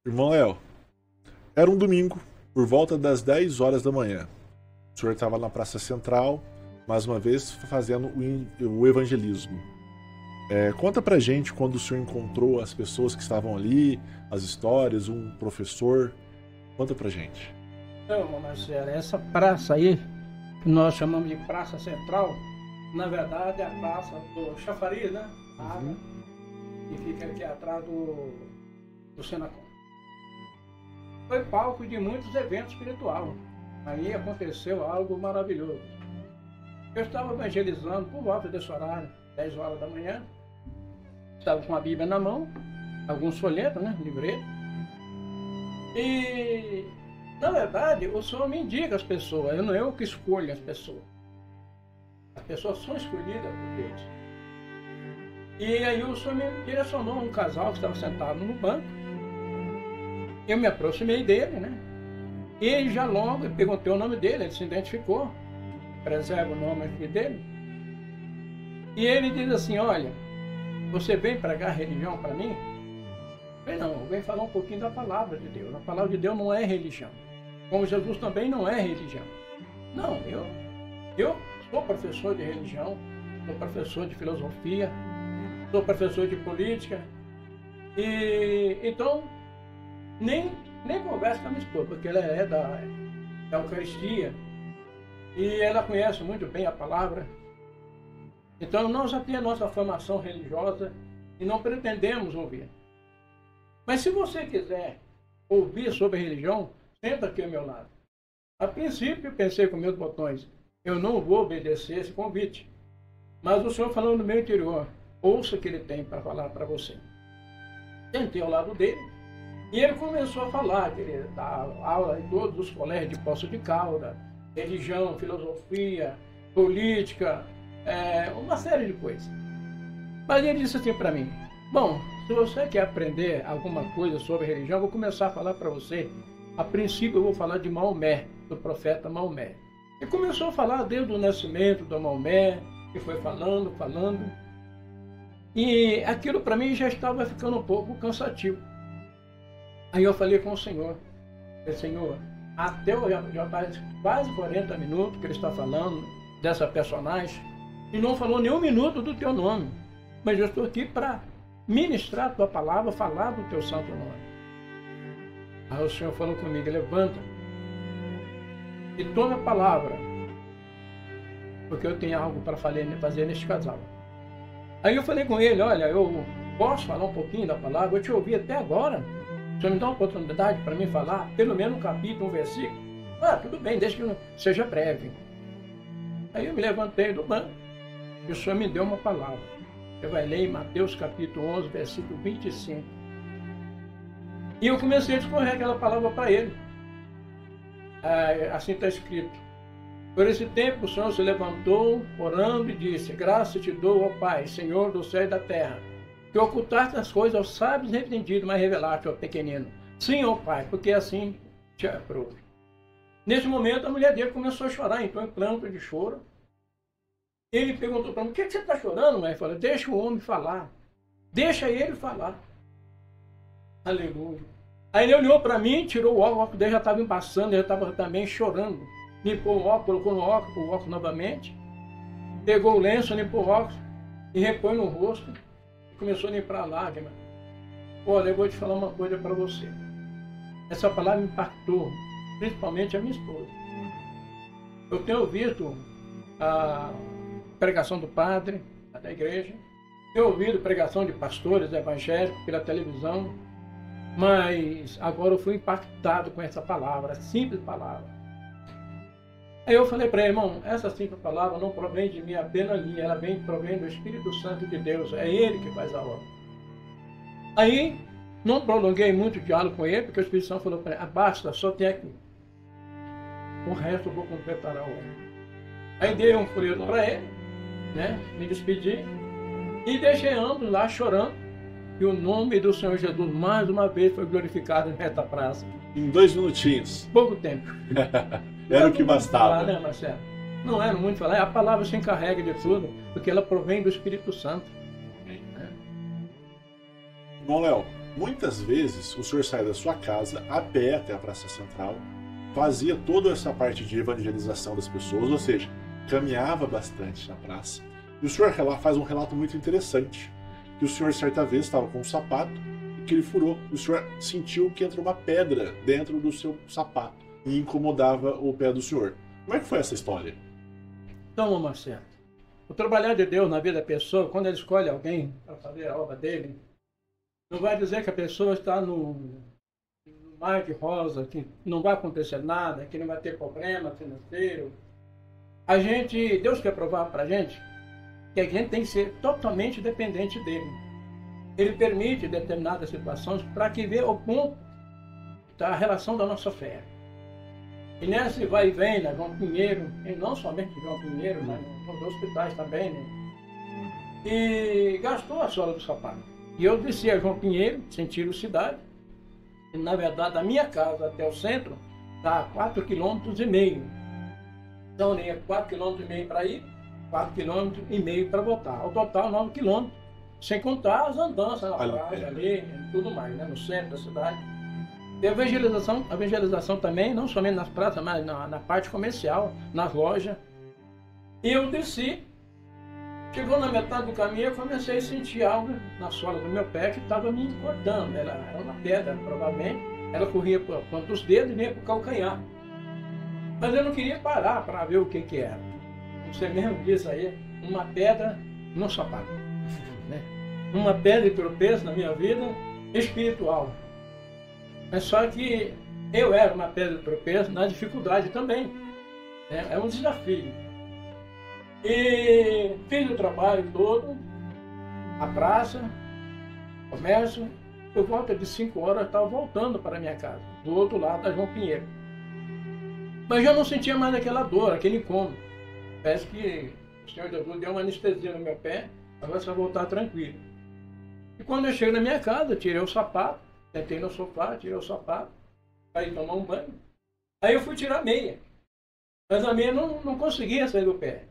Irmão Léo, era um domingo, por volta das 10 horas da manhã. O senhor estava na Praça Central, mais uma vez fazendo o evangelismo. Conta pra gente quando o senhor encontrou as pessoas que estavam ali, as histórias, um professor. Conta pra gente. Então, Marcelo, essa praça aí, que nós chamamos de Praça Central, na verdade é a praça do Chafariz, né? Que fica aqui atrás do Senacom. Foi palco de muitos eventos espirituais. Aí aconteceu algo maravilhoso. Eu estava evangelizando por volta desse horário, 10 horas da manhã. Estava com a Bíblia na mão, alguns folhetos, né? Livreto. E, na verdade, o Senhor me indica as pessoas, não eu que escolho as pessoas. As pessoas são escolhidas por Deus. E aí o Senhor me direcionou a um casal que estava sentado no banco. Eu me aproximei dele, né? E ele já logo perguntei o nome dele, ele se identificou, preserva o nome aqui dele. E ele diz assim: olha, você vem pregar religião para mim? Eu falei: não, eu venho falar um pouquinho da palavra de Deus. A palavra de Deus não é religião. Como Jesus também não é religião. Não, eu sou professor de religião, sou professor de filosofia, sou professor de política. E então, nem converso com a minha esposa, porque ela é da Eucaristia e ela conhece muito bem a palavra. Então nós já temos a nossa formação religiosa e não pretendemos ouvir. Mas se você quiser ouvir sobre religião, senta aqui ao meu lado. A princípio pensei com meus botões, eu não vou obedecer esse convite. Mas o Senhor falou no meu interior, ouça o que ele tem para falar para você. Sentei ao lado dele. E ele começou a falar, que ele dá aula em todos os colégios de Poços de Caldas, religião, filosofia, política, uma série de coisas. Mas ele disse assim para mim: bom, se você quer aprender alguma coisa sobre religião, eu vou começar a falar para você. A princípio eu vou falar de Maomé, do profeta Maomé. E começou a falar desde o nascimento do Maomé, e foi falando. E aquilo para mim já estava ficando um pouco cansativo. Aí eu falei com o Senhor: Senhor, até já faz quase 40 minutos que ele está falando dessa personagem e não falou nenhum minuto do teu nome. Mas eu estou aqui para ministrar a tua palavra, falar do teu santo nome. Aí o Senhor falou comigo: levanta e toma a palavra, porque eu tenho algo para fazer neste casal. Aí eu falei com ele: olha, eu posso falar um pouquinho da palavra? Eu te ouvi até agora. O Senhor me dá uma oportunidade para mim falar, pelo menos um capítulo, um versículo? Tudo bem, desde que seja breve. Aí eu me levantei do banco e o Senhor me deu uma palavra. Eu vai ler em Mateus capítulo 11, versículo 25. E eu comecei a discorrer aquela palavra para ele. Assim está escrito: por esse tempo o Senhor se levantou, orando, e disse: graças te dou, ó Pai, Senhor do céu e da terra, que ocultaste as coisas aos sábios e entendidos, mas revelaste ao pequenino. Sim, ó Pai, porque assim te aprove. Nesse momento a mulher dele começou a chorar, então em pranto de choro. Ele perguntou para mim: o que você está chorando, mãe? Eu falei: deixa o homem falar, deixa ele falar. Aleluia. Aí ele olhou para mim, tirou o óculos dele, já estava embaçando, ele estava também chorando. Limpou o óculos, colocou o óculos novamente, pegou o lenço, limpou o óculos e repôs no rosto. Começou a limpar a lágrima. Olha, eu vou te falar uma coisa para você. Essa palavra impactou, principalmente a minha esposa. Eu tenho visto a pregação do padre da igreja, tenho ouvido pregação de pastores evangélicos pela televisão, mas agora eu fui impactado com essa palavra, simples palavra. Aí eu falei para ele: irmão, essa simples palavra não provém de mim apenas ali, ela provém do Espírito Santo de Deus, é Ele que faz a obra. Aí, não prolonguei muito o diálogo com ele, porque o Espírito Santo falou para ele: basta, só tem aqui. O resto eu vou completar a obra. Aí dei um folheto para ele, né, me despedi, e deixei ambos lá chorando, e o nome do Senhor Jesus mais uma vez foi glorificado nesta praça. Em 2 minutinhos. Pouco tempo. Era o que bastava. Falar, né, Marcelo? Não era muito falar. A palavra se encarrega de tudo, porque ela provém do Espírito Santo. Irmão Léo, Muitas vezes o senhor saía da sua casa a pé até a Praça Central, fazia toda essa parte de evangelização das pessoas, ou seja, caminhava bastante na praça. E o senhor faz um relato muito interessante, que o senhor certa vez estava com um sapato e que ele furou. E o senhor sentiu que entrou uma pedra dentro do seu sapato e incomodava o pé do senhor. Como é que foi essa história? Então, Marcelo, o trabalhar de Deus na vida da pessoa, quando ele escolhe alguém para fazer a obra dele, não vai dizer que a pessoa está no mar de rosa, que não vai acontecer nada, que não vai ter problema financeiro. Deus quer provar para a gente que a gente tem que ser totalmente dependente dele. Ele permite determinadas situações para que veja o ponto da relação da nossa fé. E nesse vai e vem, né, João Pinheiro, e não somente João Pinheiro, mas nos hospitais também, né? E gastou a sola do sapato. E eu desci a João Pinheiro, sentido cidade, e na verdade da minha casa até o centro está a 4,5 km. Então nem é 4,5 km para ir, 4,5 km para voltar. Ao total 9 km, sem contar as andanças na praia ali, e tudo mais, né, no centro da cidade. E a evangelização também, não somente nas praças, mas na parte comercial, nas lojas. E eu desci, chegou na metade do caminho, eu comecei a sentir algo na sola do meu pé que estava me incomodando. Ela era uma pedra, provavelmente. Ela corria por ponta dos dedos e vinha para o calcanhar. Mas eu não queria parar para ver o que era. Você mesmo disse aí, uma pedra no sapato. Né? Uma pedra de tropeço na minha vida espiritual. Mas só que eu era uma pedra de tropeço na dificuldade também. É um desafio. E fiz o trabalho todo, a praça, comércio. Por volta de 5 horas eu estava voltando para a minha casa, do outro lado da João Pinheiro. Mas já não sentia mais aquela dor, aquele incômodo. Parece que o Senhor Jesus deu uma anestesia no meu pé, agora você vai voltar tranquilo. E quando eu chego na minha casa, eu tirei o sapato, sentei no sofá, tirei o sapato, aí tomar um banho. Aí eu fui tirar a meia. Mas a meia não conseguia sair do pé.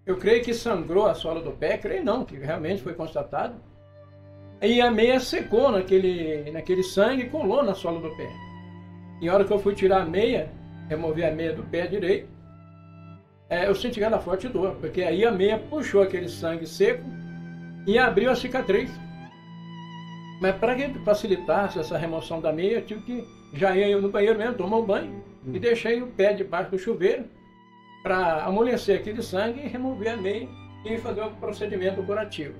Eu creio que sangrou a sola do pé, creio não, que realmente foi constatado. E a meia secou naquele sangue e colou na sola do pé. E a hora que eu fui tirar a meia, removi a meia do pé direito, eu senti aquela forte dor, porque aí a meia puxou aquele sangue seco e abriu a cicatriz. Mas para que facilitasse essa remoção da meia, eu tive que já ir no banheiro mesmo, tomar um banho e deixei o pé debaixo do chuveiro para amolecer aquele sangue e remover a meia e fazer o procedimento curativo.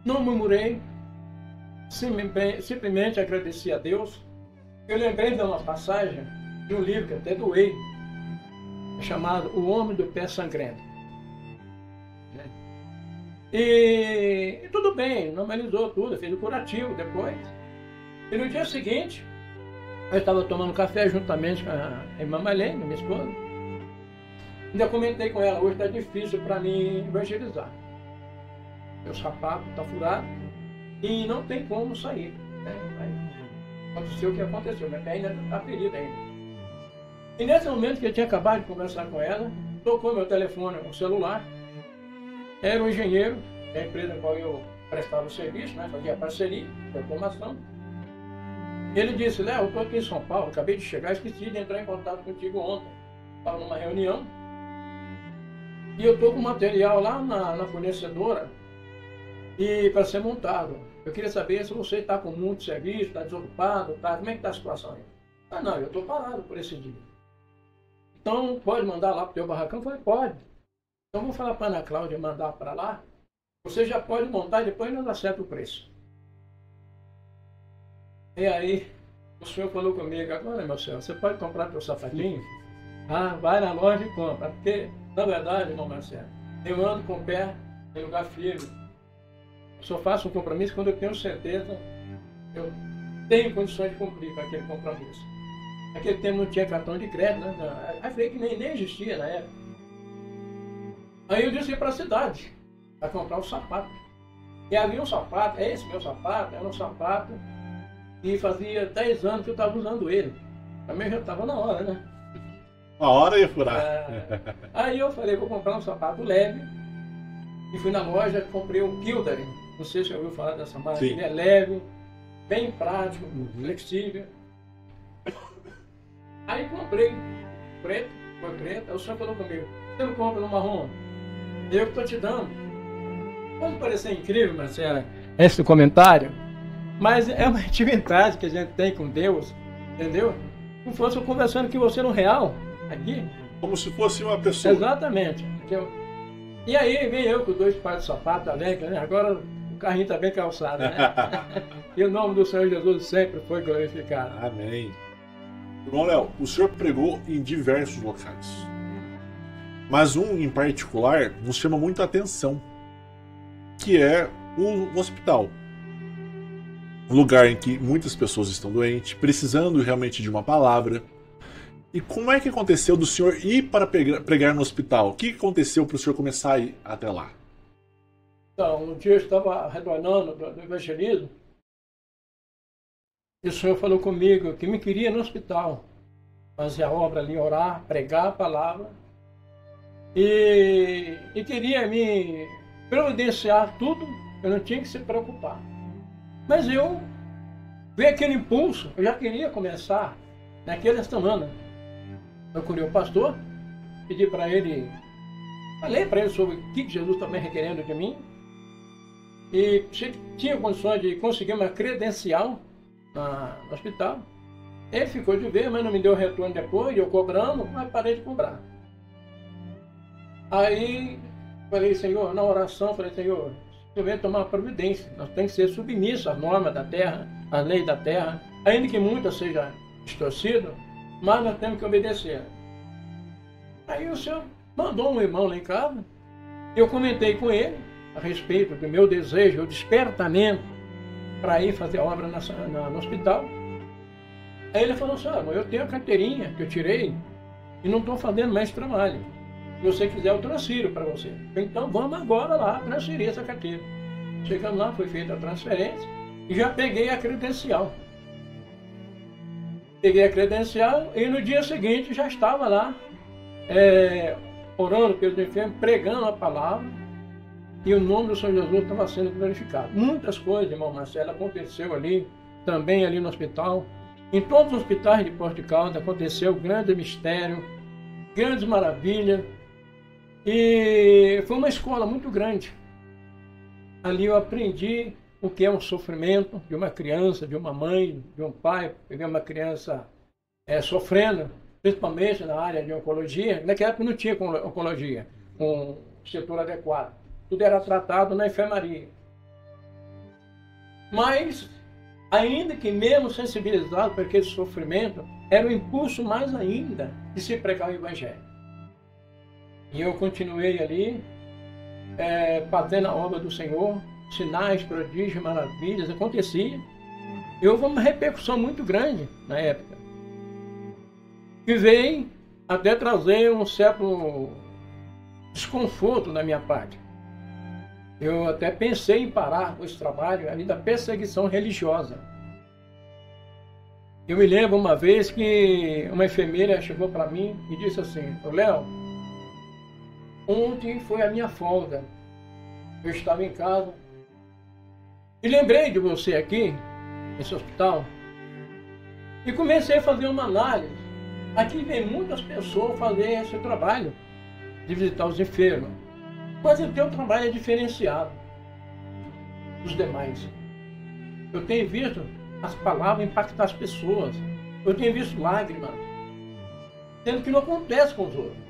Não murmurei, simplesmente agradeci a Deus. Eu lembrei de uma passagem de um livro que até doei, chamado O Homem do Pé Sangrento. E tudo bem, normalizou tudo, fez o curativo depois. E no dia seguinte, eu estava tomando café juntamente com a irmã Marlene, minha esposa. Ainda comentei com ela, hoje está difícil para mim evangelizar. Meu sapato está furado e não tem como sair. Aconteceu o que aconteceu, minha pé ainda está ferida ainda. E nesse momento que eu tinha acabado de conversar com ela, tocou meu telefone, o celular. Era um engenheiro da empresa em qual eu prestava o serviço, né, fazia parceria, de formação. Ele disse, Léo, eu estou aqui em São Paulo, acabei de chegar, esqueci de entrar em contato contigo ontem. Estava numa reunião e eu estou com material lá na fornecedora e para ser montado. Eu queria saber se você está com muito serviço, está desocupado, como é que está a situação aí? Ah, não, eu estou parado por esse dia. Então, pode mandar lá para o teu barracão? Eu falei, pode. Então, vou falar para a Ana Cláudia mandar para lá. Você já pode montar e depois nós acerta o preço. E aí, o senhor falou comigo, agora, meu senhor, você pode comprar teu sapatinho? Ah, vai na loja e compra. Porque, na verdade, irmão Marcelo, eu ando com o pé em lugar firme. Eu só faço um compromisso quando eu tenho certeza, eu tenho condições de cumprir com aquele compromisso. Naquele tempo não tinha cartão de crédito, né? Aí falei que nem existia na época. Aí eu disse para a cidade, para comprar um sapato. E havia um sapato, esse meu sapato, era um sapato e fazia 10 anos que eu estava usando ele. Também já estava na hora, né? Uma hora ia furar. Aí eu falei, vou comprar um sapato leve. E fui na loja, comprei um Kildare, Não sei se você ouviu falar dessa máquina. Sim. Ele é leve, bem prático, flexível. Aí comprei preto, cor preta. Aí o senhor falou comigo, você não compra no marrom? Eu que estou te dando. Pode parecer incrível, Marcela, esse comentário, mas é uma intimidade que a gente tem com Deus, entendeu? Como se fosse eu conversando com você no real, aqui. Como se fosse uma pessoa. Exatamente. Entendeu? E aí vem eu com 2 pares de sapato alegre, né? Agora o carrinho está bem calçado, né? E o nome do Senhor Jesus sempre foi glorificado. Amém. Irmão Léo, o senhor pregou em diversos locais, mas um em particular nos chama muito a atenção, que é o hospital. Um lugar em que muitas pessoas estão doentes, precisando realmente de uma palavra. E como é que aconteceu do senhor ir para pregar no hospital? O que aconteceu para o senhor começar a ir até lá? Então, um dia eu estava retornando do evangelismo e o senhor falou comigo que me queria no hospital fazer a obra ali, orar, pregar a palavra e queria me providenciar tudo, eu não tinha que se preocupar. Mas eu veio aquele impulso, eu já queria começar naquela semana. Procurei o pastor, pedi para ele, falei para ele sobre o que Jesus está me requerendo de mim. E se tinha condições de conseguir uma credencial no hospital. Ele ficou de ver, mas não me deu retorno depois, eu cobrando, mas parei de cobrar. Aí falei, Senhor, na oração, falei, Senhor, eu venho tomar providência, nós temos que ser submissos às normas da terra, às leis da terra, ainda que muita seja distorcido, mas nós temos que obedecer. Aí o senhor mandou um irmão lá em casa, eu comentei com ele a respeito do meu desejo, o despertamento para ir fazer a obra no hospital. Aí ele falou assim, eu tenho a carteirinha que eu tirei e não estou fazendo mais trabalho. Se você quiser, eu transfiro para você. Então vamos agora lá transferir essa carteira. Chegando lá, foi feita a transferência e já peguei a credencial. Peguei a credencial e no dia seguinte já estava lá orando pelos enfermos, pregando a palavra e o nome do Senhor Jesus estava sendo glorificado. Muitas coisas, irmão Marcelo, aconteceu ali, também ali no hospital. Em todos os hospitais de Poços de Caldas aconteceu grande mistério, grandes maravilhas e foi uma escola muito grande. Ali eu aprendi o que é um sofrimento de uma criança, de uma mãe, de um pai, ver uma criança sofrendo, principalmente na área de oncologia. Naquela época não tinha oncologia, com setor adequado. Tudo era tratado na enfermaria. Mas, ainda que mesmo sensibilizado por aquele sofrimento, era um impulso mais ainda de se pregar o Evangelho. E eu continuei ali, fazendo a obra do Senhor, sinais, prodígios, maravilhas, acontecia. E houve uma repercussão muito grande na época, que veio até trazer um certo desconforto da minha parte. Eu até pensei em parar com esse trabalho ali da perseguição religiosa. Eu me lembro uma vez que uma enfermeira chegou para mim e disse assim, Léo, ontem foi a minha folga. Eu estava em casa e lembrei de você aqui, nesse hospital, e comecei a fazer uma análise. Aqui vem muitas pessoas fazer esse trabalho de visitar os enfermos, mas o teu trabalho é diferenciado dos demais. Eu tenho visto as palavras impactar as pessoas, eu tenho visto lágrimas, sendo que não acontece com os outros.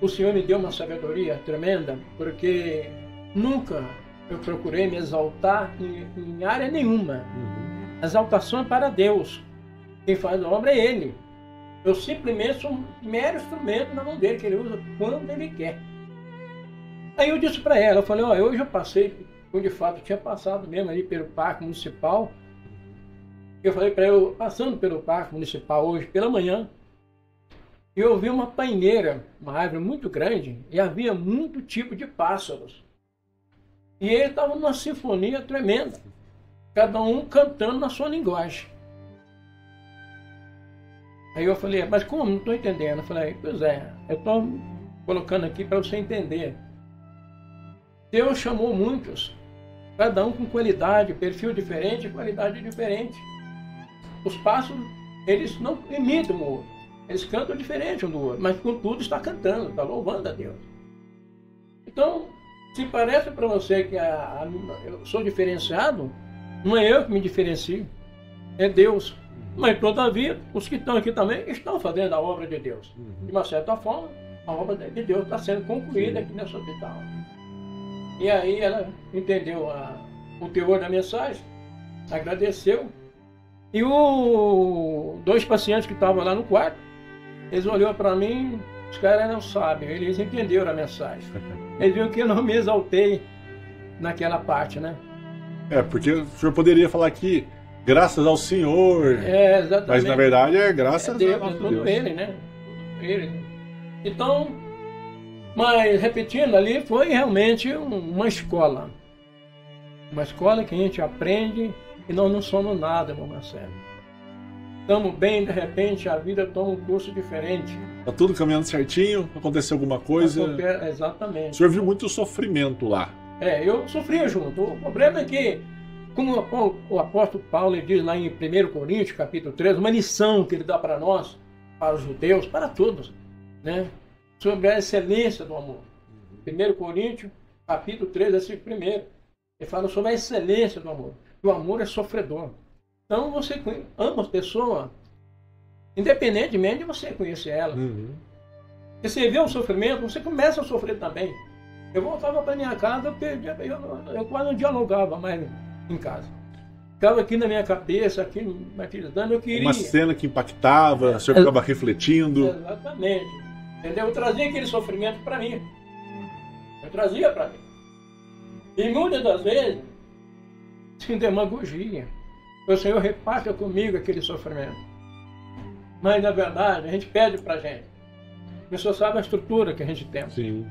O Senhor me deu uma sabedoria tremenda, porque nunca eu procurei me exaltar em área nenhuma. A exaltação é para Deus. Quem faz a obra é Ele. Eu simplesmente sou um mero instrumento na mão dele, que Ele usa quando Ele quer. Aí eu disse para ela, eu falei, eu já passei, como de fato tinha passado mesmo ali pelo Parque Municipal. Eu falei para ela, passando pelo Parque Municipal hoje pela manhã, eu vi uma paineira, uma árvore muito grande, e havia muito tipo de pássaros. E eles estavam numa sinfonia tremenda, cada um cantando na sua linguagem. Aí eu falei, mas como? Não estou entendendo. Eu falei, pois é, eu estou colocando aqui para você entender. Deus chamou muitos, cada um com qualidade, perfil diferente, qualidade diferente. Os pássaros, eles não imitam o outro, eles cantam diferente um do outro, mas contudo está cantando, está louvando a Deus. Então, se parece para você que eu sou diferenciado, não é eu que me diferencio, é Deus. Mas, todavia, os que estão aqui também estão fazendo a obra de Deus. De uma certa forma, a obra de Deus está sendo concluída aqui nesse hospital. E aí ela entendeu o teor da mensagem, agradeceu. E dois pacientes que estavam lá no quarto, eles olharam para mim, os caras não sabem, eles entenderam a mensagem. Eles viram que eu não me exaltei naquela parte, né? Porque o senhor poderia falar aqui, graças ao Senhor. Exatamente. Mas na verdade é graças a Deus, nosso tudo Deus. Ele, né? Tudo Ele. Então, mas repetindo, ali foi realmente uma escola. Uma escola que a gente aprende e nós não somos nada, irmão Marcelo. Estamos bem, de repente a vida toma um curso diferente. Tá tudo caminhando certinho, aconteceu alguma coisa. Exatamente. O senhor viu muito sofrimento lá. Eu sofria junto. O problema é que, como o apóstolo Paulo ele diz lá em 1 Coríntios, capítulo 13, uma lição que ele dá para nós, para os judeus, para todos, né? Sobre a excelência do amor. 1 Coríntios, capítulo 13, versículo 1. Ele fala sobre a excelência do amor. O amor é sofredor. Então você ama as pessoas, independentemente de você conhecer ela. Se você vê o sofrimento, você começa a sofrer também. Eu voltava para minha casa, eu quase não dialogava mais em casa. Ficava aqui na minha cabeça, aqui martirizando, eu queria. Uma cena que impactava, o senhor ficava refletindo. Exatamente. Entendeu? Eu trazia aquele sofrimento para mim. Eu trazia para mim. E muitas das vezes, sem demagogia, o Senhor reparte comigo aquele sofrimento. Mas, na verdade, a gente pede para a gente. A pessoa sabe a estrutura que a gente tem. Sim.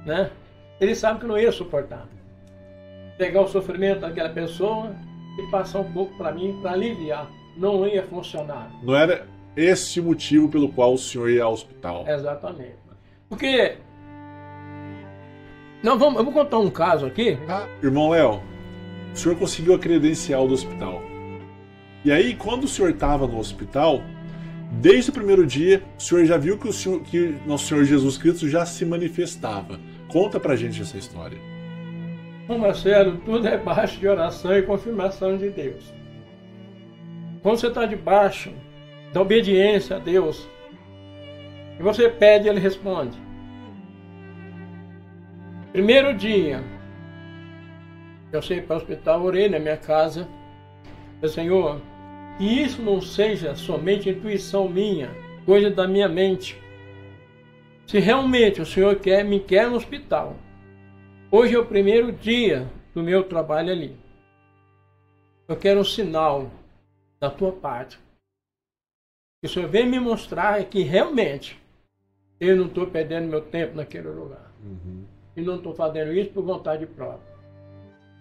Né? Ele sabe que não ia suportar. Pegar o sofrimento daquela pessoa e passar um pouco para mim, para aliviar. Não ia funcionar. Não era esse o motivo pelo qual o senhor ia ao hospital. Exatamente. Porque... eu vou contar um caso aqui. Irmão Léo, o senhor conseguiu a credencial do hospital. E aí, quando o senhor estava no hospital, desde o primeiro dia, o senhor já viu que nosso Senhor Jesus Cristo já se manifestava. Conta pra gente essa história. Bom, Marcelo, tudo é baixo de oração e confirmação de Deus. Quando você está debaixo da obediência a Deus, e você pede, Ele responde. Primeiro dia, eu saí para o hospital, orei na minha casa, falei, Senhor, que isso não seja somente intuição minha, coisa da minha mente. Se realmente o Senhor me quer no hospital, hoje é o primeiro dia do meu trabalho ali. Eu quero um sinal da tua parte. Que o Senhor venha me mostrar que realmente eu não estou perdendo meu tempo naquele lugar. E não estou fazendo isso por vontade própria.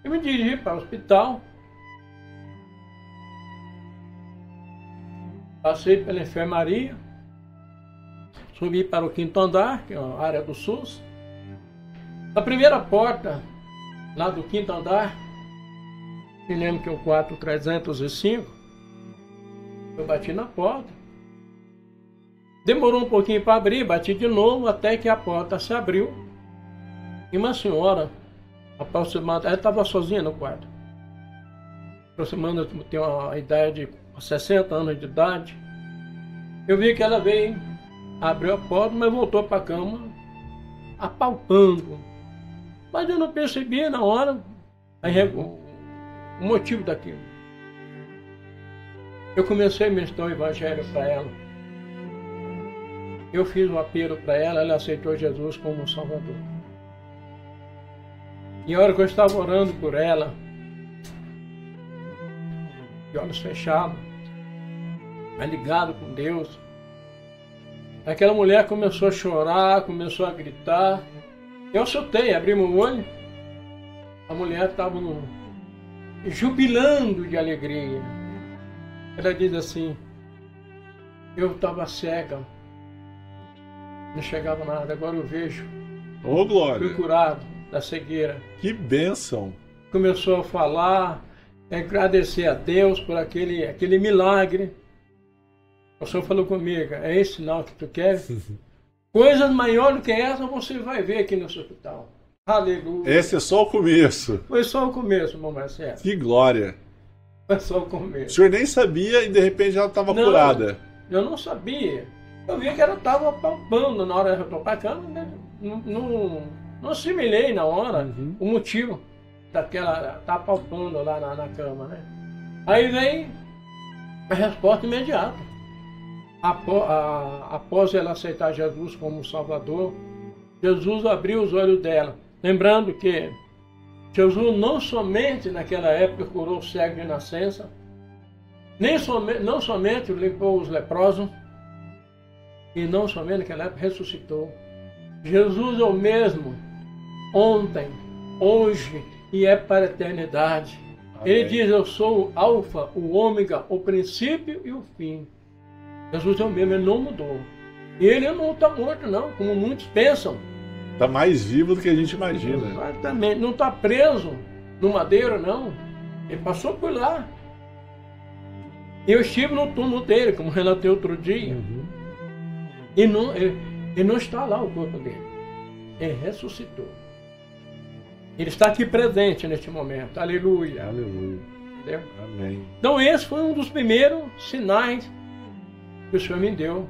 Eu me dirigi para o hospital. Passei pela enfermaria. Subi para o 5º andar, que é a área do SUS. Na primeira porta, lá do 5º andar, me lembro que é o quarto 305. Eu bati na porta. Demorou um pouquinho para abrir, bati de novo, até que a porta se abriu. E uma senhora, aproximada, ela estava sozinha no quarto. Aproximando, tem uma idade de 60 anos de idade. Eu vi que ela veio, abriu a porta, mas voltou para a cama, apalpando. Mas eu não percebi na hora o motivo daquilo. Eu comecei a ministrar o evangelho para ela. Eu fiz um apelo para ela, ela aceitou Jesus como um Salvador. E a hora que eu estava orando por ela, de olhos fechados, mas ligado com Deus, aquela mulher começou a chorar, começou a gritar. Eu soltei, abri meu olho, a mulher estava jubilando de alegria. Ela diz assim, eu estava cega, não chegava nada, agora eu vejo. Ô, glória! Fui curado. da cegueira. Que bênção! Começou a falar, agradecer a Deus por aquele milagre. O Senhor falou comigo, é esse sinal que tu quer? Coisas maiores do que essa você vai ver aqui no hospital. Aleluia. Esse é só o começo. Foi só o começo, irmão Marcelo. Que glória. Foi só o O começo. senhor nem sabia e de repente ela estava Não. curada. Eu não sabia. Eu vi que ela estava palpando na hora que eu estou pra cama, né? Não assimilei na hora o motivo daquela tá palpando lá na cama, né? Aí vem a resposta imediata. Após ela aceitar Jesus como Salvador, Jesus abriu os olhos dela. Lembrando que Jesus não somente naquela época curou o cego de nascença, não somente limpou os leprosos, e não somente naquela época ressuscitou. Jesus é o mesmo ontem, hoje e é para a eternidade. Amém. Ele diz, eu sou o alfa, o ômega, o princípio e o fim. Jesus é o mesmo, ele não mudou. E ele não está morto não, como muitos pensam. Está mais vivo do que a gente imagina. Exatamente, não está preso no madeiro não. Ele passou por lá. Eu estive no túmulo dele, como relatei outro dia. E ele não está lá o corpo dele. Ele ressuscitou. Ele está aqui presente neste momento. Aleluia. Aleluia. Entendeu? Amém. Então esse foi um dos primeiros sinais que o Senhor me deu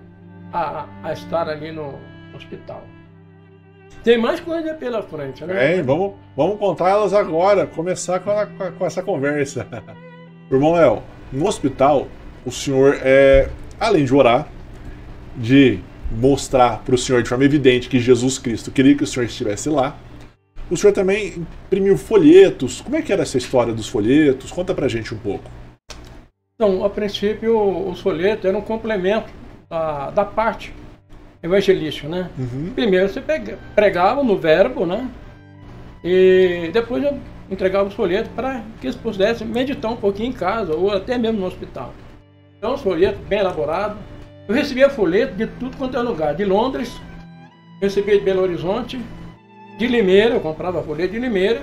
a estar ali no hospital. Tem mais coisa pela frente, né? Vamos contar elas agora. Começar com essa conversa. Irmão Léo, no hospital, o senhor, além de orar, de mostrar para o senhor de forma evidente que Jesus Cristo queria que o senhor estivesse lá, o senhor também imprimiu folhetos. Como é que era essa história dos folhetos? Conta pra gente um pouco. Então, a princípio, os folhetos eram um complemento da parte evangelística, né? Primeiro você pregava no verbo, né? E depois eu entregava os folhetos para que eles pudessem meditar um pouquinho em casa ou até mesmo no hospital. Então, os folhetos bem elaborados. Eu recebia folheto de tudo quanto é lugar. De Londres, recebia de Belo Horizonte, de Limeira, eu comprava folheto de Limeira,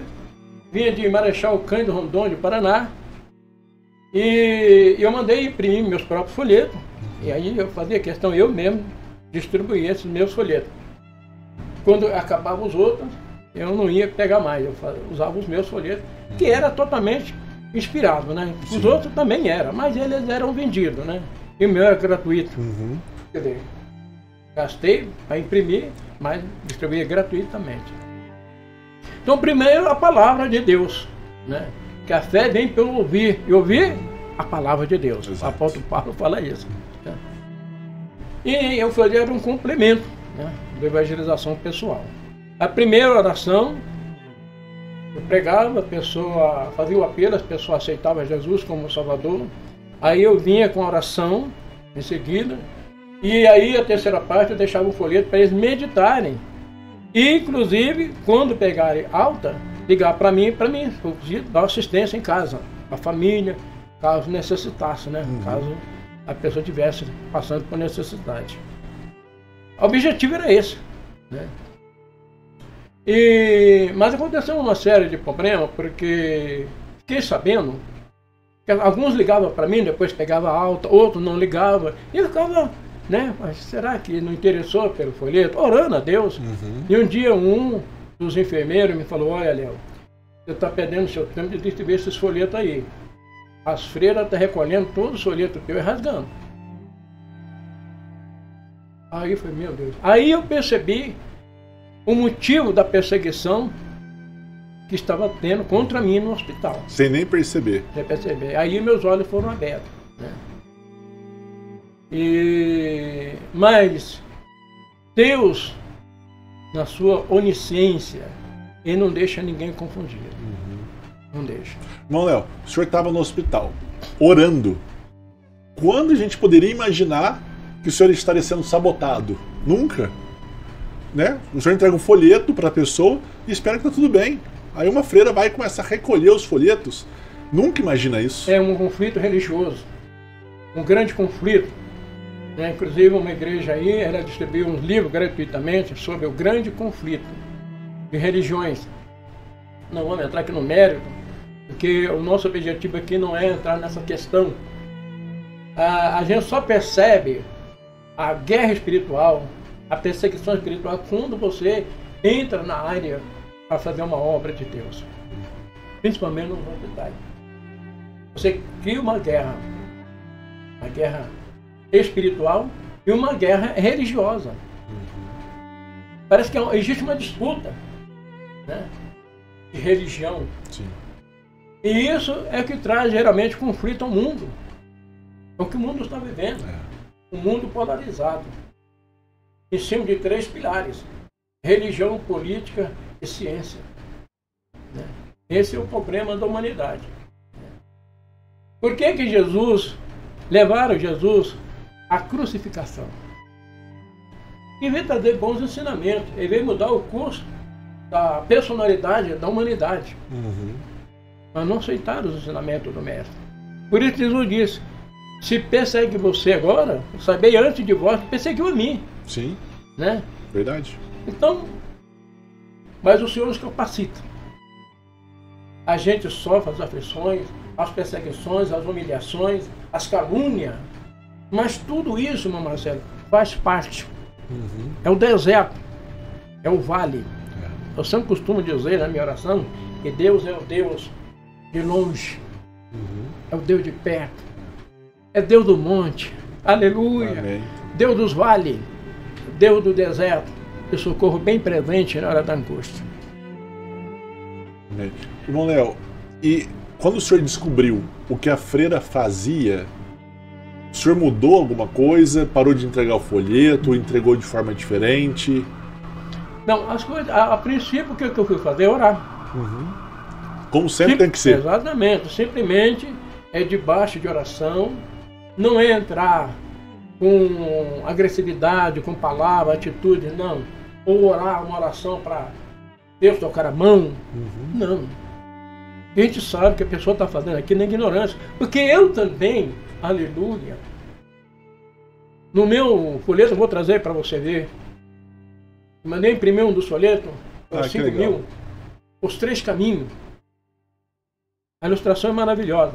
vinha de Marechal Cândido Rondon, de Paraná, e eu mandei imprimir meus próprios folhetos, e aí eu fazia questão, eu mesmo, distribuir esses meus folhetos. Quando acabavam os outros, eu não ia pegar mais, eu usava os meus folhetos, que era totalmente inspirado, né? Os outros também eram, mas eles eram vendidos, né? E o meu era gratuito. Quer dizer, gastei para imprimir, mas distribuía gratuitamente. Então, primeiro, a palavra de Deus, né? Que a fé vem pelo ouvir, e ouvir a palavra de Deus. Exato. O apóstolo Paulo fala isso. Né? E eu fazia um complemento, né, da evangelização pessoal. A primeira oração, eu pregava, a pessoa fazia o apelo, as pessoas aceitavam Jesus como Salvador. Aí eu vinha com a oração em seguida, e aí a terceira parte eu deixava o folheto para eles meditarem. E, inclusive, quando pegarem alta, ligar para mim, dar assistência em casa, para a família, caso necessitasse, né? Caso a pessoa estivesse passando por necessidade. O objetivo era esse, né? Mas aconteceu uma série de problemas, porque fiquei sabendo que alguns ligavam para mim, depois pegava alta, outros não ligavam, e eu ficava, né? Mas será que não interessou pelo folheto? Orando a Deus. E um dia um dos enfermeiros me falou, olha, Léo, você está perdendo seu tempo de distribuir esses folhetos aí. As freiras estão recolhendo todos os folhetos teu e rasgando. Aí foi, meu Deus. Aí eu percebi o motivo da perseguição que estava tendo contra mim no hospital. Sem nem perceber. Sem perceber. Aí meus olhos foram abertos, né? Mas Deus, na sua onisciência, Ele não deixa ninguém confundido. Não deixa. Irmão Léo, o senhor estava no hospital, orando. Quando a gente poderia imaginar que o senhor estaria sendo sabotado? Nunca. Né? O senhor entrega um folheto para a pessoa e espera que está tudo bem. Aí uma freira vai e começa a recolher os folhetos. Nunca imagina isso. É um conflito religioso. Um grande conflito. Né? Inclusive uma igreja aí, ela distribuiu uns livros gratuitamente sobre o grande conflito de religiões. não vamos entrar aqui no mérito, porque o nosso objetivo aqui não é entrar nessa questão. A gente só percebe a guerra espiritual, a perseguição espiritual, quando você entra na área para fazer uma obra de Deus. Principalmente no hospital. Você cria uma guerra espiritual e uma guerra religiosa. Parece que existe uma disputa, né, de religião. Sim. E isso é o que traz geralmente conflito ao mundo. É o que o mundo está vivendo. Um mundo polarizado. Em cima de 3 pilares: religião, política e ciência. Né? Esse é o problema da humanidade. Por que levaram Jesus à crucificação? Em vez de trazer bons ensinamentos, ele veio mudar o curso da personalidade da humanidade. Mas não aceitaram os ensinamentos do Mestre. Por isso Jesus disse: se persegue você agora, sabei antes de vós que perseguiu a mim. Sim, né? Verdade. Então, mas o Senhor nos capacita. A gente sofre as aflições, as perseguições, as humilhações, as calúnias. Mas tudo isso, meu Marcelo, faz parte. É o deserto, é o vale. Eu sempre costumo dizer na minha oração que Deus é o Deus de longe, é o Deus de perto, é Deus do monte, aleluia, Amém. Deus dos vales, Deus do deserto, e socorro bem presente na hora da angústia. Amém. Irmão Léo, e quando o senhor descobriu o que a freira fazia, o senhor mudou alguma coisa? Parou de entregar o folheto? Entregou de forma diferente? Não, as coisas, a princípio o que eu fui fazer é orar. Como sempre tem que ser. Exatamente, simplesmente é debaixo de oração, não é entrar com agressividade, com palavra, atitude, não. Ou orar uma oração para Deus tocar a mão, não. A gente sabe que a pessoa está fazendo aquilo na ignorância, porque eu também, aleluia, no meu folheto eu vou trazer para você ver, mandei imprimir um dos folhetos, 5.000, os 3 caminhos. A ilustração é maravilhosa.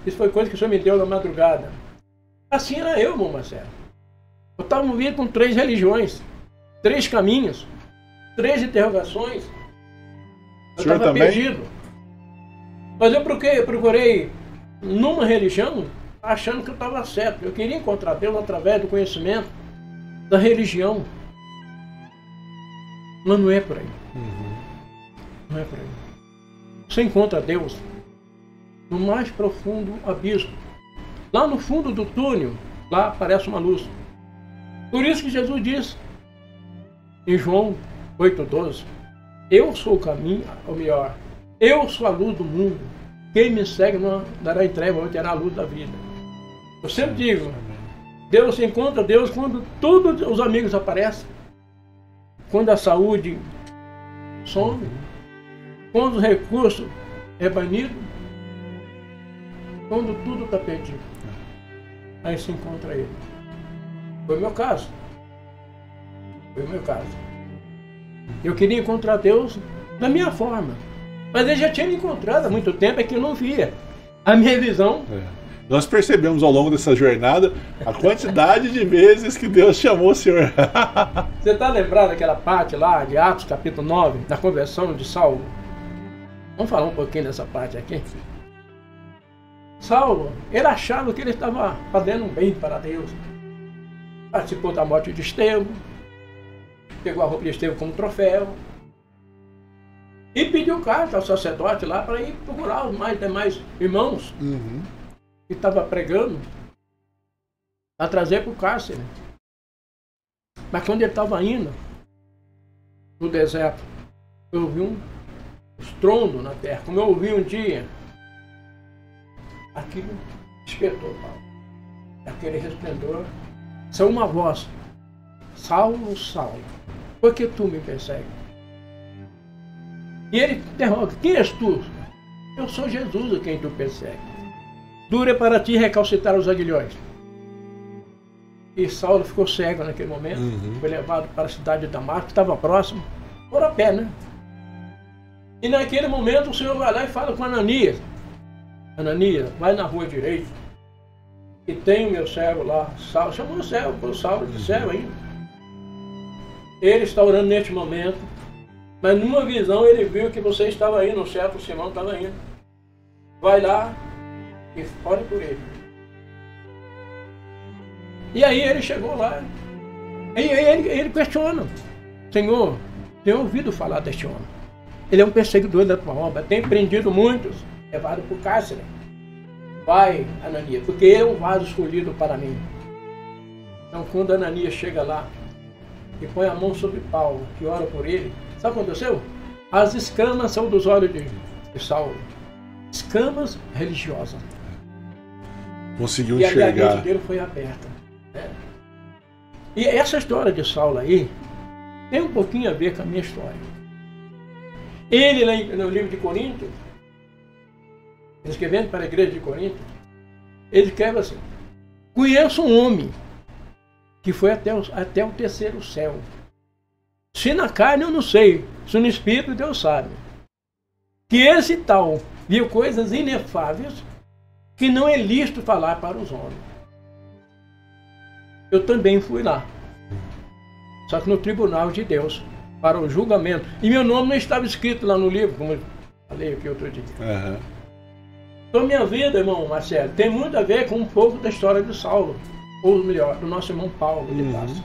Isso foi coisa que o Senhor me deu na madrugada. Assim era eu, irmão Marcelo. Eu estava movido com 3 religiões, 3 caminhos, 3 interrogações. Eu estava perdido. Mas eu procurei numa religião achando que eu estava certo. Eu queria encontrar Deus através do conhecimento da religião. Mas não é por aí. Não é por aí. Você encontra Deus no mais profundo abismo. Lá no fundo do túnel, lá aparece uma luz. Por isso que Jesus disse em João 8,12: eu sou o caminho, ou melhor, eu sou a luz do mundo. Quem me segue não dará em treva, mas terá a luz da vida. Eu sempre digo, Deus se encontra Deus quando todos os amigos aparecem. Quando a saúde some, quando o recurso é banido, quando tudo está perdido. Aí se encontra ele. Foi o meu caso. Foi o meu caso. Eu queria encontrar Deus da minha forma. Mas ele já tinha me encontrado há muito tempo, é que eu não via. A minha visão... Nós percebemos ao longo dessa jornada a quantidade de vezes que Deus chamou o senhor. Você está lembrado daquela parte lá de Atos capítulo 9, da conversão de Saulo? Vamos falar um pouquinho dessa parte aqui. Saulo, ele achava que ele estava fazendo um bem para Deus. Participou da morte de Estevão, pegou a roupa de Estevão como troféu e pediu carta ao sacerdote lá para ir procurar os demais irmãos que estavam pregando a trazer para o cárcere. Mas quando ele estava indo no deserto, eu ouvi um estrondo na terra, como eu ouvi um dia. Aquilo despertou Paulo. Aquele resplendor. Saiu uma voz: Saulo, Saulo, por que tu me persegues? E ele interroga: quem és tu? Eu sou Jesus a quem tu persegues. Dura para ti recalcitar os aguilhões. E Saulo ficou cego naquele momento. Foi levado para a cidade de Damasco, que estava próximo, por a pé, né? E naquele momento o Senhor vai lá e fala com Ananias. Ananias, vai na rua direita. E tem o meu servo lá, Saulo. Chamou o servo, o Saulo de servo ainda. Ele está orando neste momento. Mas numa visão ele viu que você estava indo, o servo Simão estava indo. Vai lá e ore por ele. E aí ele chegou lá. E ele questiona. Senhor, tenho ouvido falar deste homem. Ele é um perseguidor da tua obra. Tem prendido muitos, levado para o cárcere. Vai, Ananias, porque ele é um vaso escolhido para mim. Então quando Ananias chega lá e põe a mão sobre Paulo, que ora por ele, sabe o que aconteceu? As escamas são dos olhos de Saulo. Escamas religiosas. Conseguiu e enxergar. E a mente dele foi aberta. Né? E essa história de Saulo aí tem um pouquinho a ver com a minha história. Ele, lá no livro de Coríntios, escrevendo para a igreja de Corinto, ele escreve assim: conheço um homem que foi até o terceiro céu. Se na carne eu não sei, se no espírito Deus sabe. Que esse tal viu coisas inefáveis que não é lícito falar para os homens. Eu também fui lá, só que no tribunal de Deus, para o julgamento. E meu nome não estava escrito lá no livro, como eu falei aqui outro dia. Uhum. Então minha vida, irmão Marcelo, tem muito a ver com um pouco da história de Saulo, ou melhor, do nosso irmão Paulo de Tarso.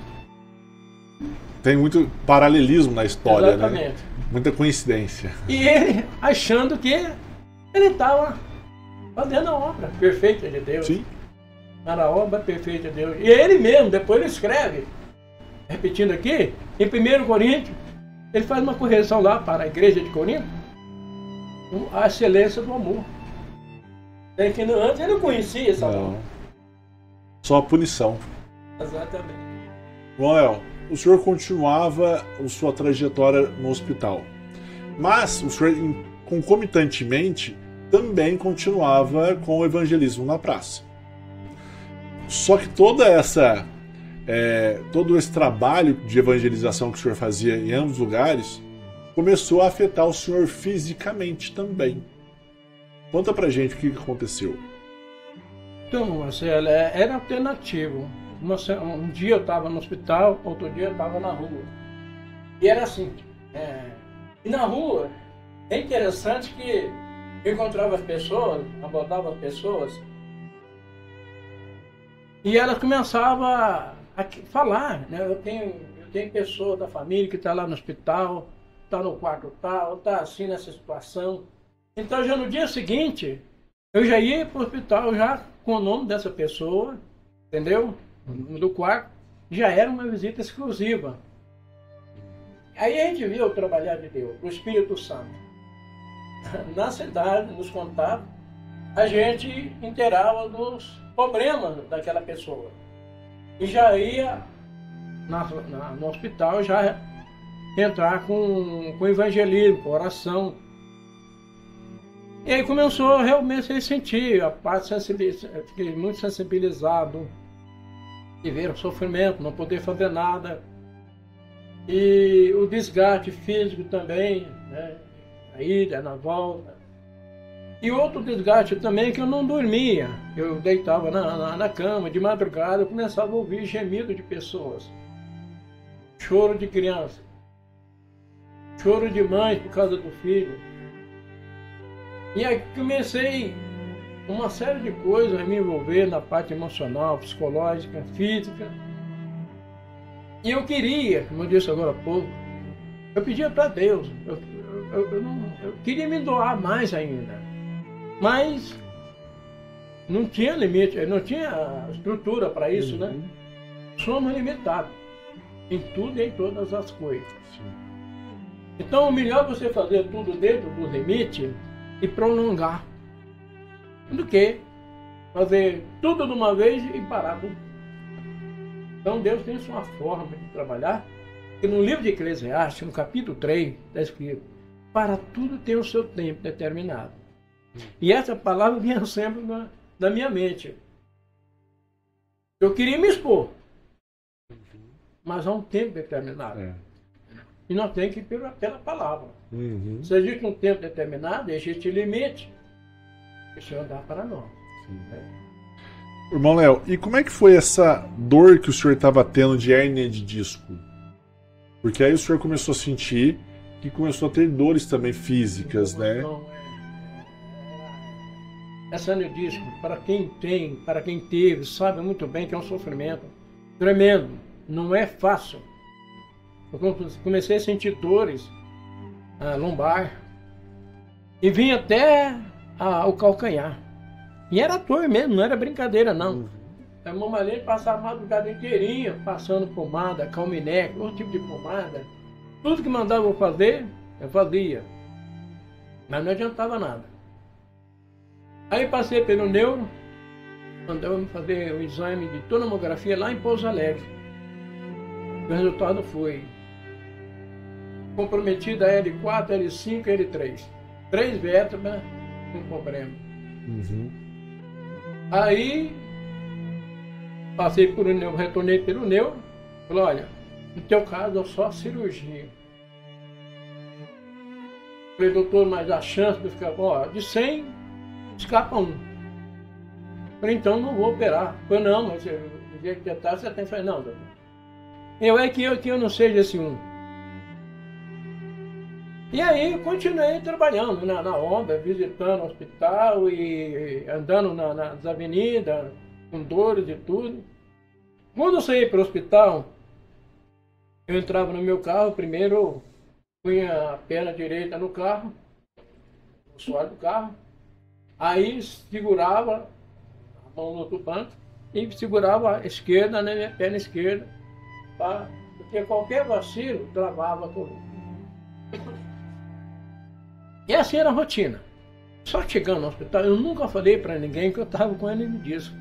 Tem muito paralelismo na história, exatamente, né? Muita coincidência. E ele achando que ele estava fazendo a obra perfeita de Deus. Sim. Era a obra perfeita de Deus. E ele mesmo, depois ele escreve, repetindo aqui, em 1 Coríntios, ele faz uma correção lá para a igreja de Corinto, a excelência do amor. É que antes ele não conhecia essa obra. Só a punição. Exatamente. Bom, Léo, o senhor continuava a sua trajetória no hospital, mas o senhor, concomitantemente, também continuava com o evangelismo na praça. Só que todo esse trabalho de evangelização que o senhor fazia em ambos os lugares começou a afetar o senhor fisicamente também. Conta pra gente o que aconteceu. Então, Marcelo, era alternativo. Um dia eu estava no hospital, outro dia eu estava na rua. E era assim. E na rua, é interessante que eu encontrava as pessoas, abordava as pessoas, e elas começavam a falar. Né? Eu tenho pessoa da família que está lá no hospital, está no quarto tal, está assim nessa situação. Então já no dia seguinte, eu já ia para o hospital já com o nome dessa pessoa, entendeu? Do quarto, já era uma visita exclusiva. Aí a gente viu o trabalhar de Deus, o Espírito Santo. Na cidade, nos contatos, a gente inteirava dos problemas daquela pessoa. E já ia no hospital já entrar com evangelismo, com oração. E aí começou realmente a sentir a parte fiquei muito sensibilizado de ver o sofrimento, não poder fazer nada. E o desgaste físico também, né? A ida, na volta. E outro desgaste também que eu não dormia. Eu deitava na cama, de madrugada eu começava a ouvir gemido de pessoas. Choro de criança. Choro de mãe por causa do filho. E aí comecei uma série de coisas a me envolver na parte emocional, psicológica, física. E eu queria, como eu disse agora há pouco, eu pedia para Deus, eu queria me doar mais ainda. Mas não tinha limite, não tinha estrutura para isso, né? Somos limitados em tudo e em todas as coisas. Então, o melhor você fazer tudo dentro do limite e prolongar do que fazer tudo de uma vez e parar tudo. Então, Deus tem sua forma de trabalhar. E no livro de Eclesiastes, no capítulo 3, está escrito: para tudo tem o seu tempo determinado. E essa palavra vinha sempre na minha mente. Eu queria me expor, mas há um tempo determinado. E nós temos que ir pela palavra. Uhum. Se existe um tempo determinado, existe limite. O Senhor dá para nós. Irmão Léo, e como é que foi essa dor que o senhor estava tendo de hérnia de disco? Porque aí o senhor começou a sentir que começou a ter dores também físicas, né? Essa hérnia de disco, para quem tem, para quem teve, sabe muito bem que é um sofrimento tremendo. Não é fácil. Eu comecei a sentir dores lombar e vinha até o calcanhar. E era dor mesmo, não era brincadeira não. A mamãe passava a madrugada inteirinha passando pomada, Calminec, outro tipo de pomada. Tudo que mandava eu fazer, eu fazia. Mas não adiantava nada. Aí passei pelo neuro, mandou fazer o exame de tomografia lá em Pouso Alegre. O resultado foi comprometida L4, L5 e L3. 3 vértebras com problema. Uhum. Aí passei por um neuro, retornei pelo neuro, falei, olha, no teu caso é só cirurgia. Falei, doutor, mas a chance de ficar bom, de 100, escapa 1. Falei, então não vou operar. Falei, não, mas do jeito que está, você tem que falar, não, doutor. Que eu não seja esse 1. E aí eu continuei trabalhando na obra, visitando o hospital e andando nas avenidas, com dores e tudo. Quando eu saí para o hospital, eu entrava no meu carro, primeiro punha a perna direita no carro, no suor do carro, aí segurava a mão no outro banco e segurava a esquerda na minha perna esquerda, porque qualquer vacilo travava a coluna. E assim era a rotina. Só chegando no hospital, eu nunca falei para ninguém que eu estava com hérnia de disco.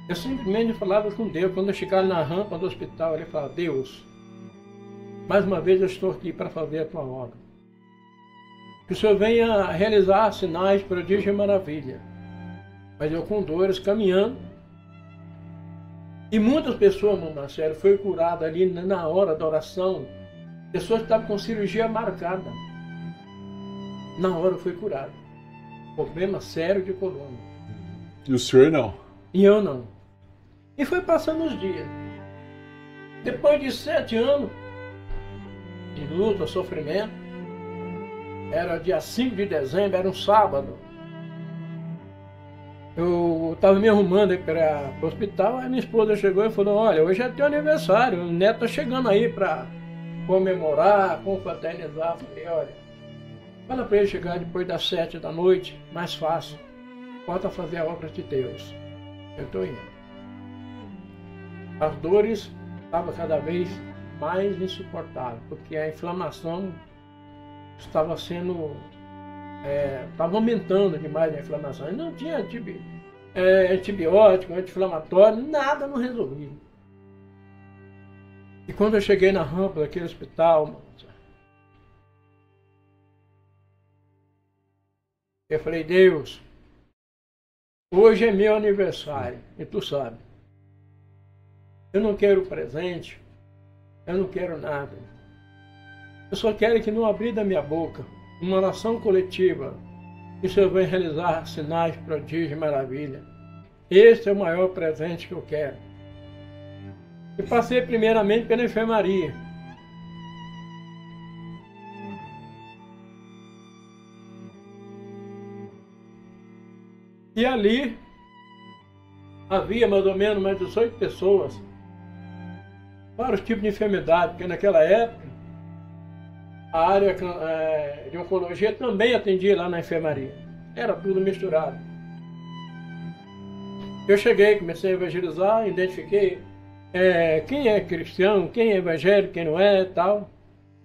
Eu simplesmente falava com Deus. Quando eu chegava na rampa do hospital, ele falava, Deus, mais uma vez eu estou aqui para fazer a tua obra. Que o Senhor venha realizar sinais, prodígio e maravilha. Mas eu com dores, caminhando. E muitas pessoas, meu Marcelo, foi curada ali na hora da oração. Pessoas que estavam com cirurgia marcada. Na hora foi curado. Problema sério de coluna. E o senhor não? E eu não. E foi passando os dias. Depois de 7 anos de luta, sofrimento, era dia 5 de dezembro, era um sábado. Eu estava me arrumando para o hospital, aí minha esposa chegou e falou, olha, hoje é teu aniversário, o neto está chegando aí para comemorar, confraternizar. Eu falei, olha, fala para ele chegar depois das 7 da noite, mais fácil. Volta a fazer a obra de Deus. Eu estou indo. As dores estavam cada vez mais insuportáveis, porque a inflamação estava sendo... estava aumentando demais a inflamação. E não tinha antibiótico, anti-inflamatório, nada não resolvia. E quando eu cheguei na rampa daquele hospital, eu falei, Deus, hoje é meu aniversário, e tu sabe. Eu não quero presente, eu não quero nada. Eu só quero que no abrir da minha boca, uma oração coletiva, que o Senhor vai realizar sinais, prodígios e maravilha. Esse é o maior presente que eu quero. E passei primeiramente pela enfermaria. E ali havia mais ou menos mais 18 pessoas, vários tipos de enfermidade, porque naquela época a área de oncologia também atendia lá na enfermaria. Era tudo misturado. Eu cheguei, comecei a evangelizar, identifiquei quem é cristão, quem é evangélico, quem não é, tal.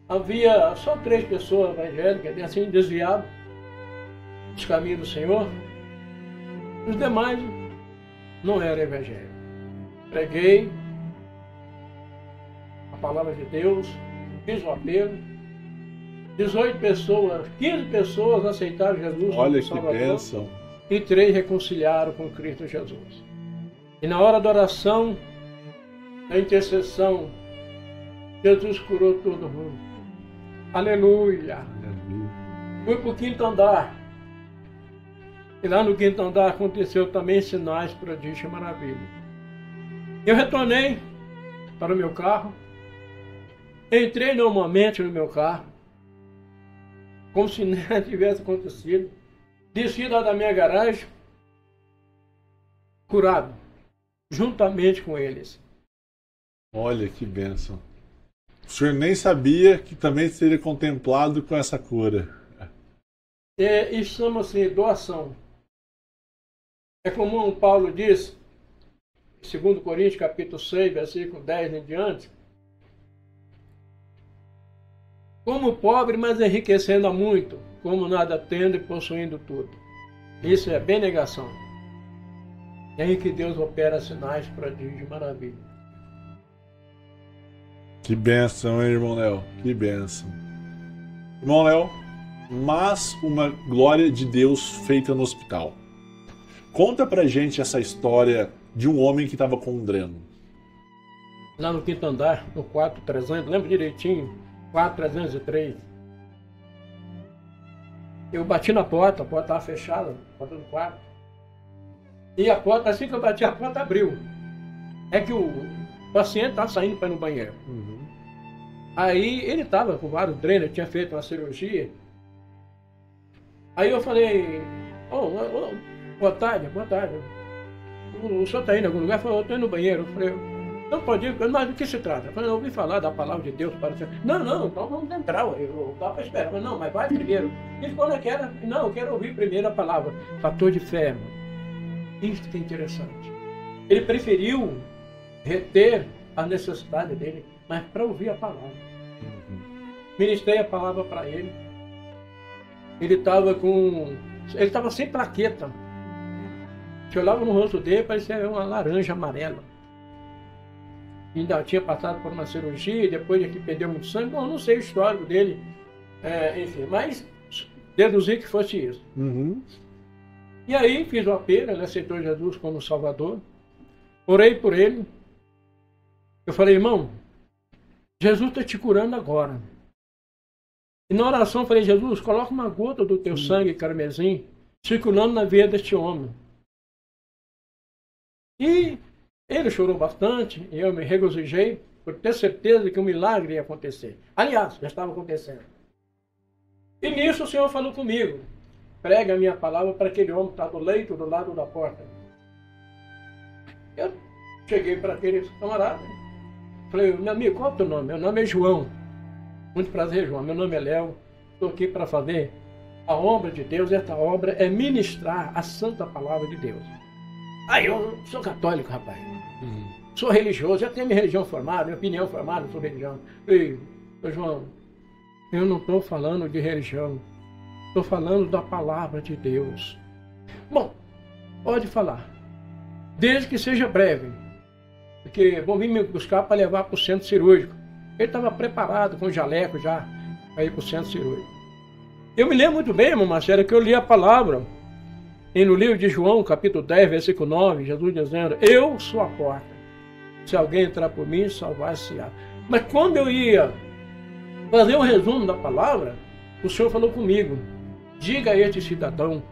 Havia só 3 pessoas evangélicas, assim, desviadas dos caminhos do Senhor. Os demais não eram evangélicos. Preguei a palavra de Deus, fiz o apelo. 18 pessoas, 15 pessoas aceitaram Jesus como Salvador. Olha que bênção. E 3 reconciliaram com Cristo Jesus. E na hora da oração, da intercessão, Jesus curou todo mundo. Aleluia. Fui para o 5º andar. E lá no 5º andar aconteceu também sinais, prodígio e maravilha. Eu retornei para o meu carro. Entrei normalmente no meu carro. Como se nada tivesse acontecido. Desci lá da minha garagem. Curado. Juntamente com eles. Olha que bênção. O senhor nem sabia que também seria contemplado com essa cura. Isso chama-se doação. É como o Paulo diz, 2 Coríntios, capítulo 6, versículo 10 em diante. Como pobre, mas enriquecendo a muito, como nada tendo e possuindo tudo. Isso é bem negação. É aí que Deus opera sinais, prodígios e maravilha. Que bênção, hein, irmão Léo? Que bênção. Irmão Léo, mas uma glória de Deus feita no hospital. Conta pra gente essa história de um homem que estava com um dreno. Lá no 5º andar, no 4300, lembro direitinho, 4303. Eu bati na porta, a porta estava fechada, a porta do quarto. E a porta, assim que eu bati, a porta abriu. É que o paciente estava saindo para ir no banheiro. Aí ele estava com vários drenos, tinha feito uma cirurgia. Aí eu falei, boa tarde. O senhor está indo em algum lugar? Ele falou, eu estou indo no banheiro. Eu falei, não pode ir, mas do que se trata? Eu falei, eu ouvi falar da palavra de Deus para o senhor. Não, então vamos entrar, eu estava para esperar. Eu falei, não, mas vai primeiro. Ele falou, não, eu quero ouvir primeiro a palavra. Fator de fé, irmão. Isso que é interessante. Ele preferiu reter a necessidade dele, mas para ouvir a palavra. Ministrei a palavra para ele. Ele estava sem plaqueta. Se eu olhava no rosto dele, parecia uma laranja amarela. Ainda tinha passado por uma cirurgia, depois de que perdeu muito sangue. Bom, não sei o histórico dele, enfim, mas deduzi que fosse isso. E aí fiz o apelo, ele aceitou Jesus como Salvador. Orei por ele. Eu falei, irmão, Jesus está te curando agora. E na oração eu falei, Jesus, coloca uma gota do teu sangue carmesim circulando na veia deste homem. E ele chorou bastante, e eu me regozijei por ter certeza que um milagre ia acontecer. Aliás, já estava acontecendo. E nisso o Senhor falou comigo, prega a minha palavra para aquele homem que está do leito do lado da porta. Eu cheguei para aquele camarada, falei, meu amigo, qual é o teu nome? Meu nome é João. Muito prazer, João. Meu nome é Léo. Estou aqui para fazer a obra de Deus. Esta obra é ministrar a santa palavra de Deus. Aí eu sou católico, rapaz. Sou religioso. Já tenho minha religião formada, minha opinião formada sobre religião. E, João, eu não estou falando de religião. Estou falando da palavra de Deus. Bom, pode falar. Desde que seja breve. Porque vão vir me buscar para levar para o centro cirúrgico. Ele estava preparado com o jaleco já para ir para o centro cirúrgico. Eu me lembro muito bem, irmão Marcelo, que eu li a palavra no livro de João, capítulo 10, versículo 9, Jesus dizendo, eu sou a porta. Se alguém entrar por mim, salvar-se-á. Mas quando eu ia fazer o resumo da palavra, o Senhor falou comigo, diga a este cidadão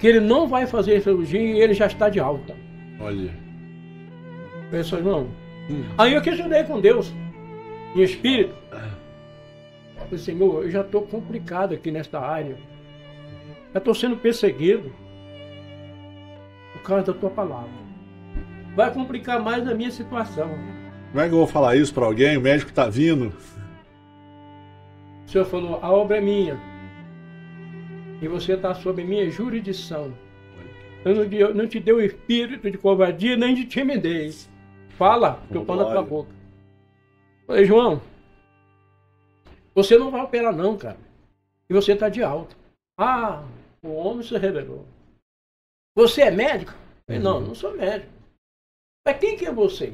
que ele não vai fazer cirurgia e ele já está de alta. Olha. Pensou, irmão. Aí eu questionei com Deus. Em espírito, eu falei, Senhor, eu já estou complicado aqui nesta área. Já estou sendo perseguido por causa da tua palavra. Vai complicar mais a minha situação. Como é que eu vou falar isso para alguém? O médico está vindo. O Senhor falou, a obra é minha. E você está sob minha jurisdição. Eu não te dei o espírito de covardia nem de timidez. Fala, que eu falo na tua boca. Falei, João, você não vai operar não, cara. E você está de alta. Ah, o homem se revelou. Você é médico? Falei, não sou médico. Mas quem que é você?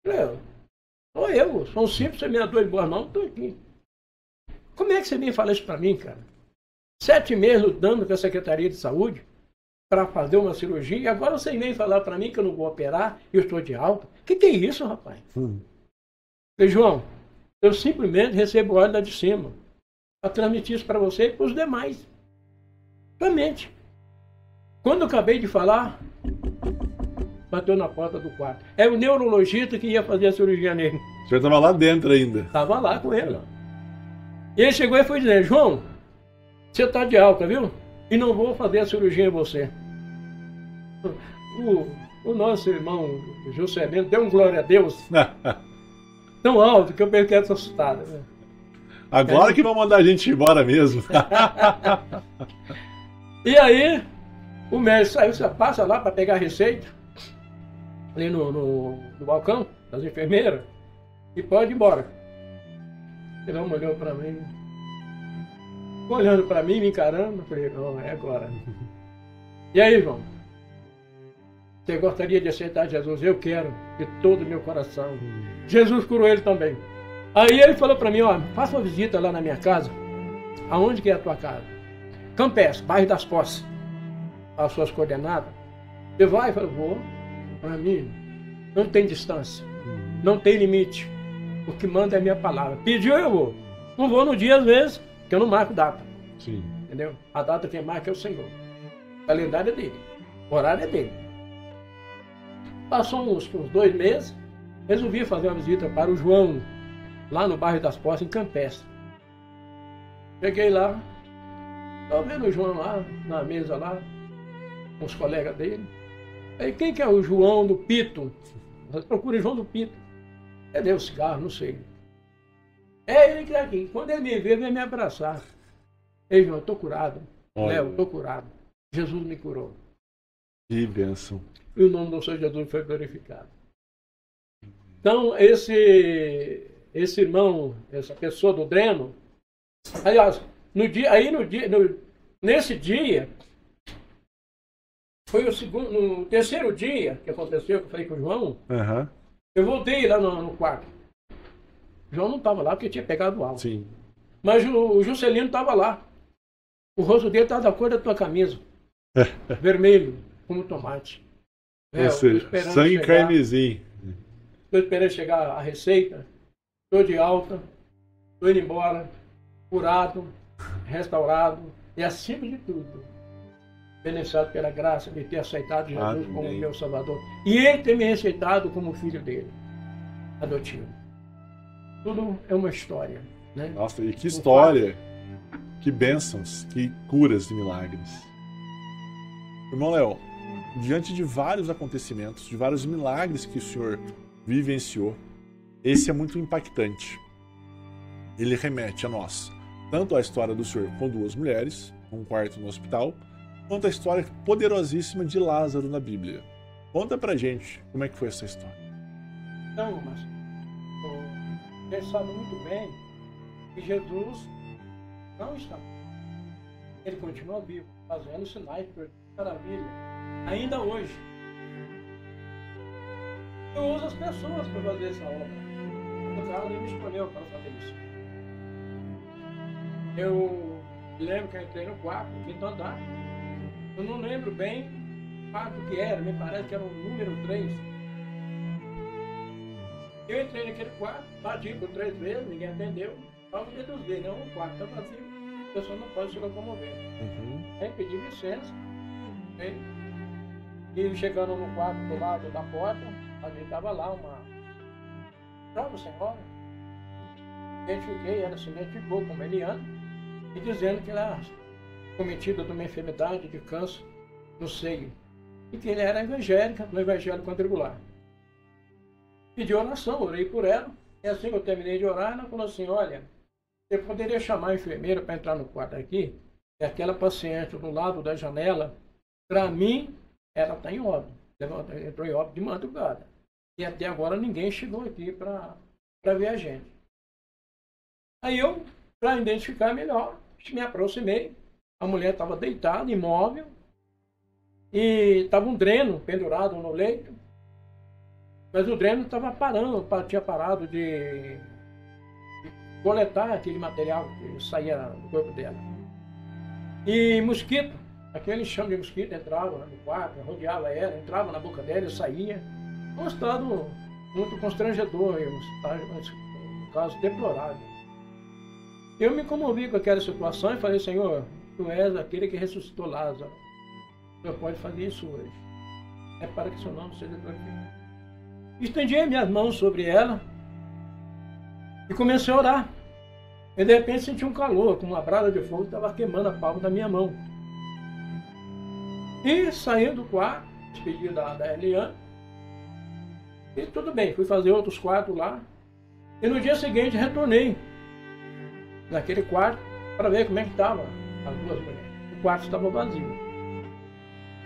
Falei, sou um simples semeador de boas mãos, estou aqui. Como é que você vem falar isso para mim, cara? 7 meses lutando com a Secretaria de Saúde para fazer uma cirurgia e agora você vem falar para mim que eu não vou operar e eu estou de alta? Que é isso, rapaz? Falei, João, Eu simplesmente recebo ordem lá de cima para transmitir isso para você e para os demais. Somente. Quando eu acabei de falar, bateu na porta do quarto. É o neurologista que ia fazer a cirurgia nele. O senhor estava lá dentro ainda. Estava lá com ele. E ele chegou e foi dizer, João, você está de alta, viu? E não vou fazer a cirurgia em você. O nosso irmão Juscelino deu um glória a Deus tão alto que eu fiquei assustado. Agora que vão mandar a gente embora mesmo. E aí, o médico saiu, você passa lá para pegar a receita, ali no balcão das enfermeiras, e pode ir embora. Ele não olhou para mim, olhando para mim, me encarando, eu falei, não, é agora. E aí, João? Você gostaria de aceitar Jesus? Eu quero, de todo o meu coração. Jesus curou ele também. Aí ele falou para mim, ó, faça uma visita lá na minha casa. Aonde que é a tua casa? Campestre, bairro das Poças. As suas coordenadas. Você vai? Eu falei, vou. Para mim, não tem distância. Não tem limite. O que manda é a minha palavra. Pediu, eu vou. Não vou no dia, às vezes, que eu não marco data. Sim. Entendeu? A data quem marca é o Senhor. O calendário é dele. O horário é dele. Passou uns 2 meses, resolvi fazer uma visita para o João, lá no bairro das Poças, em Campestre. Cheguei lá, estava vendo o João lá, na mesa lá, com os colegas dele. Aí, quem que é o João do Pito? Procura João do Pito. Cadê o cigarro? Não sei. É ele que está aqui. Quando ele me vê, vem me abraçar. Ei, João, eu estou curado. Léo, estou curado. Jesus me curou. Que bênção. E o nome do Senhor Jesus foi glorificado. Então, esse irmão, essa pessoa do dreno, aliás, nesse dia, foi no terceiro dia que aconteceu, que eu falei com o João, eu voltei lá no quarto. O João não estava lá porque tinha pegado algo. Sim. Mas o Juscelino estava lá. O rosto dele estava da cor da tua camisa. Vermelho, como tomate. Ou seja, sangue carnezinho. Estou esperando chegar a receita. Estou de alta. Estou indo embora. Curado. Restaurado. E acima de tudo, beneficiado pela graça de ter aceitado Jesus como meu Salvador. E Ele ter me aceitado como filho dele. Adotivo. Tudo é uma história. Né? Nossa, e que história. Que bênçãos. Que curas e milagres. Irmão Léo, diante de vários acontecimentos, de vários milagres que o senhor vivenciou, esse é muito impactante. Ele remete a nós, tanto a história do senhor com 2 mulheres, um quarto no hospital, quanto a história poderosíssima de Lázaro na Bíblia. Conta pra gente como é que foi essa história. Então, mas você sabe muito bem que Jesus não está. Ele continua vivo, fazendo sinais por maravilha. Ainda hoje. Eu uso as pessoas para fazer essa obra. No caso, ele me escolheu para fazer isso. Eu lembro que eu entrei no quarto, no 5º andar. Eu não lembro bem o quarto que era, me parece que era o número 3. Eu entrei naquele quarto, bati por 3 vezes, ninguém atendeu. Vamos deduzir, não, o quarto está vazio. A pessoa não pode se locomover. Aí pedi licença. E chegando no quarto do lado da porta, ali estava lá uma jovem senhora. Identifiquei, ela se identificou como Eliana, e dizendo que ela cometida de uma enfermidade de câncer no seio. E que ele era evangélica, no evangelho quadrangular. Pedi oração, orei por ela. E assim que eu terminei de orar, ela falou assim, olha, você poderia chamar a enfermeira para entrar no quarto aqui? E aquela paciente do lado da janela, para mim, ela está em óbito. Ela entrou em óbito de madrugada. E até agora ninguém chegou aqui para ver a gente. Aí eu, para identificar melhor, me aproximei. A mulher estava deitada, imóvel. E estava um dreno pendurado no leito. Mas o dreno estava parando, tinha parado de coletar aquele material que saía do corpo dela. E mosquito, aquele enxame de mosquito entrava no quarto, rodeava ela, entrava na boca dela e saía. Um estado muito constrangedor, caso deplorável. Eu me comovi com aquela situação e falei, Senhor, Tu és aquele que ressuscitou Lázaro. O Senhor pode fazer isso hoje. É para que Seu nome seja glorificado. Estendi as minhas mãos sobre ela e comecei a orar. E de repente senti um calor, com uma brasa de fogo, estava queimando a palma da minha mão. E saí do quarto, despedi da Eliane. E tudo bem, fui fazer outros quartos lá. E no dia seguinte retornei naquele quarto para ver como é que estavam as duas mulheres. O quarto estava vazio.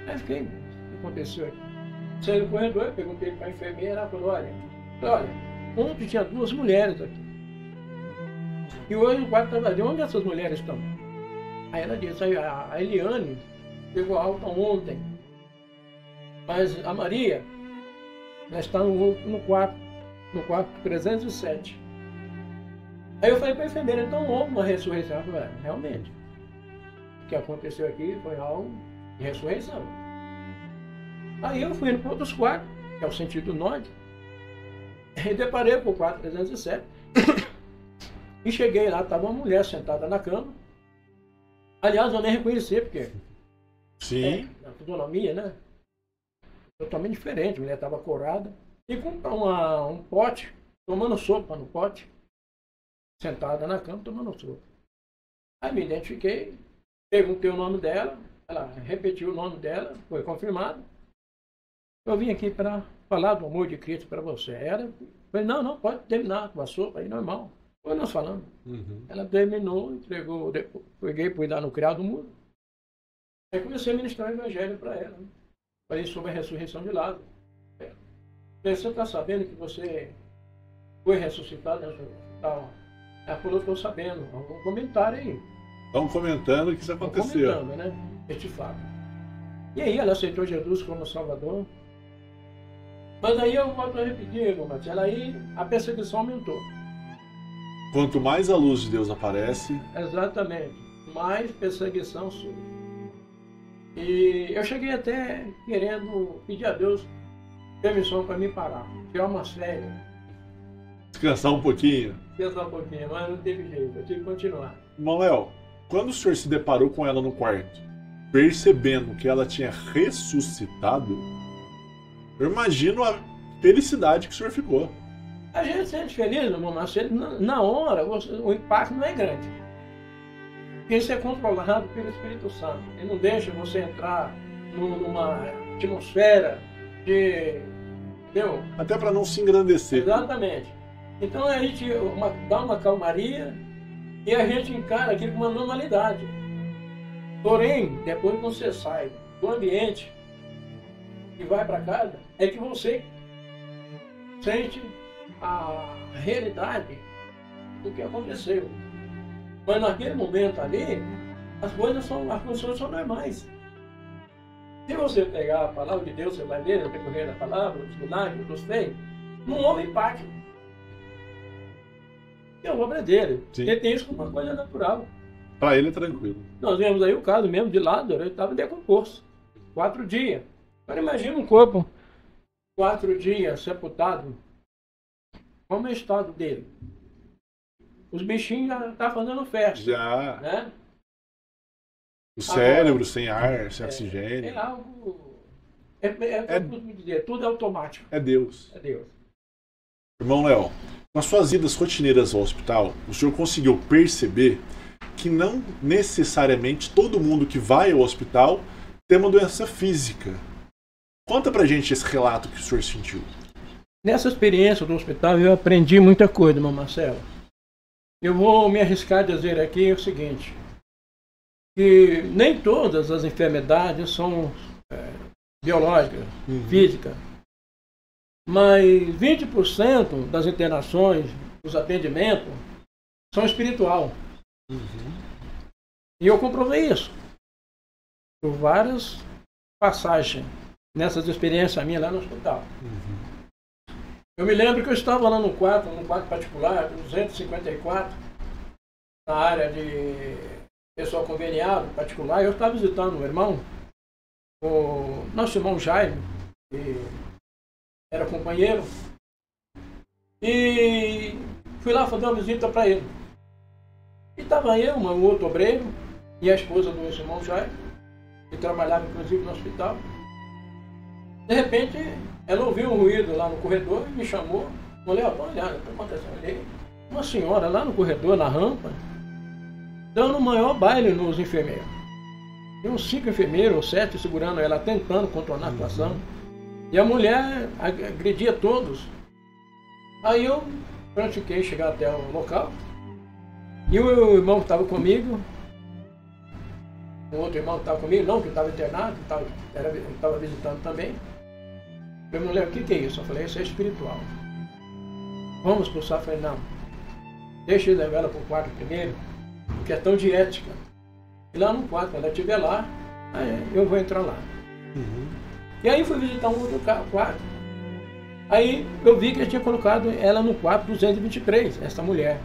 Aí fiquei, o que aconteceu aqui? Saí do corredor, perguntei para a enfermeira, ela falou, olha, ontem tinha duas mulheres aqui. E hoje o quarto está vazio. Onde essas mulheres estão? Aí ela disse, a Eliane pegou alta ontem. Mas a Maria, ela está no quarto 307. Aí eu falei para a enfermeira, então houve uma ressurreição. Ela falou, realmente, o que aconteceu aqui foi algo de ressurreição. Aí eu fui indo para outros quartos, que é o sentido norte, e deparei com o quarto 307. E cheguei lá, estava uma mulher sentada na cama. Aliás, eu nem reconheci, porque Sim. a fisionomia, né? Totalmente diferente. A mulher estava corada. E com um pote, tomando sopa no pote. Sentada na cama, tomando sopa. Aí me identifiquei, perguntei o nome dela. Ela repetiu o nome dela, foi confirmado. Eu vim aqui para falar do amor de Cristo para você. Ela falei, não, pode terminar com a sopa aí, normal. Foi nós falando. Ela terminou, entregou, peguei, fui dar no criado mudo. Aí comecei a ministrar o evangelho para ela. Né? Falei sobre a ressurreição de Lázaro. Você está sabendo que você foi ressuscitado no hospital? Ela falou, estou sabendo. Algum comentário aí. Estão comentando que isso aconteceu. Comentando, né? Este fato. E aí ela aceitou Jesus como Salvador. Mas aí eu volto a repetir, irmão Marcelo, aí a perseguição aumentou. Quanto mais a luz de Deus aparece... Exatamente. Mais perseguição surge. E eu cheguei até querendo pedir a Deus permissão para me parar. Tirar umas férias. Descansar um pouquinho. Descansar um pouquinho, mas não teve jeito. Eu tive que continuar. Irmão Léo, quando o senhor se deparou com ela no quarto, percebendo que ela tinha ressuscitado, eu imagino a felicidade que o senhor ficou. A gente se sente feliz, irmão Marcelo, na hora o impacto não é grande. Porque isso é controlado pelo Espírito Santo. Ele não deixa você entrar numa atmosfera de... Entendeu? Até para não se engrandecer. Exatamente. Então a gente dá uma calmaria e a gente encara aquilo com uma normalidade. Porém, depois que você sai do ambiente e vai para casa, é que você sente a realidade do que aconteceu. Mas naquele momento ali, as coisas são normais. Se você pegar a palavra de Deus, você vai ler no decorrer da palavra, os milagres, os feitos, não houve impacto. É a obra dele. Sim. Ele tem isso como uma coisa natural. Para ele é tranquilo. Nós vemos aí o caso mesmo de Lázaro, ele estava decomposto. 4 dias. Agora imagina um corpo 4 dias sepultado. Como é o estado dele? Os bichinhos já estão fazendo festa. Já. Né? O cérebro Agora, sem ar, sem oxigênio. É algo... tudo é automático. É Deus. É Deus. Irmão Léo, com as suas idas rotineiras ao hospital, o senhor conseguiu perceber que não necessariamente todo mundo que vai ao hospital tem uma doença física. Conta pra gente esse relato que o senhor sentiu. Nessa experiência do hospital eu aprendi muita coisa, irmão Marcelo. Eu vou me arriscar a dizer aqui o seguinte, que nem todas as enfermidades são biológicas, físicas, mas 20% das internações, dos atendimentos, são espiritual. E eu comprovei isso por várias passagens nessas experiências minhas lá no hospital. Eu me lembro que eu estava lá num quarto particular, 254, na área de pessoal conveniado, particular, e eu estava visitando um irmão, o nosso irmão Jaime, que era companheiro, e Fui lá fazer uma visita para ele. E estava eu, um outro obreiro, e a esposa do meu irmão Jair, que trabalhava inclusive no hospital. De repente, ela ouviu um ruído lá no corredor e me chamou. Falei, olha, o que está acontecendo ali? Uma senhora lá no corredor, na rampa, dando o maior baile nos enfermeiros. Tem uns 5 enfermeiros ou 7 segurando ela, tentando contornar a situação. E a mulher agredia todos. Aí eu pratiquei chegar até o local. E o meu irmão que estava comigo, o outro irmão que estava comigo, não, que estava internado, estava visitando também. Falei, mulher, o que é isso? Eu falei, isso é espiritual. Vamos expulsar? Eu falei, não. Deixa eu levar ela para o quarto primeiro, questão de ética. E lá no quarto, quando ela estiver lá, aí eu vou entrar lá. E aí fui visitar um outro quarto. Aí eu vi que ele tinha colocado ela no quarto 223, essa mulher.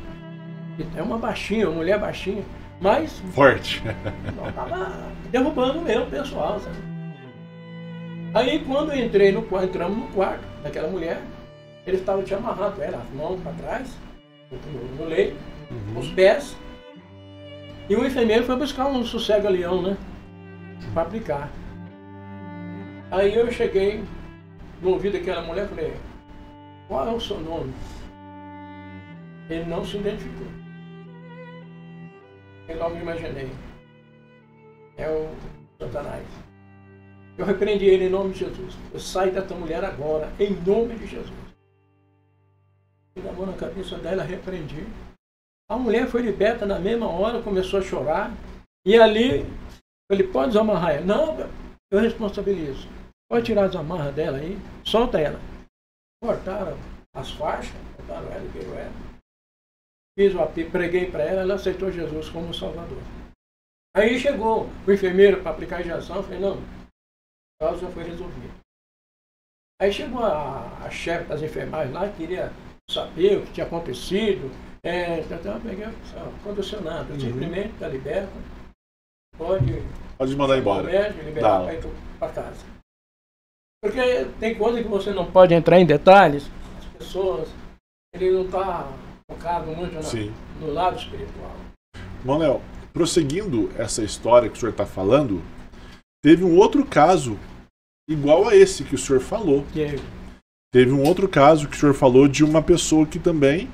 É uma baixinha, uma mulher baixinha, mas... Forte. Estava derrubando mesmo o pessoal, sabe? Aí quando eu entrei no quarto, entramos no quarto daquela mulher, ele estava te amarrado, ela, as mãos para trás, no leito, os pés. E o enfermeiro foi buscar um sossega-leão, né? Para aplicar. Aí eu cheguei no ouvido daquela mulher e falei, qual é o seu nome? Ele não se identificou. Eu logo me imaginei. É o Satanás. Eu repreendi ele em nome de Jesus. Eu saio dessa mulher agora, em nome de Jesus. E a mão na cabeça dela, repreendi. A mulher foi liberta na mesma hora, começou a chorar. E ali, ele pode desamarrar ela. Não, eu responsabilizo. Pode tirar as amarras dela aí, solta ela. Cortaram as faixas, cortaram ela e virou ela. Fiz o apelo, preguei para ela, ela aceitou Jesus como Salvador. Aí chegou o enfermeiro para aplicar a injeção, eu falei, não, o caso já foi resolvido. Aí chegou a chefe das enfermagens lá, queria saber o que tinha acontecido. Eu peguei, não aconteceu nada, simplesmente está liberta, pode mandar embora. Médico, liberar para ir para casa. Porque tem coisa que você não pode entrar em detalhes, as pessoas, ele não está focado muito no lado espiritual. Manuel, prosseguindo essa história que o senhor está falando, teve um outro caso igual a esse que o senhor falou. Teve um outro caso que o senhor falou de uma pessoa que também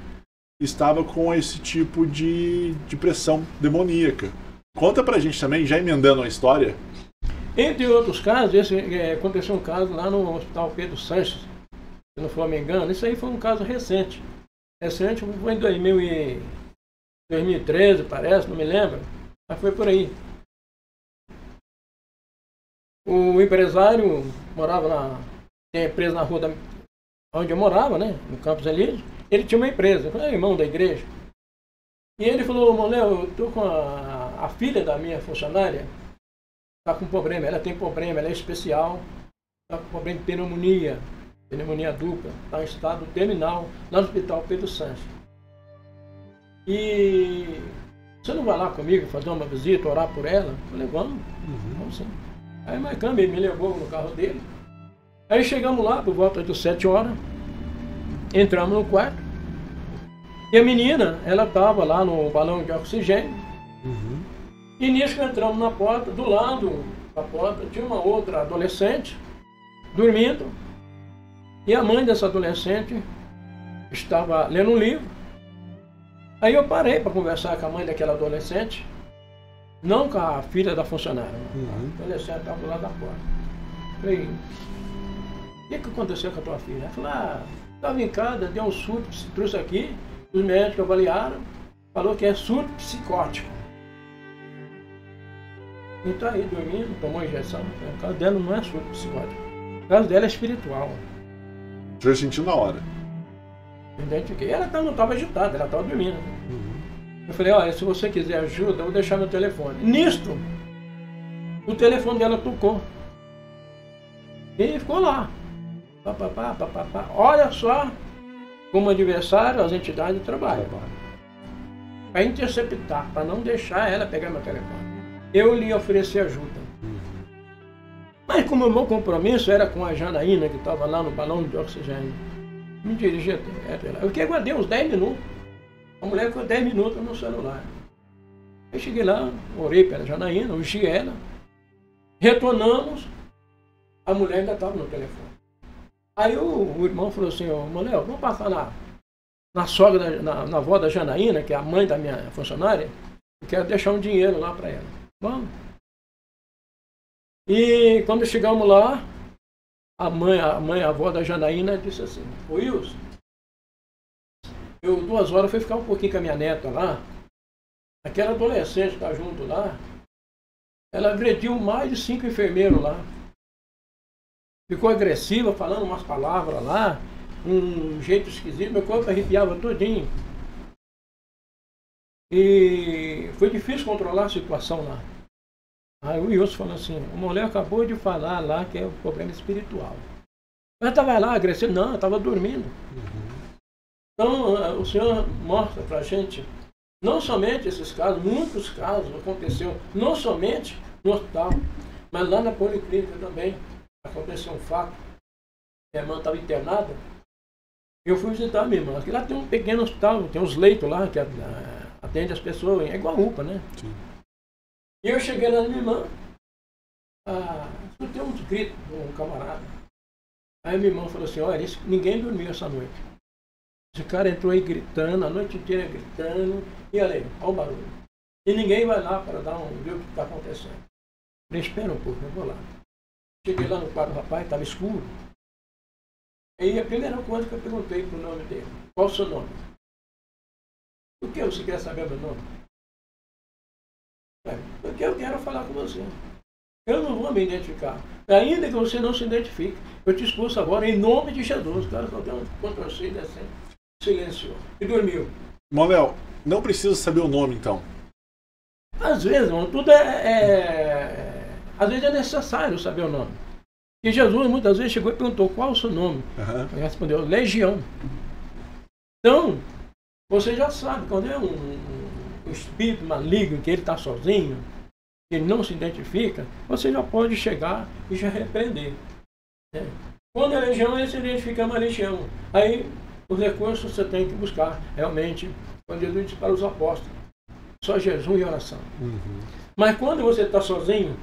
estava com esse tipo de pressão demoníaca. Conta pra gente também, já emendando a história. Entre outros casos, aconteceu um caso lá no Hospital Pedro Sanches, se não for me engano. Isso aí foi um caso recente. Recente foi em 2013, parece, não me lembro. Mas foi por aí. O empresário morava tem empresa na rua onde eu morava, né? No Campos Elíseos. Ele tinha uma empresa, foi irmão da igreja. E ele falou, Manuel, eu estou com a filha da minha funcionária, está com problema, ela tem problema, ela é especial, está com problema de pneumonia dupla, está em estado terminal, lá no Hospital Pedro Sanches. E você não vai lá comigo fazer uma visita, orar por ela? Eu falei, vamos sim. Aí marcamos, ele me levou no carro dele. Aí chegamos lá por volta de 7 horas, entramos no quarto, e a menina, ela estava lá no balão de oxigênio. E nisso que entramos na porta, do lado da porta tinha uma outra adolescente dormindo, e a mãe dessa adolescente estava lendo um livro. Aí eu parei para conversar com a mãe daquela adolescente, não com a filha da funcionária. A adolescente estava do lado da porta. Falei, o que aconteceu com a tua filha? Ela falou, estava em casa, deu um surto, trouxe aqui, os médicos avaliaram, falou que é surto psicótico. E está aí dormindo, tomou injeção. O caso dela não é surto psicótico, o caso dela é espiritual. O senhor sentiu na hora? Identifiquei. Ela não estava agitada, ela estava dormindo. Eu falei, olha, se você quiser ajuda, eu vou deixar meu telefone. Nisto, o telefone dela tocou. E ficou lá. Olha só como adversário as entidades trabalham. Para interceptar, para não deixar ela pegar meu telefone. Eu lhe ofereci ajuda. Mas como o meu compromisso era com a Janaína, que estava lá no balão de oxigênio, me dirigi até ela. Eu que aguardei uns 10 minutos. A mulher ficou 10 minutos no celular. Eu cheguei lá, orei pela Janaína, ungi ela. Retornamos, a mulher ainda estava no telefone. Aí o irmão falou assim, ô Manuel, vamos passar na sogra, na avó da Janaína, que é a mãe da minha funcionária, eu quero deixar um dinheiro lá para ela. Vamos. E quando chegamos lá, a avó da Janaína disse assim, ô Wilson, eu 2 horas fui ficar um pouquinho com a minha neta lá, aquela adolescente que está junto lá, ela agrediu mais de 5 enfermeiros lá. Ficou agressiva, falando umas palavras lá, um jeito esquisito, meu corpo arrepiava todinho. E foi difícil controlar a situação lá. Aí o Wilson falou assim, a mulher acabou de falar lá que é um problema espiritual. Ela estava lá agressiva? Não, ela estava dormindo. Então o Senhor mostra para a gente, não somente esses casos, muitos casos aconteceu, não somente no hospital, mas lá na policlínica também. Aconteceu um fato, minha irmã estava internada, eu fui visitar a minha irmã, porque lá tem um pequeno hospital, tem uns leitos lá que atende as pessoas, é igual a UPA, né? Sim. E eu cheguei lá na minha irmã, escutei uns gritos de um camarada. Aí minha irmã falou assim, olha, ninguém dormiu essa noite. Esse cara entrou aí gritando, a noite inteira gritando, e olha aí, olha o barulho. E ninguém vai lá para ver o que está acontecendo. Eu falei, espera um pouco, eu vou lá. Cheguei lá no quarto do rapaz, estava escuro. E a primeira coisa que eu perguntei para o nome dele, qual o seu nome? Por que você quer saber meu nome? Porque eu quero falar com você. Eu não vou me identificar. Ainda que você não se identifique, eu te expulso agora em nome de Jesus. O cara só deu um contorcido assim, silenciou e dormiu. Manuel, não precisa saber o nome então. Às vezes, mano, tudo às vezes é necessário saber o nome. E Jesus muitas vezes chegou e perguntou qual é o seu nome. Ele respondeu, Legião. Então, você já sabe, quando é um espírito maligno, que ele está sozinho, que ele não se identifica, você já pode chegar e já repreender. Né? Quando é legião, ele se identifica uma legião. Aí, os recursos você tem que buscar, realmente, quando Jesus disse para os apóstolos, só jejum e oração. Mas quando você está sozinho,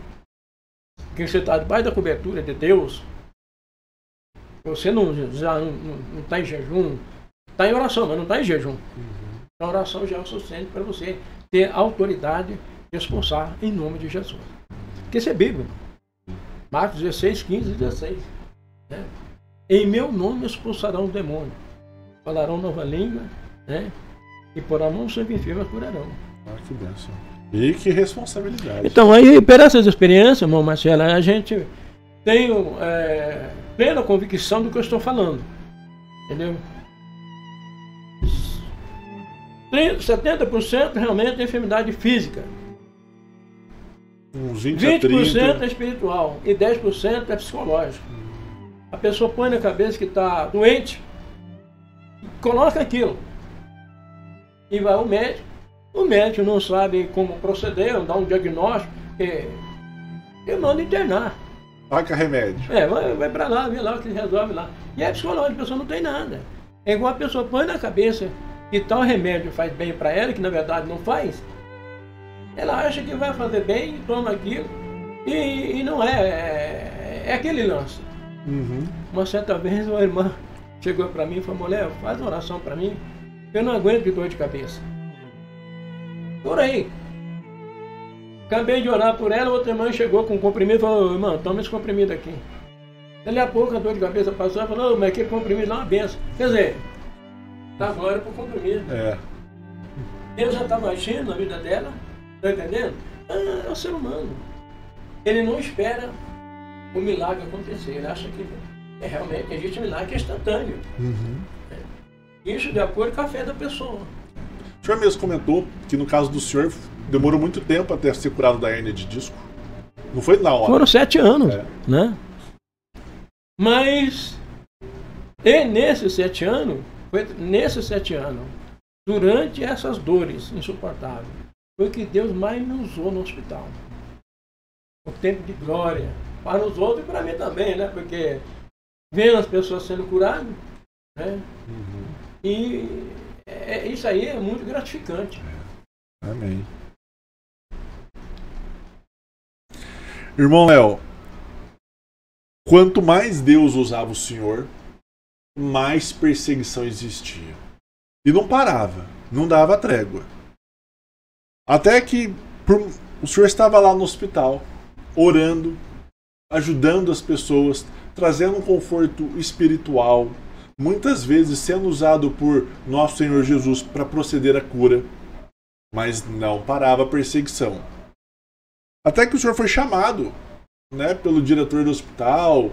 que você está debaixo da cobertura de Deus, você já não está em jejum, está em oração, mas não está em jejum. A oração já é o suficiente para você ter autoridade de expulsar em nome de Jesus. Porque isso é Bíblia. Marcos 16, 15 e 16. Né? Em meu nome expulsarão o demônio, falarão nova língua, né? E por a mão sobre enfermos curarão. Que bênção. E que responsabilidade. Então, aí, por essas experiências, irmão Marcelo, a gente tem plena convicção do que eu estou falando. Entendeu? 70% realmente é enfermidade física. Uns 20 a 30% é espiritual e 10% é psicológico. A pessoa põe na cabeça que está doente, coloca aquilo e vai ao médico. O médico não sabe como proceder, não dá um diagnóstico, eu mando internar. Paga remédio. Vai para lá, vê lá o que resolve lá. E é psicológico, a pessoa não tem nada. É igual a pessoa põe na cabeça que tal remédio faz bem para ela, que na verdade não faz. Ela acha que vai fazer bem, toma aquilo, e não é aquele lance. Uma certa vez uma irmã chegou para mim e falou, mulher, faz uma oração para mim, eu não aguento de dor de cabeça. Orei. Acabei de orar por ela, outra irmã chegou com um comprimido e falou, irmão, toma esse comprimido aqui. Dali a pouco a dor de cabeça passou e falou, mas aquele comprimido lá é uma benção. Quer dizer, dá glória pro comprimido. Deus já estava agindo na vida dela, tá entendendo? É o ser humano. Ele não espera o milagre acontecer, ele acha que realmente existe um milagre instantâneo. Isso de acordo com a fé da pessoa. O senhor mesmo comentou que no caso do senhor demorou muito tempo até ser curado da hérnia de disco. Não foi na hora. Foram 7 anos, né? Mas nesses 7 anos, durante essas dores insuportáveis, foi que Deus mais me usou no hospital. O tempo de glória para os outros e para mim também, né? Porque vendo as pessoas sendo curadas, né? E Isso aí é muito gratificante. Amém. Irmão Léo, quanto mais Deus usava o Senhor, mais perseguição existia. E não parava, não dava trégua. Até que o Senhor estava lá no hospital, orando, ajudando as pessoas, trazendo um conforto espiritual, muitas vezes sendo usado por nosso Senhor Jesus para proceder à cura, mas não parava a perseguição. Até que o Senhor foi chamado, né, pelo diretor do hospital,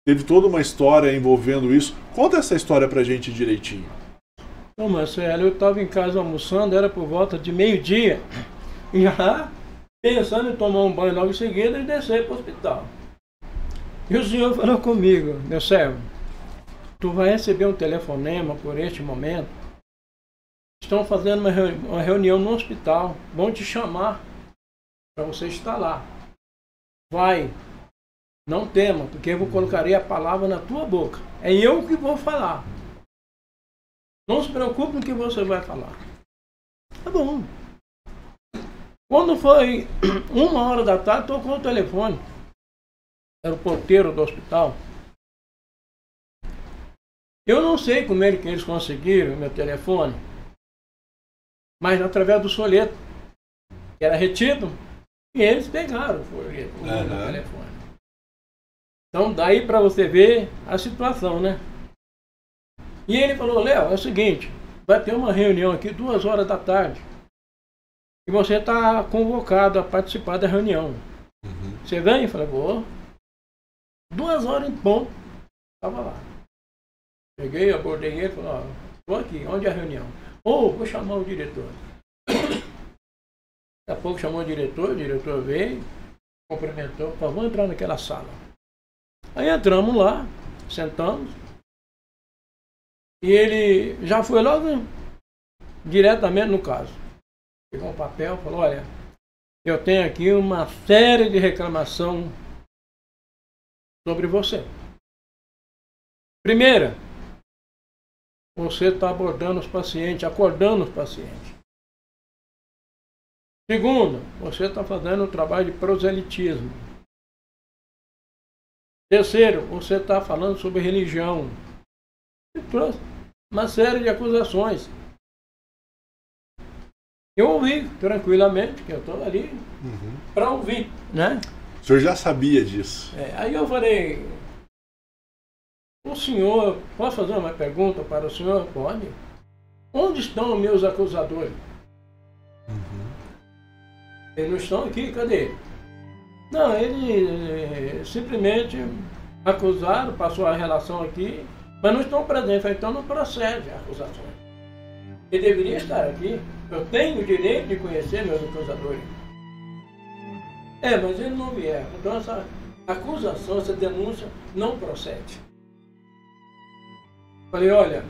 teve toda uma história envolvendo isso. Conta essa história pra gente direitinho. Ô Marcelo, eu estava em casa almoçando, era por volta de meio-dia, e já pensando em tomar um banho logo em seguida e descer para o hospital. E o senhor falou comigo: meu servo, tu vai receber um telefonema por este momento. Estão fazendo uma reunião no hospital, vão te chamar para você estar lá. Vai, não tema, porque eu colocarei a palavra na tua boca. É eu que vou falar. Não se preocupe com o que você vai falar. Tá bom. Quando foi 1h da tarde, tocou o telefone. Era o porteiro do hospital. Eu não sei como é que eles conseguiram o meu telefone, mas através do folheto, que era retido, e eles pegaram o folheto, o telefone. Então daí para você ver a situação, né? E ele falou: Léo, é o seguinte, vai ter uma reunião aqui 2h da tarde. E você está convocado a participar da reunião. Você vem? Eu falei: vou. 2h em ponto. Estava lá. Peguei, abordei ele e falei: ó, estou aqui, onde é a reunião? Vou chamar o diretor. Daqui a pouco chamou o diretor veio, cumprimentou, falou: vamos entrar naquela sala. Aí entramos lá, sentamos. E ele já foi logo diretamente no caso. Pegou um papel e falou: olha, eu tenho aqui uma série de reclamação sobre você. Primeira, você está abordando os pacientes, acordando os pacientes. Segunda, você está fazendo um trabalho de proselitismo. Terceiro, você está falando sobre religião. E trouxe uma série de acusações. Eu ouvi tranquilamente, que eu estou ali para ouvir, né? O senhor já sabia disso? Aí eu falei: o senhor, posso fazer uma pergunta para o senhor? Pode. Onde estão os meus acusadores? Eles não estão aqui, cadê? Não, eles simplesmente acusaram, passou a relação aqui, mas não estão presentes, então não procede a acusação. Ele deveria estar aqui. Eu tenho o direito de conhecer meus acusadores. Mas eles não vieram. Então essa acusação, essa denúncia não procede. Falei: olha,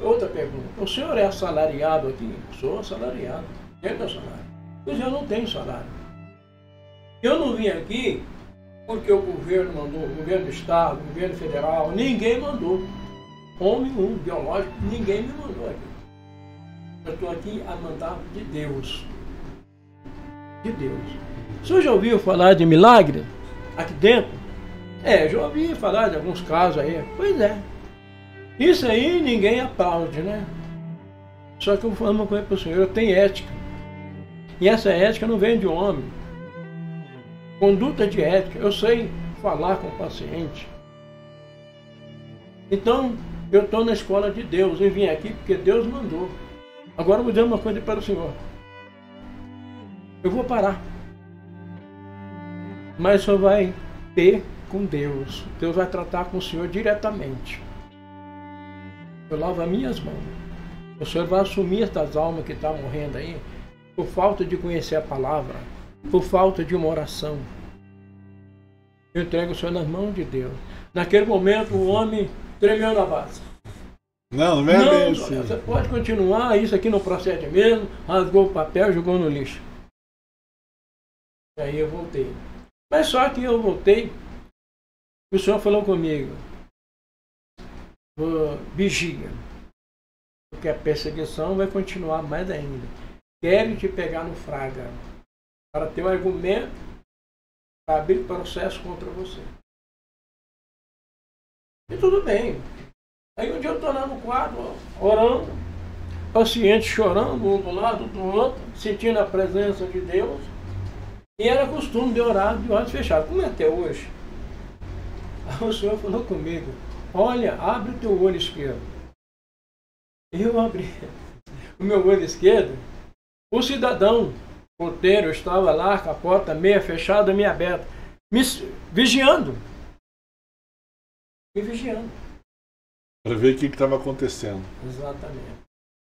outra pergunta. O senhor é assalariado aqui? Sou assalariado. Quem é meu salário? Pois eu não tenho salário. Eu não vim aqui porque o governo mandou, o governo do estado, o governo federal, ninguém mandou. Homem biológico, ninguém me mandou aqui. Eu estou aqui a mandado de Deus. De Deus. O senhor já ouviu falar de milagre aqui dentro? Já ouvi falar de alguns casos aí. Pois é. Isso aí ninguém aplaude, né? Só que eu vou falar uma coisa para o senhor: eu tenho ética. E essa ética não vem de homem. Conduta de ética. Eu sei falar com o paciente. Então, eu estou na escola de Deus. Eu vim aqui porque Deus mandou. Agora eu vou dizer uma coisa para o senhor. Eu vou parar. Mas o senhor vai ter com Deus. Deus vai tratar com o senhor diretamente. Eu lavo as minhas mãos. O senhor vai assumir essas almas que estão morrendo aí por falta de conhecer a palavra, por falta de uma oração. Eu entrego o senhor nas mãos de Deus. Naquele momento o homem tremeu na base. Não é bem assim. Você pode continuar, isso aqui não procede mesmo. Rasgou o papel e jogou no lixo. Aí eu voltei. Mas só que eu voltei, o senhor falou comigo: vigia. porque a perseguição vai continuar mais ainda. Querem te pegar no fraga, para ter um argumento para abrir processo contra você. E tudo bem. Aí um dia eu estou lá no quadro, orando, paciente chorando, um do lado do outro, sentindo a presença de Deus. E era costume de orar de olhos fechados, como é até hoje. Aí o Senhor falou comigo, olha, abre o teu olho esquerdo. E eu abri o meu olho esquerdo. O cidadão porteiro estava lá com a porta meia fechada, meia aberta, me vigiando. Me vigiando. Para ver o que estava acontecendo. Exatamente.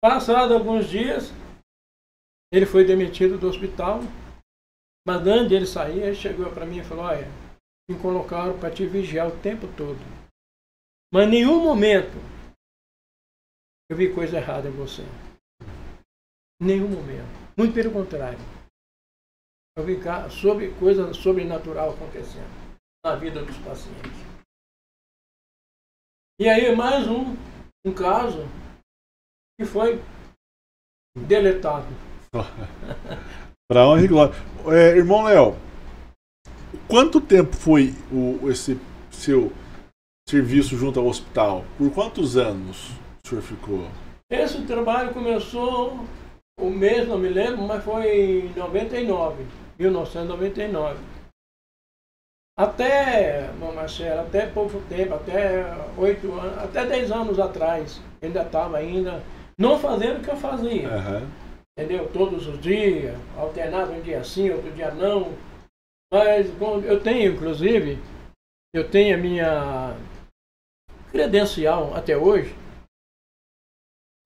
Passados alguns dias, ele foi demitido do hospital, mas antes de ele sair, ele chegou para mim e falou, olha, me colocaram para te vigiar o tempo todo. Mas em nenhum momento eu vi coisa errada em você. Em nenhum momento. Muito pelo contrário. Eu vi sobre coisa sobrenatural acontecendo na vida dos pacientes. E aí mais um caso que foi deletado. Para honra e glória. Irmão Léo, quanto tempo foi esse seu serviço junto ao hospital? Por quantos anos o senhor ficou? Esse trabalho começou, o mês não me lembro, mas foi em 1999. Até, Marcelo, até pouco tempo, até 8 anos, até 10 anos atrás, ainda estava não fazendo o que eu fazia. Uhum. Entendeu? Todos os dias, alternava um dia sim, outro dia não. Mas eu tenho, inclusive, a minha credencial até hoje.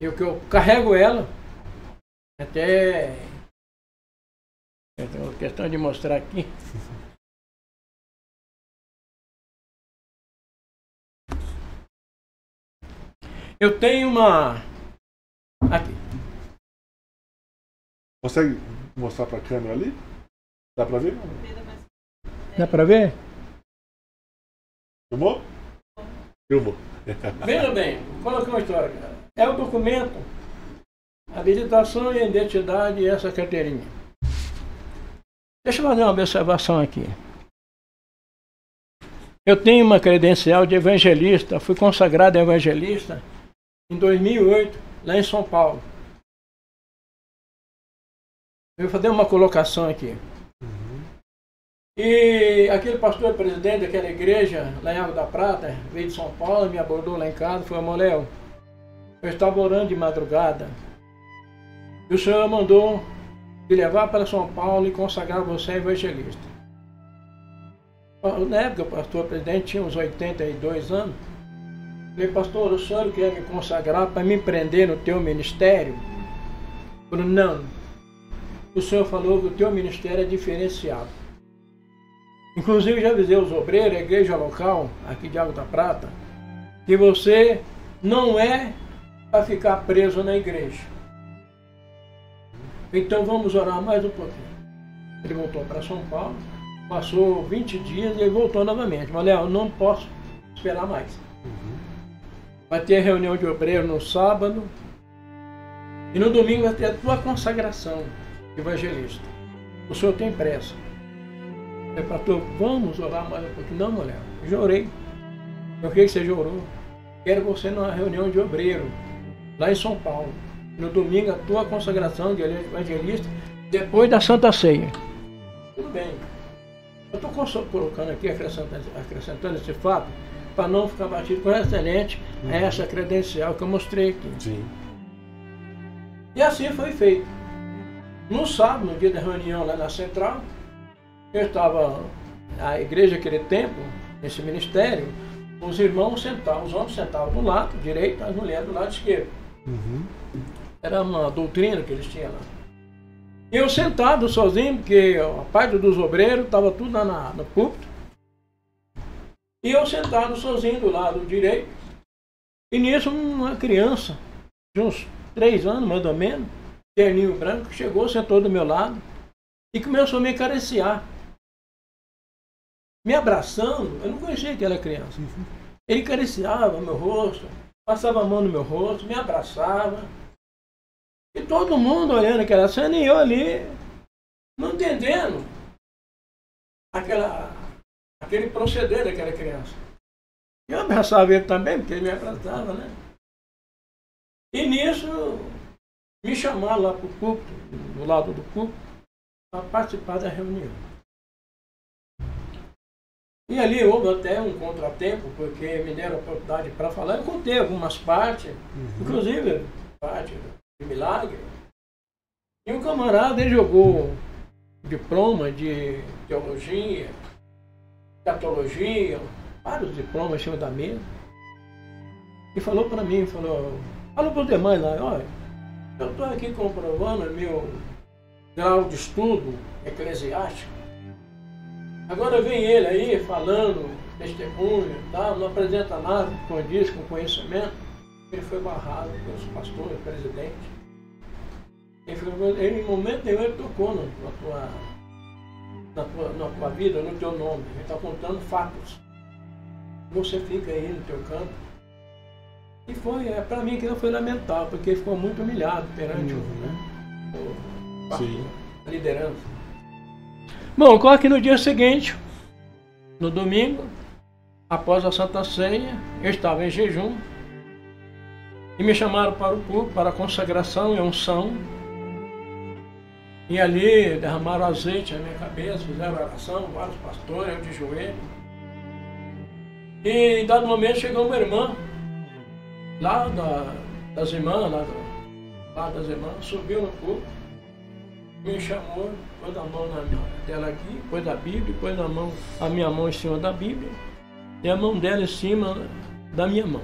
E o que eu carrego ela, até é uma questão de mostrar aqui. Eu tenho uma aqui. Consegue mostrar para a câmera ali? Dá para ver? Dá para ver? Filmou? Filmou. Veja bem, coloquei uma história. É o documento, habilitação e identidade e essa carteirinha. Deixa eu fazer uma observação aqui. Eu tenho uma credencial de evangelista, fui consagrado evangelista em 2008, lá em São Paulo. Eu vou fazer uma colocação aqui. E aquele pastor presidente daquela igreja, lá em Água da Prata, veio de São Paulo, me abordou lá em casa e falou, irmão Léo, eu estava orando de madrugada e o Senhor mandou me levar para São Paulo e consagrar você evangelista. Na época o pastor presidente tinha uns 82 anos. Falei, pastor, o senhor quer me consagrar para me prender no teu ministério? Eu falei, não. O senhor falou que o teu ministério é diferenciado. Inclusive já avisei os obreiros, a igreja local, aqui de Água da Prata, que você não é para ficar preso na igreja. Então vamos orar mais um pouquinho. Ele voltou para São Paulo, passou 20 dias e ele voltou novamente. Mas, Léo, eu não posso esperar mais. Vai ter reunião de obreiro no sábado e no domingo vai ter a tua consagração de evangelista. O senhor tem pressa. Eu falei, pastor, vamos orar mais um pouquinho. Não, mulher, já orei. Eu queria que você já orou. Quero você numa reunião de obreiro, lá em São Paulo. No domingo, a tua consagração de evangelista, depois da Santa Ceia. Tudo bem. Eu estou colocando aqui, acrescentando esse fato, para não ficar batido com excelente essa credencial que eu mostrei aqui. Sim. E assim foi feito. No sábado, no dia da reunião lá na Central, eu estava, a igreja aquele tempo, nesse ministério, os irmãos sentavam, os homens sentavam do lado direito, as mulheres do lado esquerdo. Era uma doutrina que eles tinham lá. Eu sentado sozinho, porque a parte dos obreiros estava tudo lá no púlpito. E eu sentado sozinho do lado direito. E nisso uma criança, de uns 3 anos mais ou menos, terninho branco, chegou, sentou do meu lado e começou a me acariciar. Me abraçando, eu não conhecia aquela criança. Ele acariciava meu rosto, passava a mão no meu rosto, me abraçava. E todo mundo olhando aquela cena e eu ali, não entendendo aquele proceder daquela criança. Eu abraçava ele também, porque ele me abraçava, né? E nisso, me chamaram lá para o púlpito, do lado do púlpito, para participar da reunião. E ali houve até um contratempo, porque me deram a oportunidade para falar. Eu contei algumas partes, inclusive parte de milagre. E um camarada, ele jogou diploma de teologia, catologia, vários diplomas em cima da mesa. E falou para mim, falou para os demais lá, olha, eu estou aqui comprovando meu grau de estudo eclesiástico. Agora vem ele aí falando, testemunho e tal, não apresenta nada, condiz com conhecimento. Ele foi barrado pelos pastores, presidente. Ele, em momento nenhum, ele tocou na tua vida, no teu nome. Ele está contando fatos. Você fica aí no teu canto. E foi, para mim, aquilo foi lamentável, porque ele ficou muito humilhado perante a liderança. Bom, ocorre que no dia seguinte, no domingo, após a Santa Ceia, eu estava em jejum e me chamaram para o púlpito, para a consagração e unção. E ali derramaram azeite na minha cabeça, fizeram oração, vários pastores, eu de joelho. E em dado momento chegou uma irmã, lá das irmãs, lá das irmãs, subiu no púlpito, me chamou, pôs a mão dela aqui, pôs a Bíblia, pôs a minha mão em cima da Bíblia e a mão dela em cima da minha mão.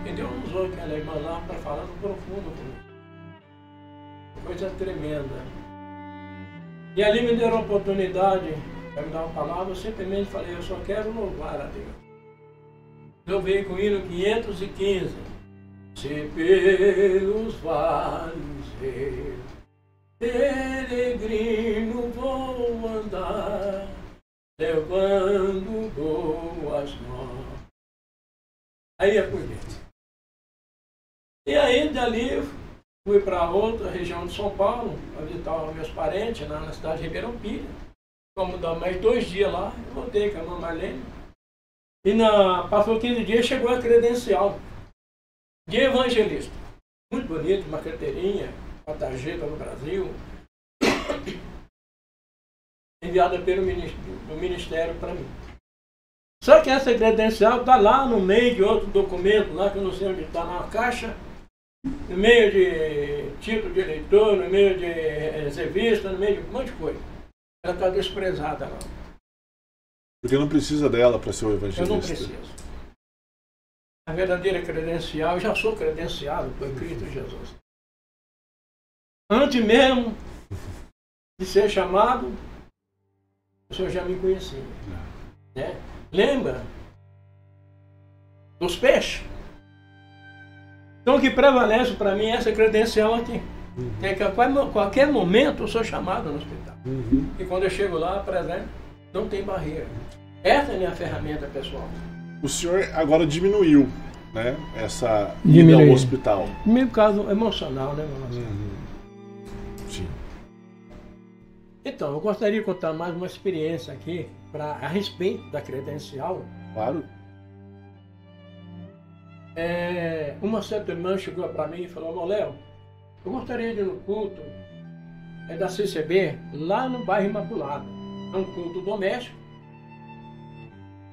E Deus usou aquela irmã lá para falar no profundo comigo. Coisa tremenda. E ali me deram a oportunidade para me dar uma palavra, eu simplesmente falei, eu só quero louvar a Deus. Eu veio com o hino 515. Se pelos vales eu, peregrino vou andar, levando boas novas. Aí é por dentro. E aí dali fui para outra região de São Paulo, para visitar meus parentes na cidade de Ribeirão Pires. Vamos dar mais 2 dias lá, eu voltei com a irmã Marlene. E passou 15 dias, chegou a credencial de evangelista. Muito bonito, uma carteirinha, uma tarjeta no Brasil, enviada pelo ministério para mim. Só que essa credencial está lá no meio de outro documento, lá que eu não sei onde está, na caixa, no meio de título de eleitor, no meio de reservista, no meio de um monte de coisa. Ela está desprezada lá. Porque não precisa dela para ser o evangelista. Eu não preciso. A verdadeira credencial, eu já sou credenciado por Cristo Jesus. Antes mesmo de ser chamado, o senhor já me conhecia. Né? Lembra dos peixes? Então o que prevalece para mim é essa credencial aqui. É que a qualquer momento eu sou chamado no hospital. E quando eu chego lá, por exemplo, não tem barreira. Essa é a minha ferramenta pessoal. O senhor agora diminuiu, né, essa ida ao hospital. No meu caso emocional, né, meu Sim. Então, eu gostaria de contar mais uma experiência aqui a respeito da credencial. Claro. Uma certa irmã chegou para mim e falou, Léo, eu gostaria de ir no culto da CCB, lá no bairro Imaculado. É um culto doméstico.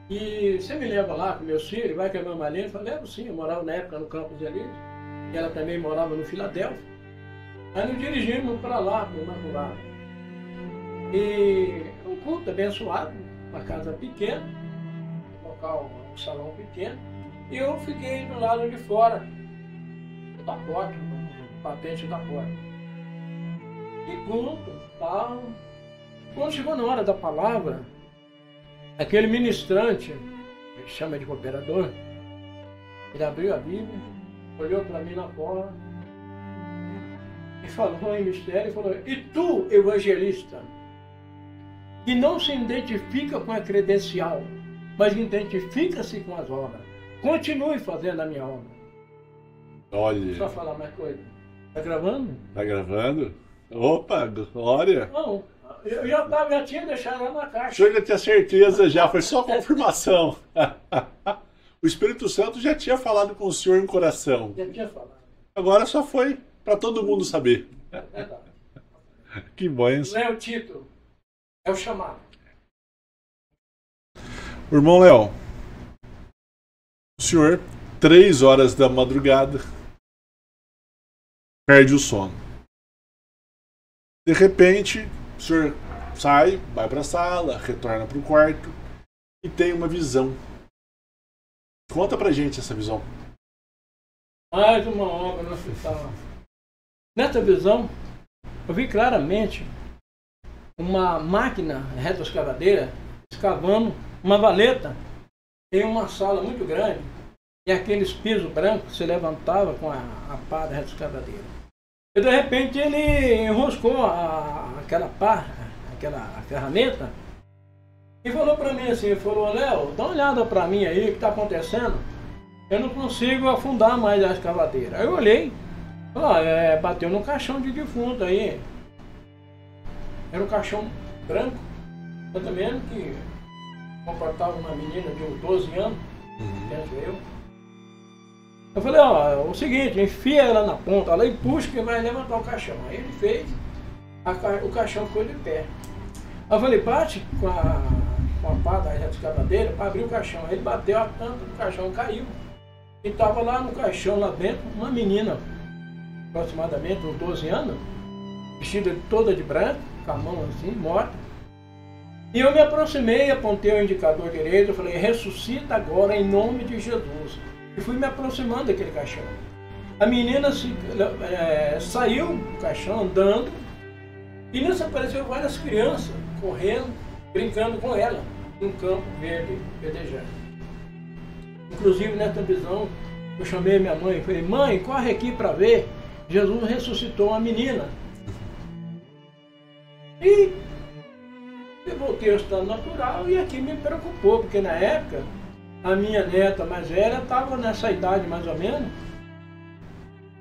E você me leva lá com meus filhos, vai com a minha Marlene? Eu falei, levo sim, eu morava na época no Campos Elíseos, e ela também morava no Filadélfia. Aí nos dirigimos para lá, para o Imaculado. E um culto abençoado, uma casa pequena, um salão pequeno, e eu fiquei do lado de fora da porta, no batente da porta. E culto, tal. Quando chegou na hora da palavra, aquele ministrante, que chama de cooperador, ele abriu a Bíblia, olhou para mim na porta e falou em mistério, falou, e tu, evangelista, que não se identifica com a credencial, mas identifica-se com as obras, continue fazendo a minha obra. Olha. Só falar mais coisa. Tá gravando? Tá gravando? Opa, glória. Não, eu já tinha deixado lá na O caixa. senhor já tinha certeza já, foi só confirmação. O Espírito Santo já tinha falado com o senhor em coração. Já tinha falado. Agora só foi para todo mundo saber. É verdade. Que bom, hein? Não é o título, é o chamado. Irmão Léo, o senhor, 3 horas da madrugada, perde o sono. De repente, o senhor sai, vai para a sala, retorna para o quarto e tem uma visão. Conta pra gente essa visão. Mais uma obra no hospital. Nessa visão, eu vi claramente uma máquina retroescavadeira escavando uma valeta em uma sala muito grande e aqueles pisos brancos se levantava com a pá da retroescavadeira. E de repente ele enroscou aquela pá, aquela ferramenta e falou para mim assim, falou, Léo, dá uma olhada para mim aí, o que está acontecendo? Eu não consigo afundar mais a escavadeira. Aí eu olhei, falei, bateu no caixão de defunto aí. Era um caixão branco, eu também que comportava uma menina de uns 12 anos, penso eu. Eu falei, o seguinte, enfia ela na ponta lá e puxa que vai levantar o caixão. Aí ele fez, o caixão ficou de pé. Aí eu falei, bate com a pá da escavadeira para abrir o caixão. Aí ele bateu a tampa do caixão, caiu. E estava lá no caixão, lá dentro, uma menina, aproximadamente uns 12 anos, vestida toda de branco, com a mão assim, morta. E eu me aproximei, apontei o indicador direito, eu falei, ressuscita agora em nome de Jesus. E fui me aproximando daquele caixão. A menina saiu do caixão andando, e nisso apareceu várias crianças correndo, brincando com ela, num campo verde, verdejante. Inclusive nessa visão, eu chamei minha mãe e falei, mãe, corre aqui para ver, Jesus ressuscitou uma menina. E eu voltei ao estado natural e aqui me preocupou, porque na época a minha neta mais velha estava nessa idade mais ou menos,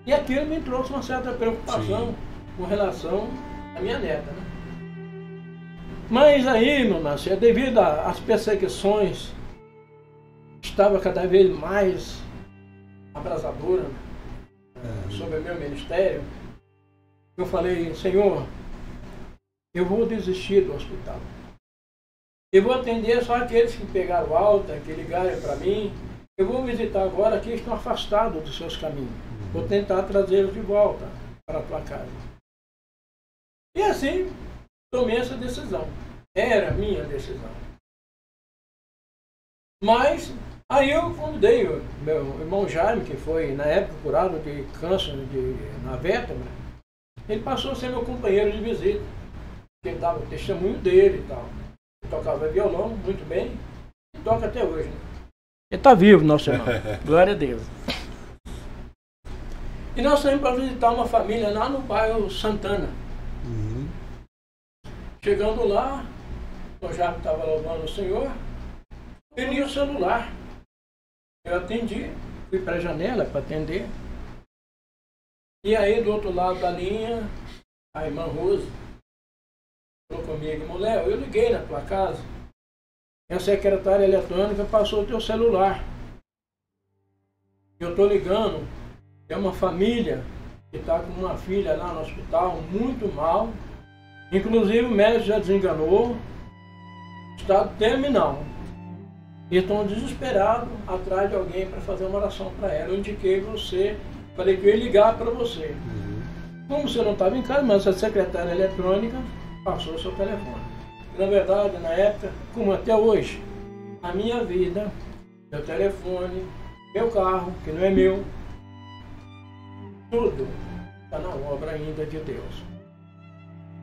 e aquilo me trouxe uma certa preocupação com relação à minha neta. Né? Mas aí, meu Márcio, devido às perseguições, estava cada vez mais abrasadora sobre o meu ministério, eu falei, Senhor, eu vou desistir do hospital. Eu vou atender só aqueles que pegaram alta, que ligaram para mim. Eu vou visitar agora aqueles que estão afastados dos seus caminhos. Vou tentar trazê-los de volta para a tua casa. E assim, tomei essa decisão. Era a minha decisão. Mas, aí eu convidei o meu irmão Jaime, que foi, na época, curado de câncer na vértebra. Ele passou a ser meu companheiro de visita. Ele dava o testemunho dele e tal. Ele tocava violão muito bem e toca até hoje. Né? Ele está vivo, nosso irmão. Glória a Deus. E nós saímos para visitar uma família lá no bairro Santana. Chegando lá, o Jaime estava louvando o Senhor, ele ia o celular. Eu atendi, fui para a janela para atender. E aí, do outro lado da linha, a irmã Rose falou comigo, irmão Léo, eu liguei na tua casa, e a secretária eletrônica passou o teu celular. Eu estou ligando, é uma família que está com uma filha lá no hospital, muito mal, inclusive o médico já desenganou, estado terminal. E estão desesperados atrás de alguém para fazer uma oração para ela. Eu indiquei você, falei que eu ia ligar para você. Como você não estava em casa, mas a secretária eletrônica passou o seu telefone. E, na verdade, na época, como até hoje, a minha vida, meu telefone, meu carro, que não é meu, tudo está na obra ainda de Deus.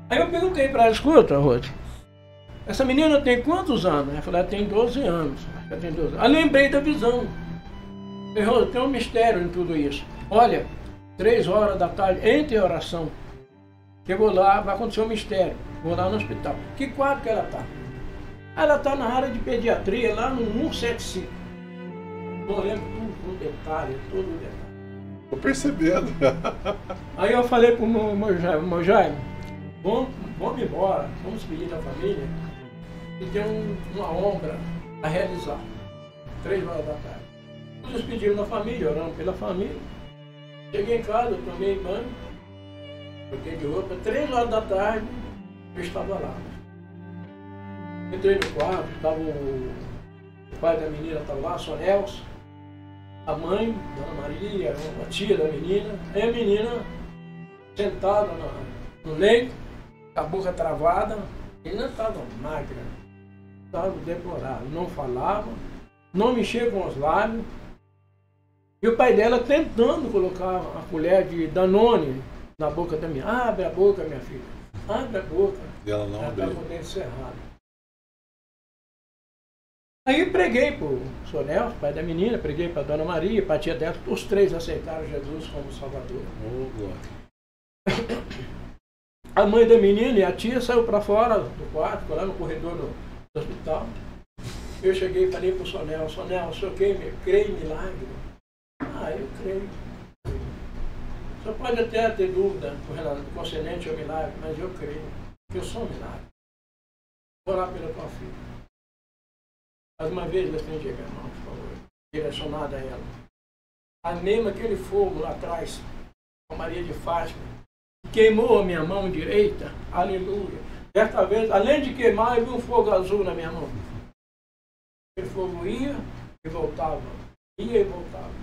Aí eu perguntei para ela, escuta, Rose, essa menina tem quantos anos? Ela falou, ela tem 12 anos. Ela tem 12 anos. Aí lembrei da visão. Eu falei, Rose, tem um mistério em tudo isso. Olha, 3 horas da tarde, entre a oração, eu vou lá, vai acontecer um mistério. Vou lá no hospital. Que quadro que ela está? Ela está na área de pediatria, lá no 175. Eu lembro tudo no detalhe, todo o detalhe. Tô percebendo. Aí eu falei pro meu Jaime, vamos embora, vamos despedir da família, e tem uma obra a realizar, 3 horas da tarde. Nos despedimos da família, oramos pela família. Cheguei em casa, tomei banho, troquei de roupa, 3 horas da tarde, eu estava lá. Entrei no quarto, estava o pai da menina, estava lá, Sr. Nelson, a mãe, Dona Maria, a tia da menina, aí a menina sentada no leito, com a boca travada, a menina estava magra, estava deplorável, não falava, não mexia com os lábios, e o pai dela tentando colocar a colher de Danone na boca da minha. Abre a boca, minha filha, abre a boca. E ela não abriu. Estava com o dente cerrado. Aí preguei para o Sr. Nelson, pai da menina, preguei para a Dona Maria, para a tia dela, os 3 aceitaram Jesus como Salvador. Oh, glória. A mãe da menina e a tia saiu para fora do quarto, ficou lá no corredor do hospital. Eu cheguei e falei para o Sr. Nelson, o senhor crê em milagre? Ah, eu creio. O senhor pode até ter dúvida concernente ao milagre, mas eu creio. Eu sou um milagre. Vou orar pela tua filha. Mais uma vez, estende a mão, por favor, direcionada a ela. A mesma aquele fogo lá atrás, com Maria de Fátima, queimou a minha mão direita, aleluia. Desta vez, além de queimar, eu vi um fogo azul na minha mão. Aquele fogo ia e voltava, ia e voltava.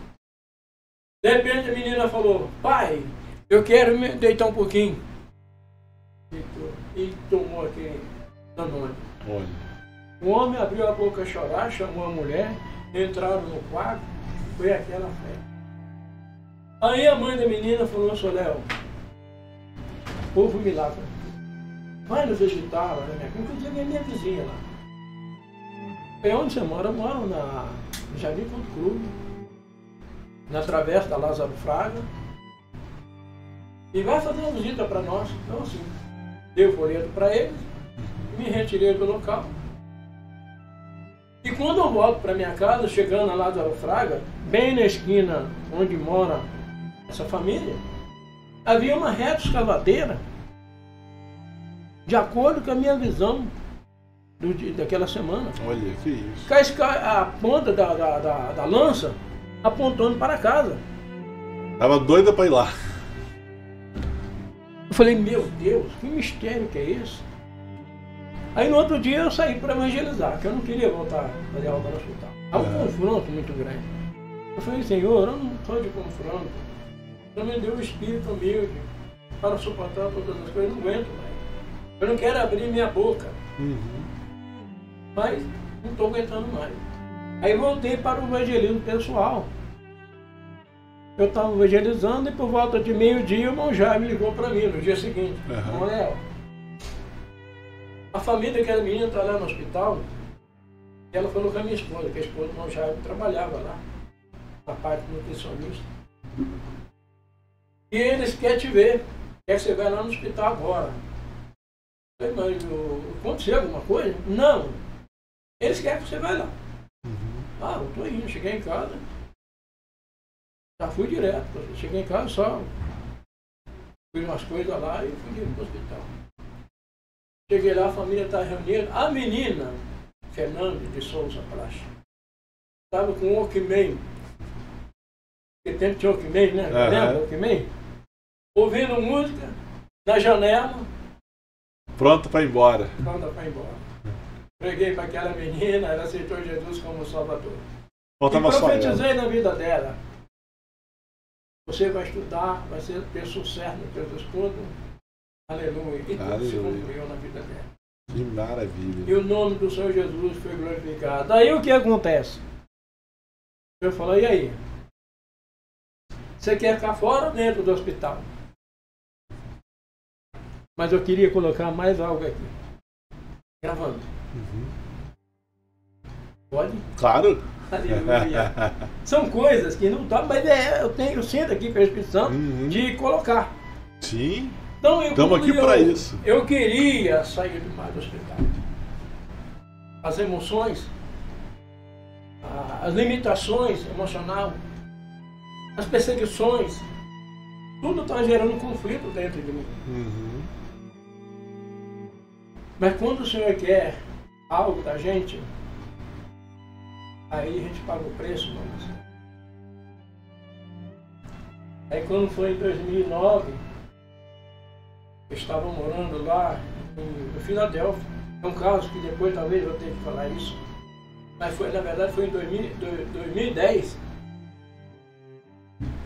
De repente a menina falou, pai, eu quero me deitar um pouquinho. E tomou aquele Danone. Olha. O homem abriu a boca a chorar, chamou a mulher, entraram no quarto, foi aquela festa. Aí a mãe da menina falou, Sr. Léo, houve um milagre. Vai nos visitar lá na minha casa, inclusive a minha vizinha lá. É onde você mora? Eu moro no Jardim Ponto Clube, na travessa da Lázaro Fraga. E vai fazer uma visita para nós. Então assim, dei o folheto para eles, me retirei do local. E quando eu volto para minha casa, chegando na Lázaro Fraga, bem na esquina onde mora essa família, havia uma reta escavadeira, de acordo com a minha visão daquela semana. Olha, que isso. A ponta da lança apontando para casa. Tava doida para ir lá. Eu falei, meu Deus, que mistério que é esse? Aí no outro dia eu saí para evangelizar, que eu não queria voltar a fazer obra no hospital. Há um confronto muito grande. Eu falei, Senhor, eu não sou de confronto. Eu me deu um espírito humilde para suportar todas as coisas. Eu não aguento mais. Eu não quero abrir minha boca. Mas não estou aguentando mais. Aí voltei para o evangelismo pessoal. Eu estava evangelizando e por volta de meio-dia o irmão Jaime ligou para mim no dia seguinte. Irmão Léo, a família daquela menina está lá no hospital, e ela falou com a minha esposa, que a esposa do irmão Jaime trabalhava lá, na parte nutricionista. E eles querem te ver, quer que você vá lá no hospital agora. Eu falei, mas aconteceu alguma coisa? Não. Eles querem que você vá lá. Ah, eu estou indo, cheguei em casa, já fui direto. Cheguei em casa só, fiz umas coisas lá e fui direto para o hospital. Cheguei lá, a família estava reunida. A menina, Fernanda de Souza Praxe, estava com o Walkman. Porque tempo tinha Walkman, né? Lembra o Walkman? Ouvindo música, na janela. Pronta para ir embora. Pronta para ir embora. Preguei para aquela menina, ela aceitou Jesus como Salvador. Faltava e profetizei só ela. na vida dela. Você vai estudar, vai ter sucesso nos seus estudos. Aleluia. E tudo se cumpriu na vida dela. Que maravilha. E o nome do Senhor Jesus foi glorificado. Aí o que acontece? Eu falo, e aí? Você quer ficar fora ou dentro do hospital? Mas eu queria colocar mais algo aqui. Gravando. Pode? Claro. Aleluia. São coisas que não estão, mas eu sinto aqui pela Espírito Santo de colocar. Sim. Então, estamos aqui para isso. Eu queria sair do hospital. As emoções, as limitações emocionais, as perseguições, tudo está gerando conflito dentro de mim. Uhum. Mas quando o Senhor quer algo da gente, aí a gente paga o preço, irmãos. Aí quando foi em 2009, eu estava morando lá em Filadélfia. É um caso que depois talvez eu tenha que falar isso. Mas foi, na verdade foi em 2010.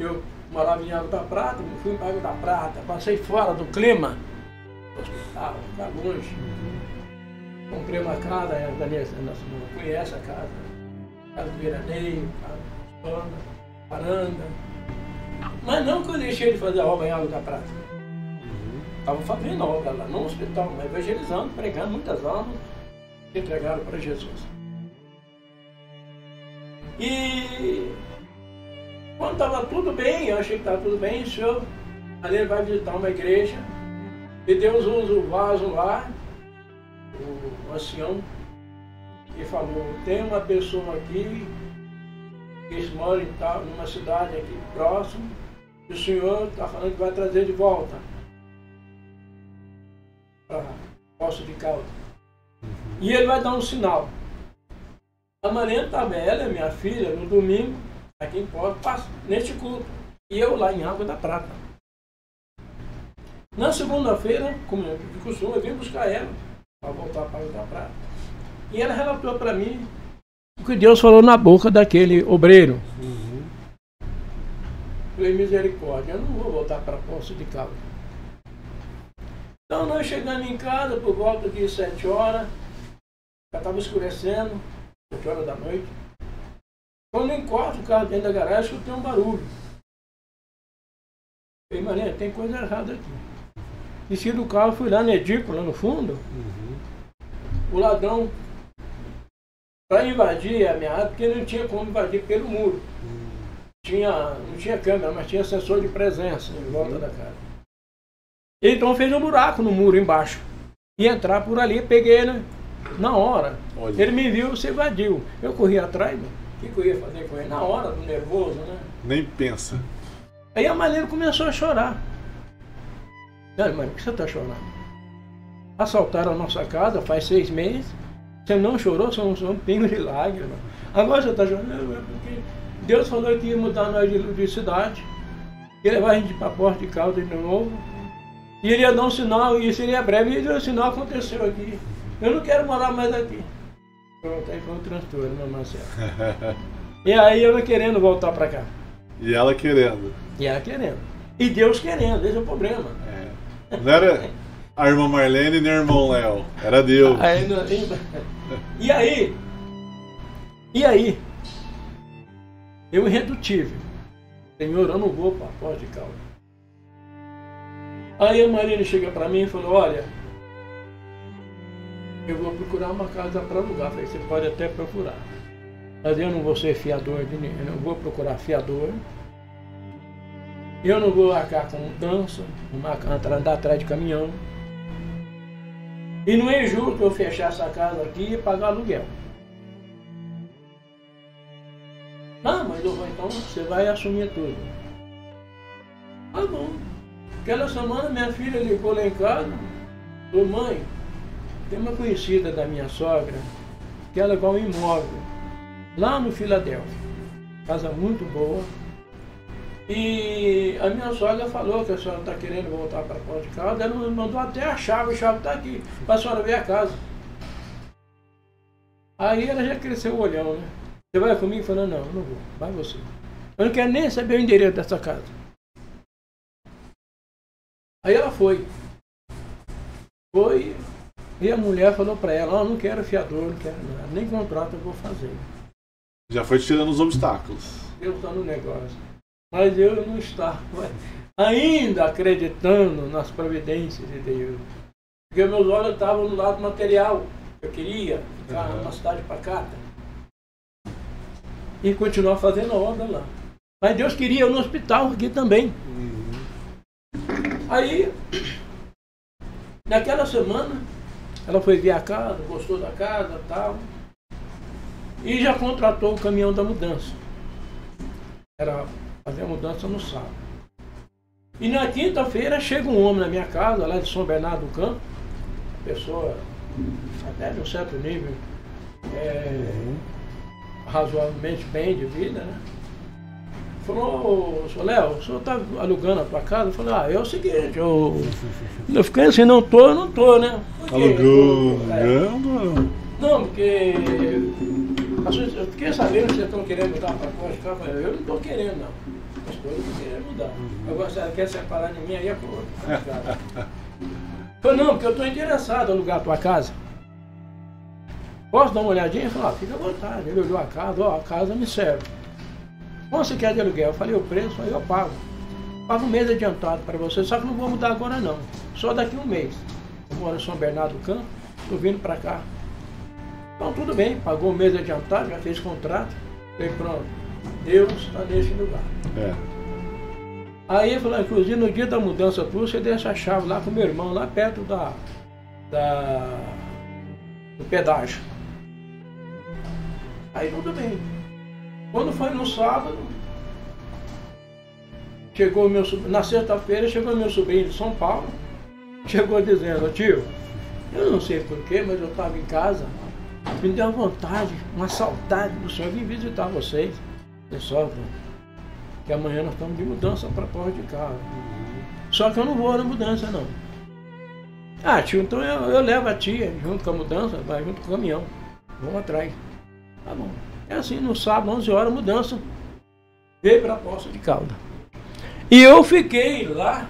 Eu morava em Água da Prata, fui para Água da Prata, passei fora do clima, hospital, está longe. Comprei uma casa, a Daniela não conhece a casa. Casa do veraneio, casa de pano, varanda. Mas não que eu deixei de fazer a obra em Água da Prata. Estava fazendo obra lá, no hospital, mas evangelizando, pregando muitas almas que entregaram para Jesus. E quando estava tudo bem, eu achei que estava tudo bem, o senhor ali vai visitar uma igreja e Deus usa o vaso lá, o ancião, e falou, tem uma pessoa aqui que mora em tal, numa cidade aqui próximo, e o senhor está falando que vai trazer de volta para Poços de Caldas. E ele vai dar um sinal. A Mariana estava, ela, minha filha, no domingo, aqui em Poços, neste culto. E eu lá em Água da Prata. Na segunda-feira, como de costume, eu vim buscar ela para voltar para Água da Prata. E ela relatou para mim o que Deus falou na boca daquele obreiro. Falei, misericórdia, eu não vou voltar para Poços de Caldas. Então nós chegamos em casa por volta de 7 horas, já estava escurecendo, 7 horas da noite. Quando eu encontro o carro dentro da garagem, eu escutei um barulho. Falei, Maria, tem coisa errada aqui. Desci do carro, fui lá na edícula, no fundo. O ladrão, para invadir a minha área, porque não tinha como invadir pelo muro. Não tinha câmera, mas tinha sensor de presença em volta da casa. Então fez um buraco no muro embaixo. E entrar por ali, peguei ele na hora. Olha. Ele me viu, se evadiu. Eu corri atrás, o que eu ia fazer com ele? Na hora, do nervoso, né? Nem pensa. Aí a Marlene começou a chorar. Olha, mãe, por que você está chorando? Assaltaram a nossa casa faz 6 meses. Você não chorou, você não um pingo de lágrima. Agora você está chorando, é porque Deus falou que ia mudar nós de cidade. Ia levar a gente para Poços de Caldas de novo. E ele ia dar um sinal, e seria breve, e o sinal aconteceu aqui. Eu não quero morar mais aqui. Pronto, aí foi um transtorno, meu Marcelo. E aí eu querendo voltar para cá. E ela querendo. E ela querendo. E Deus querendo, esse é o problema. É. Não era a irmã Marlene nem o irmão Léo, era Deus. E aí, eu irredutível. Senhor, eu não vou para Poços de Caldas. Aí a Marina chega para mim e falou, olha, eu vou procurar uma casa para alugar. Falei, você pode até procurar. Mas eu não vou ser fiador de ninguém, eu não vou procurar fiador. Eu não vou arcar com mudança, andar atrás de caminhão. E não é justo eu fechar essa casa aqui e pagar aluguel. Ah, mas eu vou, então você vai assumir tudo. Ah, bom. Aquela semana minha filha ligou lá em casa, falou, mãe, tem uma conhecida da minha sogra que ela vai um imóvel lá no Filadélfia, casa muito boa, e a minha sogra falou que a senhora está querendo voltar para Poços de Caldas, ela me mandou até a chave está aqui, para a senhora ver a casa. Aí ela já cresceu o olhão, né? Você vai comigo? Eu falei, não, eu não vou, vai você. Eu não quero nem saber o endereço dessa casa. Aí ela foi, e a mulher falou para ela, não quero fiador, não quero nada, nem contrato eu vou fazer. Já foi tirando os obstáculos. Eu estou no negócio, mas eu não estava ainda acreditando nas providências de Deus, porque meus olhos estavam no lado material, eu queria ficar numa cidade pacata e continuar fazendo a obra lá. Mas Deus queria eu no hospital aqui também. Aí, naquela semana, ela foi ver a casa, gostou da casa e tal, e já contratou o caminhão da mudança. Era fazer a mudança no sábado. E na quinta-feira chega um homem na minha casa, lá de São Bernardo do Campo, pessoa até de um certo nível, razoavelmente bem de vida, né? Falou, senhor Léo, o senhor está alugando a tua casa? Eu falei, é o seguinte, eu fiquei assim, não tô, né? Alugando? Não, porque eu fiquei sabendo que vocês estão querendo mudar para fora de cá. Eu falei, eu não estou querendo, não. As coisas não querendo mudar. Agora, se ela quer separar de mim, aí é por outro. Falei, não, porque eu estou interessado em alugar a tua casa. Posso dar uma olhadinha? Ele falou, fica à vontade. Ele olhou a casa, a casa me serve. Quanto você quer de aluguel? Eu falei, o preço, aí eu pago. Pago um mês adiantado para você, só que não vou mudar agora não. Só daqui um mês. Eu moro em São Bernardo do Campo, estou vindo para cá. Então tudo bem, pagou um mês adiantado, já fez contrato. Falei, pronto, Deus está nesse lugar. Aí ele falou, inclusive no dia da mudança tua, você deixa a chave lá com o meu irmão, lá perto do pedágio. Aí tudo bem. Quando foi no sábado, chegou meu sobrinho, na sexta-feira chegou meu sobrinho de São Paulo, chegou dizendo, tio, eu não sei porquê, mas eu estava em casa, me deu uma vontade, uma saudade do senhor, vim visitar vocês. Pessoal, que amanhã nós estamos de mudança para Porto de Carro. Só que eu não vou na mudança, não. Ah, tio, então eu levo a tia junto com a mudança, vai junto com o caminhão. Vamos atrás. Tá bom. É assim, no sábado, 11 horas, mudança. Veio para a Poça de Caldas. E eu fiquei lá,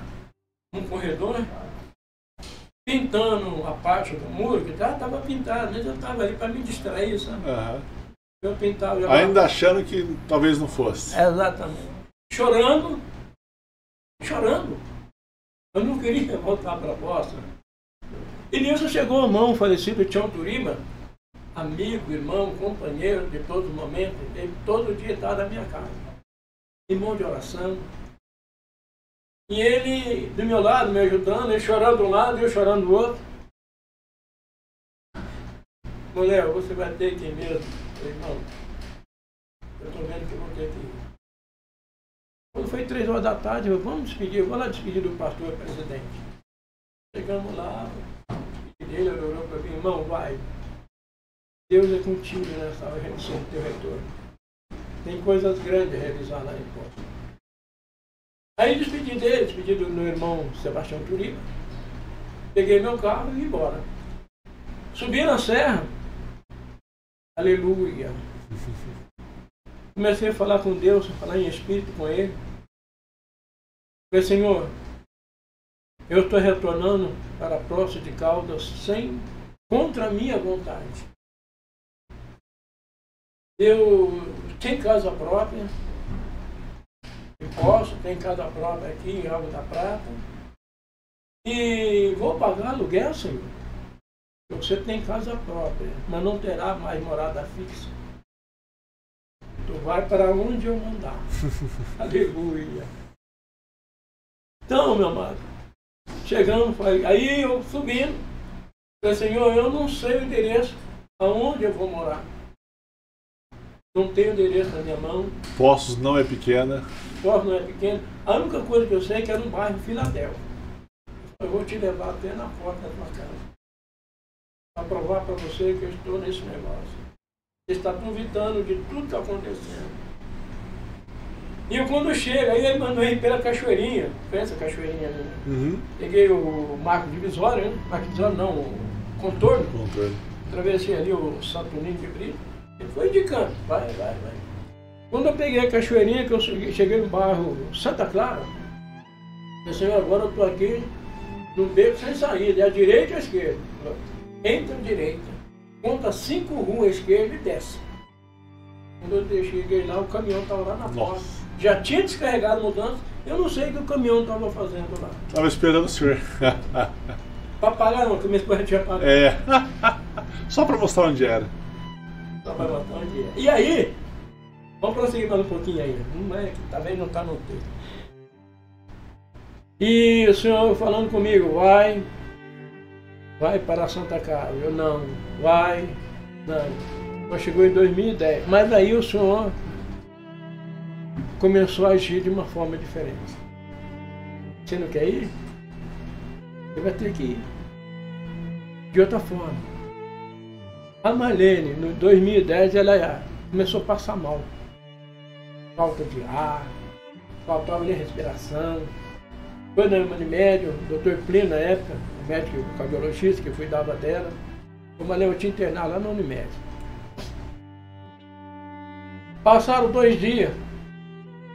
no corredor, né, pintando a parte do muro, que já estava pintado, mas eu estava ali para me distrair, sabe? Eu pintava. Ainda achando que talvez não fosse. Exatamente. Chorando. Eu não queria voltar para a Poça. E nisso chegou o irmão falecido Tião Turiba, amigo, irmão, companheiro de todos os momentos. Ele todo dia estava na minha casa. Irmão de oração. E ele do meu lado, me ajudando, ele chorando de um lado e eu chorando do outro. Léo, você vai ter que ir mesmo. Eu falei, não, eu estou vendo que eu vou ter que ir. Quando foi 3 horas da tarde, eu vamos despedir, eu vou lá despedir do pastor presidente. Chegamos lá, ele orou para mim, irmão, vai. Deus é contigo nessa redenção do teu retorno. Tem coisas grandes a realizar lá em Porto. Aí despedi dele, despedi do meu irmão Sebastião Turiba. Peguei meu carro e vim embora. Subi na serra. Aleluia. Comecei a falar com Deus, a falar em espírito com Ele. Falei, Senhor, eu estou retornando para a Poça de Caldas contra a minha vontade. Eu tenho casa própria, tenho casa própria aqui em Água da Prata, e vou pagar aluguel, Senhor. Você tem casa própria, mas não terá mais morada fixa. Tu vai para onde eu mandar. Aleluia. Então, meu amado, chegando, aí eu subindo, falei, Senhor, eu não sei o endereço aonde eu vou morar. Não tenho endereço na minha mão. Poços não é pequena. Poços não é pequena. A única coisa que eu sei é que é no bairro Filadélfia. Eu vou te levar até na porta da tua casa. Para provar para você que eu estou nesse negócio. Você está duvidando de tudo que está acontecendo. E eu quando chego, aí ele mandou ir pela cachoeirinha. Pensa, cachoeirinha ali. Uhum. Peguei o marco divisório, né? Marco divisório não, o contorno. Atravessei ali o Santo Ninho de Brito. Ele foi indicando, vai. Quando eu peguei a cachoeirinha, que eu cheguei no bairro Santa Clara, eu disse, Senhor, agora eu estou aqui no beco sem saída, é a direita ou a esquerda? Entra à direita, conta 5 ruas à esquerda e desce. Quando eu cheguei lá, o caminhão estava lá na porta. Já tinha descarregado a mudança, eu não sei o que o caminhão estava fazendo lá. Estava esperando o senhor. Para pagar não, que minha esposa tinha pagado. Só para mostrar onde era. E aí, vamos prosseguir mais um pouquinho ainda. Não é, talvez não está no texto. E o senhor falando comigo, vai para Santa Casa. Eu não, não. Chegou em 2010. Mas aí o senhor começou a agir de uma forma diferente. Você não quer ir? Você vai ter que ir. De outra forma. A Marlene, no 2010, ela começou a passar mal. Falta de ar, faltava de respiração. Foi na Unimed, o doutor Plínio, na época, o médico cardiologista que cuidava dela, o Marlene eu tinha internado lá na Unimed. Passaram 2 dias,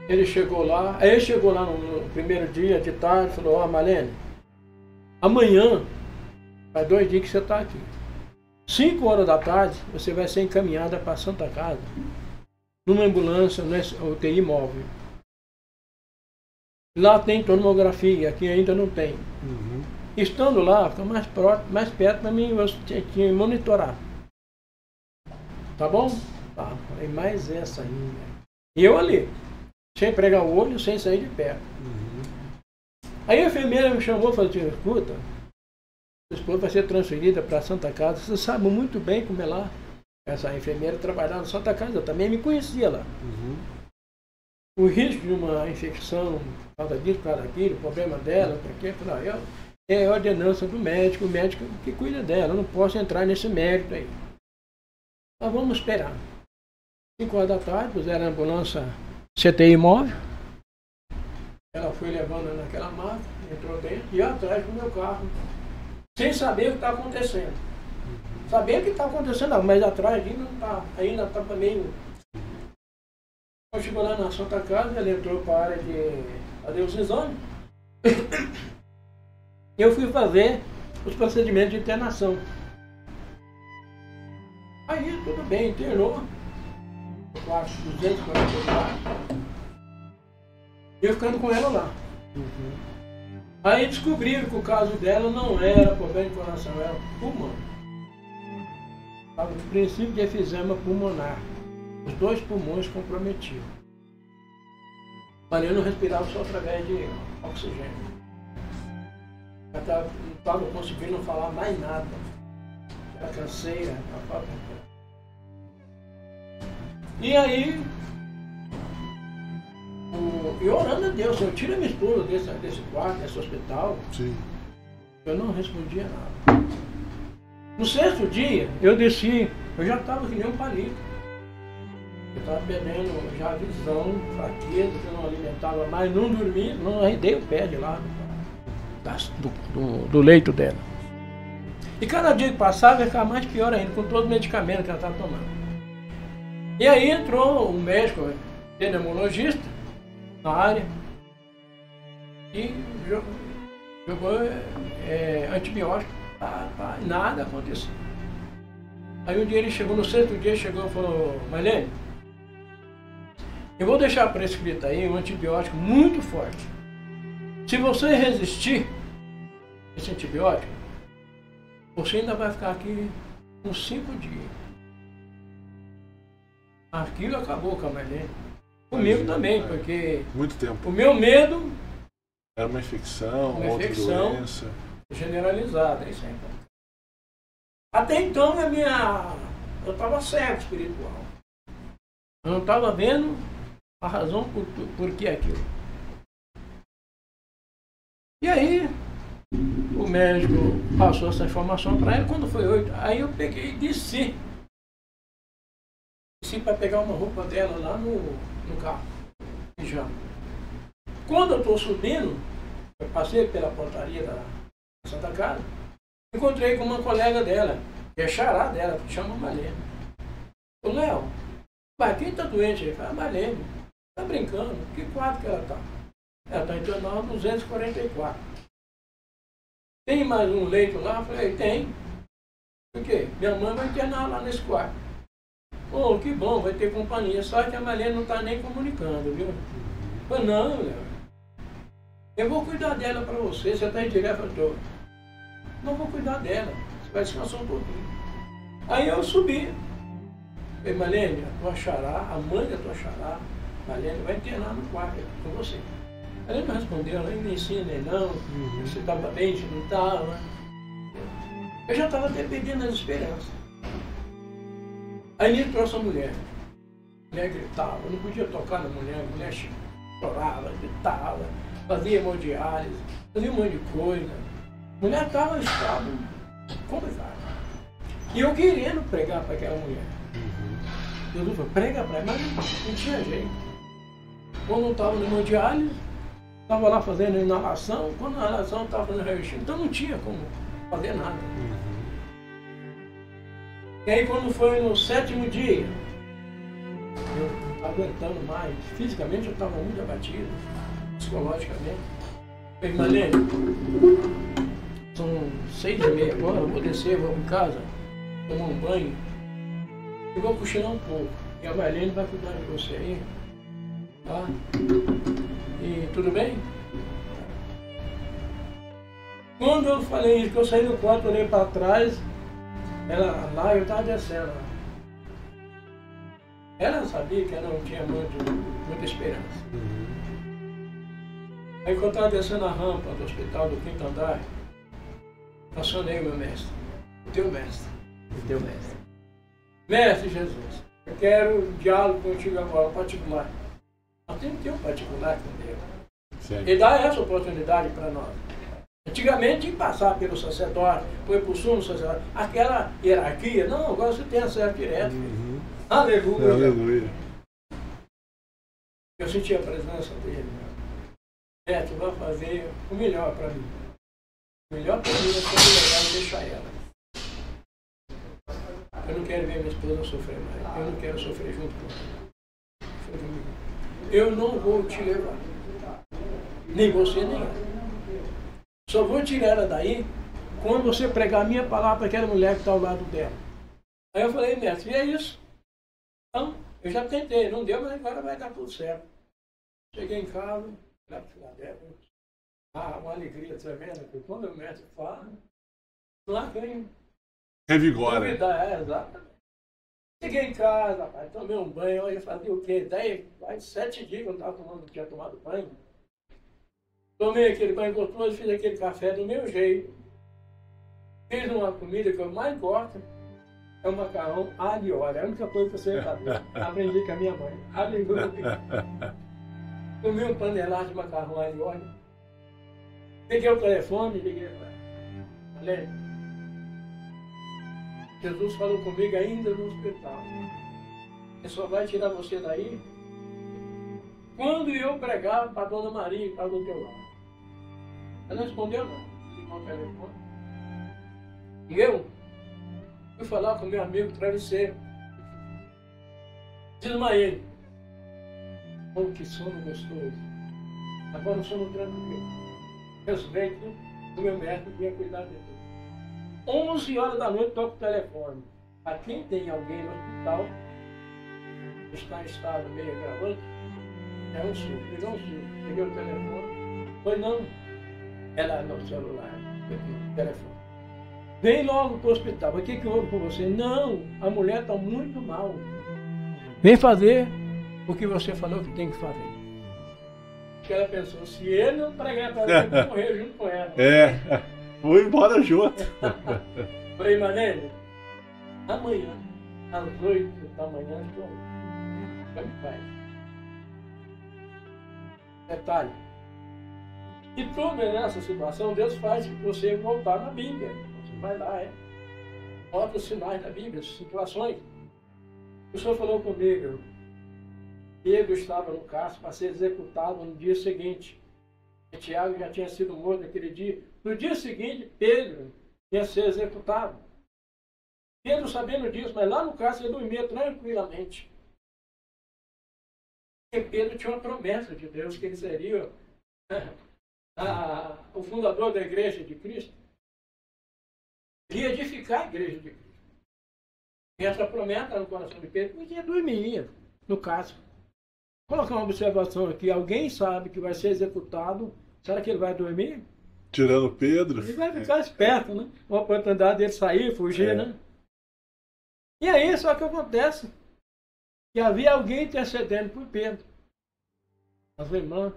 ele chegou lá no primeiro dia de tarde, falou, ó Marlene, amanhã, faz 2 dias que você está aqui. 5 horas da tarde, você vai ser encaminhada para a Santa Casa, numa ambulância, no UTI móvel. Lá tem tomografia, aqui ainda não tem. Uhum. Estando lá, fica mais perto para mim, você tinha que monitorar. Tá bom? Tá, falei, mais essa ainda. E eu ali, sem pregar o olho, sem sair de perto. Uhum. Aí a enfermeira me chamou e falou assim, escuta, sua esposa vai ser transferida para a Santa Casa, você sabe muito bem como é lá. Essa enfermeira trabalhava na Santa Casa, eu também me conhecia lá. Uhum. O risco de uma infecção, por causa disso, por causa daquilo, o problema dela, é a ordenança do médico, o médico que cuida dela, eu não posso entrar nesse mérito aí. Mas vamos esperar. 5 horas da tarde, puseram a ambulância CTI móvel, ela foi levando naquela maca, entrou dentro e eu atrás do meu carro, sem saber o que está acontecendo. Sabendo o que está acontecendo, mas atrás ainda estava meio... Quando chegou lá na Santa Casa, ela entrou para a área de fazer os exames. Eu fui fazer os procedimentos de internação. Aí, tudo bem, internou. No quarto 244. E eu ficando com ela lá. Uhum. Aí descobriram que o caso dela não era problema de coração, era pulmão. Estava no princípio de efizema pulmonar. Os 2 pulmões comprometidos. Mas eu não respirava só através de oxigênio. Eu não estava conseguindo falar mais nada. Era canseira, a falta de... E aí, eu orando a Deus, eu tiro a minha esposa desse quarto, desse hospital. Sim. Eu não respondia nada. No 6º dia, eu desci, eu já estava que nem um palito. Eu estava bebendo já visão, fraqueza, que eu não alimentava mais, não dormia, não arredei o pé de lá do leito dela. E cada dia que passava ia ficar mais pior ainda, com todos os medicamentos que ela estava tomando. E aí entrou um médico, pneumologista, na área, e jogou antibiótico, nada aconteceu. Aí um dia ele chegou, no 6º dia chegou e falou, Marlene, eu vou deixar prescrito aí um antibiótico muito forte. Se você resistir esse antibiótico, você ainda vai ficar aqui uns 5 dias. Aquilo acabou com a Marlene. Comigo também, porque muito tempo. O meu medo era uma infecção, outra doença generalizada, isso aí. Até então eu estava cego espiritual. Eu não estava vendo a razão por que aquilo. E aí, o médico passou essa informação para ela. Quando foi 8, aí eu peguei e desci. Desci para pegar uma roupa dela lá no carro, pijama. Quando eu estou subindo, eu passei pela portaria da Santa Casa, encontrei com uma colega dela, que é xará dela, que chama Marlene. Ô Léo, mas quem está doente? Ele fala, Marlene, está brincando, que quarto que ela está? Ela está internada 244. Tem mais um leito lá? Eu falei, tem. Por quê? Minha mãe vai internar lá nesse quarto. Oh, que bom, vai ter companhia. Só que a Marlene não está nem comunicando, viu? Eu falei, não, Léo. Eu vou cuidar dela para você. Você está em direto, eu tô. Não vou cuidar dela. Você vai descansar um pouquinho. Aí eu subi. Falei, Marlene, a tua xará, a mãe da tua xará, Marlene, vai internar no quarto com você. Ela não respondeu, nem me ensina, nem não. Você estava bem, você não estava. Eu já estava até perdendo as esperanças. Aí me trouxe a mulher. A mulher gritava, eu não podia tocar na mulher, a mulher chorava, gritava, fazia hemodiálise, fazia um monte de coisa. A mulher estava em estado complicado. E eu querendo pregar para aquela mulher. Jesus falou, prega para ela, mas não tinha jeito. Quando eu estava no hemodiálise, estava lá fazendo inalação, quando a inalação estava fazendo raio-x, então não tinha como fazer nada. E aí quando foi no 7º dia, eu aguentando mais, fisicamente eu estava muito abatido, psicologicamente. Falei, Marlene, são 6h30 agora, eu vou descer, vou em casa, tomar um banho, e vou cochilar um pouco. E a Marlene vai cuidar de você aí, tá? E tudo bem? Quando eu falei isso, que eu saí do quarto, olhei para trás, ela lá, eu estava descendo. Ela sabia que ela não tinha muita esperança. Aí quando eu estava descendo a rampa do hospital do 5º andar, acionei o meu mestre, o teu mestre, o teu mestre. Mestre Jesus, eu quero um diálogo contigo agora, particular. Nós temos que ter um particular com Deus. Ele dá essa oportunidade para nós. Antigamente tinha que passar pelo sacerdote, foi por sumo sacerdote, aquela hierarquia. Não, agora você tem acesso direto. Aleluia. Aleluia. Eu senti a presença dele. Tu vai fazer o melhor para mim. O melhor para mim é ser legal e deixar ela. Eu não quero ver minha esposa sofrer mais. Eu não quero sofrer junto com ela. Eu não vou te levar. Nem você, nem ela. Só vou tirar ela daí quando você pregar a minha palavra para aquela mulher que está ao lado dela. Aí eu falei, mestre, e é isso? Então, eu já tentei, não deu, mas agora vai dar tudo certo. Cheguei em casa, lá para Filadélfia, uma alegria tremenda, porque quando o mestre fala, lá vem. Revigora. Exatamente. Cheguei em casa, rapaz, tomei um banho, eu fazia o quê? 7 dias que eu não tinha tomado banho. Tomei aquele banho gostoso, fiz aquele café do meu jeito. Fiz uma comida que eu mais gosto, é o macarrão alho e óleo. É a única coisa que eu sei fazer. Aprendi com a minha mãe. Aleluia. Comi um panelado de macarrão alho e óleo. Peguei o telefone e liguei para ela. Falei, Jesus falou comigo ainda no hospital. Ele só vai tirar você daí quando eu pregar para a Dona Maria que está do teu lado. Ela não respondeu não. Ficou o telefone. E eu fui falar com meu amigo travesseiro. Desmaiei. Oh, que sono gostoso. Agora o sono tranquilo. Respeito do meu mestre que ia cuidar de tudo. 11 horas da noite toco o telefone. A quem tem alguém no hospital, está em estado meio agravante, é um surto. Pegou um surto. Peguei o telefone. Foi não. Ela no celular. O telefone. Vem logo para o hospital. O que houve com você? Não, a mulher está muito mal. Vem fazer o que você falou que tem que fazer. Que ela pensou, se ele não pregar para ela, eu vou morrer junto com ela. Vou embora junto. Falei, Marlene, amanhã, às 8 da manhã, estou em paz. Detalhe. E tudo nessa situação, Deus faz você voltar na Bíblia. Você vai lá, bota os sinais da Bíblia, as situações. O Senhor falou comigo, Pedro estava no cárcere para ser executado no dia seguinte. E Tiago já tinha sido morto naquele dia. No dia seguinte, Pedro ia ser executado. Pedro sabendo disso, mas lá no cárcere ele dormia tranquilamente. Porque Pedro tinha uma promessa de Deus que ele seria o fundador da igreja de Cristo. Ele ia edificar a igreja de Cristo. E essa promessa no coração de Pedro, ele dormia no cárcere. Vou colocar uma observação aqui. Alguém sabe que vai ser executado, será que ele vai dormir? Tirando Pedro? Ele vai ficar esperto, né? Uma oportunidade dele sair, fugir, né? E aí, só que acontece que havia alguém intercedendo por Pedro. As irmãs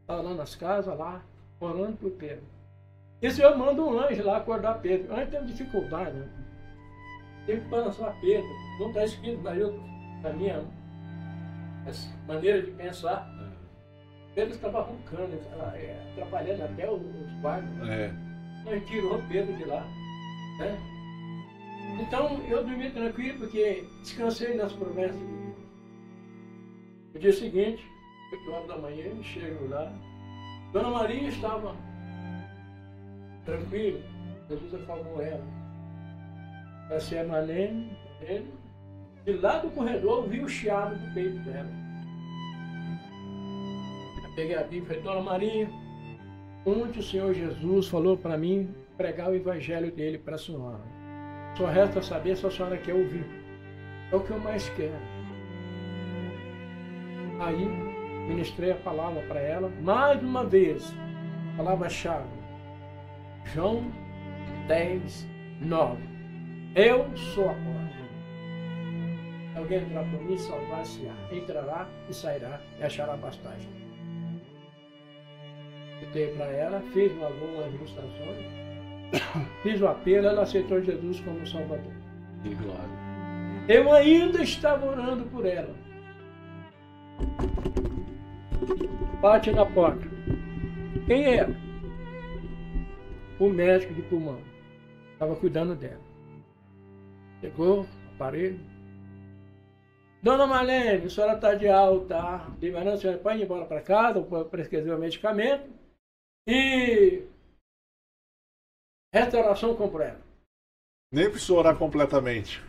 estavam lá nas casas, lá, orando por Pedro. E o Senhor manda um anjo lá acordar Pedro. O anjo tem dificuldade, né? Tem que balançar Pedro. Não está escrito na minha essa maneira de pensar. Pedro estava roncando, atrapalhando até os guardas. Mas tirou Pedro de lá. Né? Então eu dormi tranquilo porque descansei nas promessas de Deus. No dia seguinte, 8 horas da manhã, eu chego lá. Dona Maria estava tranquila. Jesus acalmou ela. Passei a Marlene, de lá do corredor, eu vi o chiado do peito dela. Eu peguei a Bíblia e falei, Dona Maria, onde o Senhor Jesus falou para mim pregar o evangelho dele para a senhora. Só resta saber se a senhora quer ouvir. É o que eu mais quero. Aí, ministrei a palavra para ela, mais uma vez, palavra-chave, João 10, 9. Eu sou a porta. Alguém entrar por mim, salvar-se-á. Entrará e sairá e achará pastagem. Citei para ela, fiz algumas ilustrações, fiz o apelo, ela aceitou Jesus como Salvador. Que glória. Eu ainda estava orando por ela. Bate na porta. Quem era? O médico de pulmão. Estava cuidando dela. Chegou, aparelho. Dona Marlene, a senhora está de alta. De manhã a senhora pode ir embora para casa, prescrever o medicamento. E restauração com ela. Nem precisou orar completamente.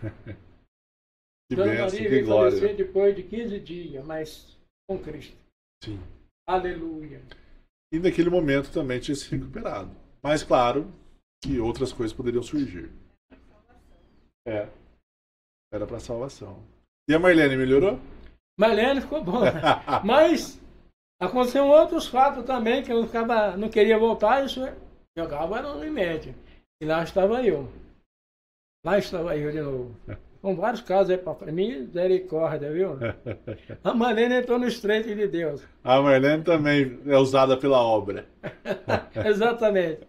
Que Dona bênção, Maria que veio glória. falecer depois de 15 dias, mas com Cristo. Sim. Aleluia. E naquele momento também tinha se recuperado. Mas claro que outras coisas poderiam surgir. Era para salvação. E a Marlene melhorou? Marlene ficou bom. Mas aconteceram outros fatos também que eu não queria voltar, isso jogava no remédio. E lá estava eu. Lá estava eu de novo. Com vários casos aí para mim, misericórdia, viu? A Marlene entrou no estreito de Deus. A Marlene também é usada pela obra. Exatamente.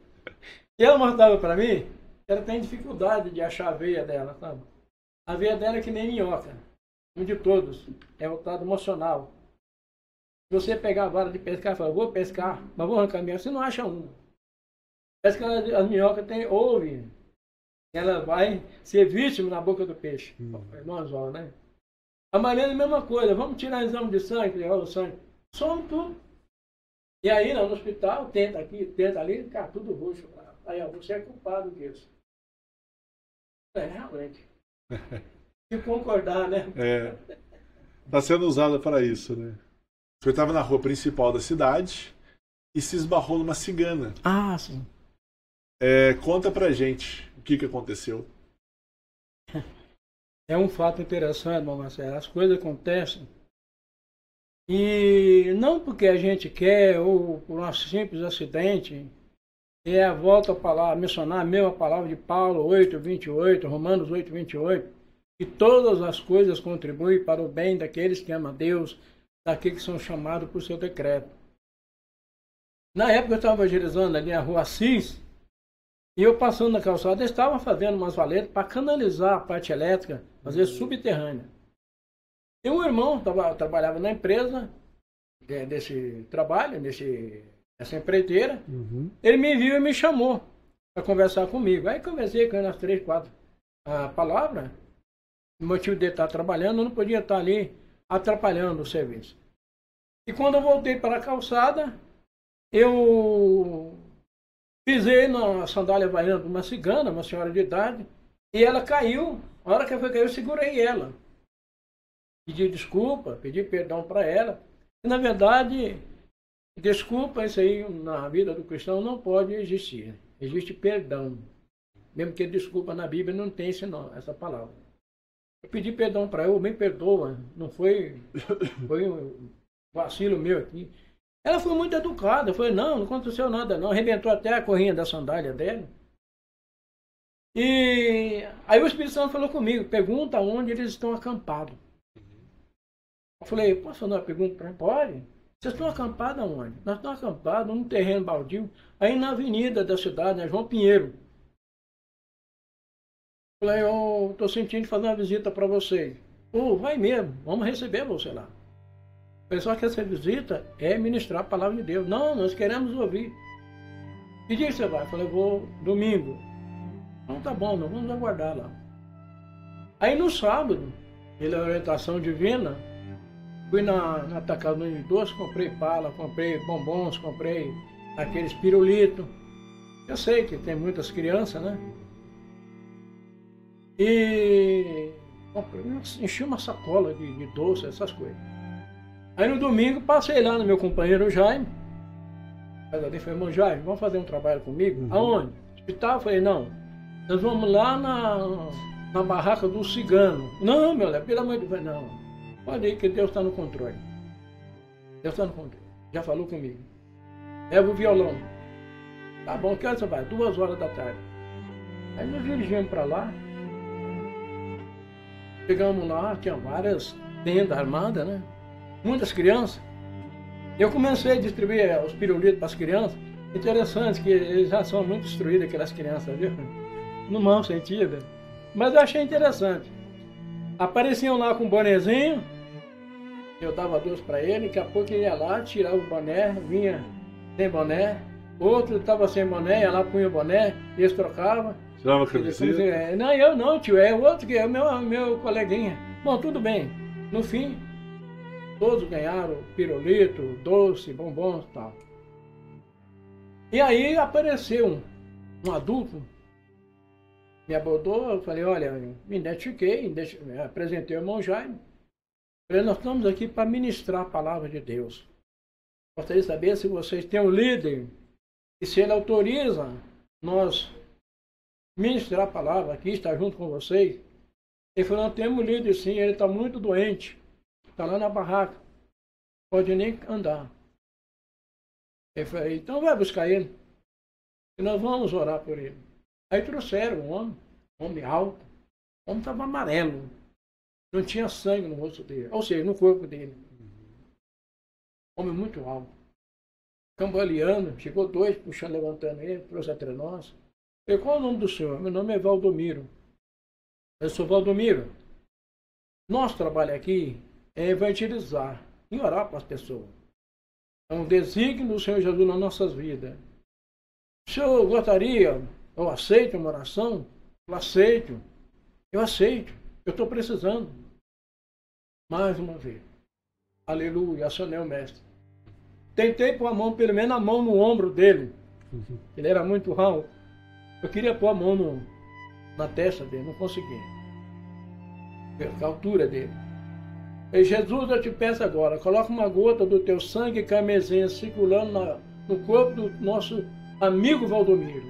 E ela mostrava para mim, ela tem dificuldade de achar a veia dela, sabe? A veia dela é que nem minhoca. Um de todos. É o estado emocional. Se você pegar a vara de pescar e falar, vou pescar, mas vou arrancar a minhoca, você não acha uma. Parece que as minhocas ouvem. Ela vai ser vítima na boca do peixe. No anzol, né? A Mariana é a mesma coisa. Vamos tirar exame de sangue, levar o sangue. Some tudo. E aí, no hospital, tenta aqui, tenta ali, cara, tudo roxo. Aí, ó, você é culpado disso. Realmente. Se concordar, né? Está sendo usada para isso, né? O senhor estava na rua principal da cidade e se esbarrou numa cigana. Ah, sim. Conta pra gente o que aconteceu. É um fato interessante, irmão Marcelo. As coisas acontecem e não porque a gente quer ou por um simples acidente. Volto a falar, mencionar a mesma palavra de Paulo 8:28, Romanos 8:28, que todas as coisas contribuem para o bem daqueles que amam a Deus, daqueles que são chamados por seu decreto. Na época eu estava evangelizando ali na rua Assis, e eu passando na calçada, eles estavam fazendo umas valetas para canalizar a parte elétrica, fazer subterrânea. E um irmão trabalhava na empresa desse trabalho, essa empreiteira, ele me viu e me chamou para conversar comigo. Aí conversei com ele umas 3, 4 palavras. O motivo de estar trabalhando, eu não podia estar ali atrapalhando o serviço. E quando eu voltei para a calçada, eu pisei na sandália havaiana de uma cigana, uma senhora de idade, e ela caiu. A hora que ela caiu, eu segurei ela. Pedi desculpa, pedi perdão para ela. E, na verdade, desculpa, isso aí na vida do cristão não pode existir. Existe perdão. Mesmo que desculpa na Bíblia não tem essa palavra. Eu pedi perdão para ela, me perdoa. Não foi um vacilo meu aqui. Ela foi muito educada, falou, não aconteceu nada não, arrebentou até a corrinha da sandália dela. E aí o Espírito Santo falou comigo, pergunta onde eles estão acampados. Eu falei, posso fazer uma pergunta para mim? Pode. Vocês estão acampados aonde? Nós estamos acampados num terreno baldio, aí na avenida da cidade, na João Pinheiro. Eu falei, eu estou sentindo fazer uma visita para vocês. Vai mesmo, vamos receber você lá. O pessoal que essa visita é ministrar a palavra de Deus. Não, nós queremos ouvir. Que dia você vai? Eu falei, vou domingo. Então tá bom, nós vamos aguardar lá. Aí no sábado, pela orientação divina, fui na Atacado de Doce, comprei pala, comprei bombons, comprei aqueles pirulitos. Eu sei que tem muitas crianças, né? E enchi uma sacola de doce, essas coisas. Aí no domingo passei lá no meu companheiro Jaime. Ele falou, irmão Jaime, vamos fazer um trabalho comigo? Uhum. Aonde? Hospital? Eu falei, não. Nós vamos lá na barraca do cigano. Não, meu Deus, pelo amor de Deus, não. Pode ir que Deus está no controle. Deus está no controle. Já falou comigo. Leva o violão. Tá bom, que hora você vai? 2 horas da tarde. Aí nós dirigimos para lá. Chegamos lá, tinha várias tendas armadas, né? Muitas crianças. Eu comecei a distribuir os pirulitos para as crianças. Interessante que eles já são muito instruídos, aquelas crianças, viu? No mau sentido. Mas eu achei interessante. Apareciam lá com um bonezinho. Eu dava 2 para ele. Daqui a pouco ele ia lá, tirava o boné, vinha sem boné. Outro estava sem boné, ia lá, punha o boné, eles trocavam. Tirava a camiseta? Não, eu não, tio, é o outro que é o meu coleguinha. Bom, tudo bem. No fim, todos ganharam pirulito, doce, bombons e tal. E aí apareceu um adulto, me abordou, eu falei, olha, me identifiquei, apresentei o irmão Jaime. Falei, nós estamos aqui para ministrar a palavra de Deus. Gostaria de saber se vocês têm um líder e se ele autoriza nós ministrar a palavra aqui, estar junto com vocês. Ele falou, não temos líder sim, ele está muito doente. Está lá na barraca. Pode nem andar. Ele falou, então vai buscar ele. E nós vamos orar por ele. Aí trouxeram um homem alto. O homem estava amarelo. Não tinha sangue no rosto dele. Ou seja, no corpo dele. Homem muito alto. Cambaleando. Chegou 2, puxando, levantando ele. Trouxe entre nós. Eu, qual é o nome do senhor? Meu nome é Valdomiro. Eu sou Valdomiro. Nosso trabalho aqui é evangelizar e orar para as pessoas. É um desígnio do Senhor Jesus nas nossas vidas. O senhor gostaria, eu aceito uma oração? Eu aceito. Eu aceito. Eu estou precisando. Mais uma vez. Aleluia, acionei o mestre. Tentei pôr a mão, pelo menos a mão no ombro dele. Ele era muito alto. Eu queria pôr a mão na testa dele, não consegui. A altura dele. E Jesus, eu te peço agora, coloca uma gota do teu sangue carmesim circulando no corpo do nosso amigo Valdomiro.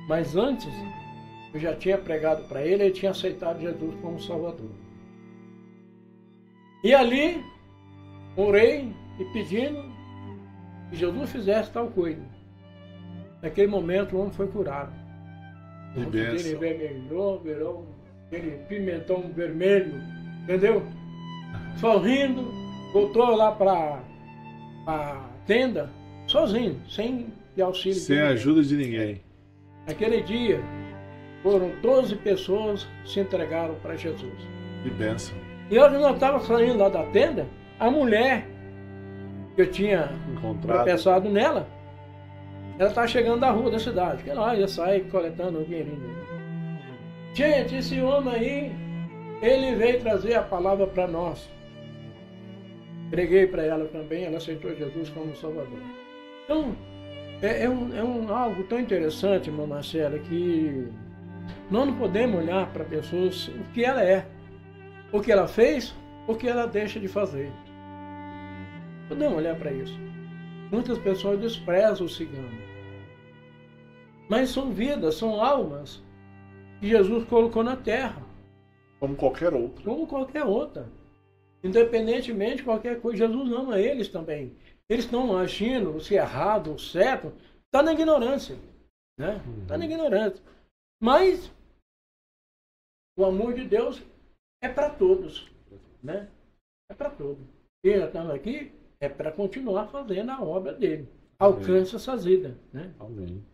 Mas antes, eu já tinha pregado para ele, ele tinha aceitado Jesus como Salvador. E ali, orei e pedindo que Jesus fizesse tal coisa. Naquele momento o homem foi curado. O rosto dele vermelhou, virou aquele pimentão vermelho, entendeu? Sorrindo, voltou lá para a tenda, sozinho, sem auxílio. Sem ajuda de ninguém. Naquele dia, foram 12 pessoas que se entregaram para Jesus. Que bênção. E hoje nós estávamos saindo lá da tenda, a mulher que eu tinha tropeçado nela, ela está chegando da rua da cidade, que ela ia sair coletando o dinheirinho dele. Gente, esse homem aí, ele veio trazer a palavra para nós. Preguei para ela também, ela aceitou Jesus como Salvador. Então, é algo tão interessante, irmão Marcelo, que nós não podemos olhar para pessoas o que ela é, o que ela fez, o que ela deixa de fazer. Podemos olhar para isso. Muitas pessoas desprezam o cigano. Mas são vidas, são almas que Jesus colocou na terra. Como qualquer outro. Como qualquer outra. Independentemente de qualquer coisa, Jesus ama eles também. Eles estão agindo, se é errado ou certo, está na ignorância. Né? Está na ignorância. Mas o amor de Deus é para todos. Né? É para todos. E nós estamos aqui é para continuar fazendo a obra dele. Alcance essas vidas. Né? Amém.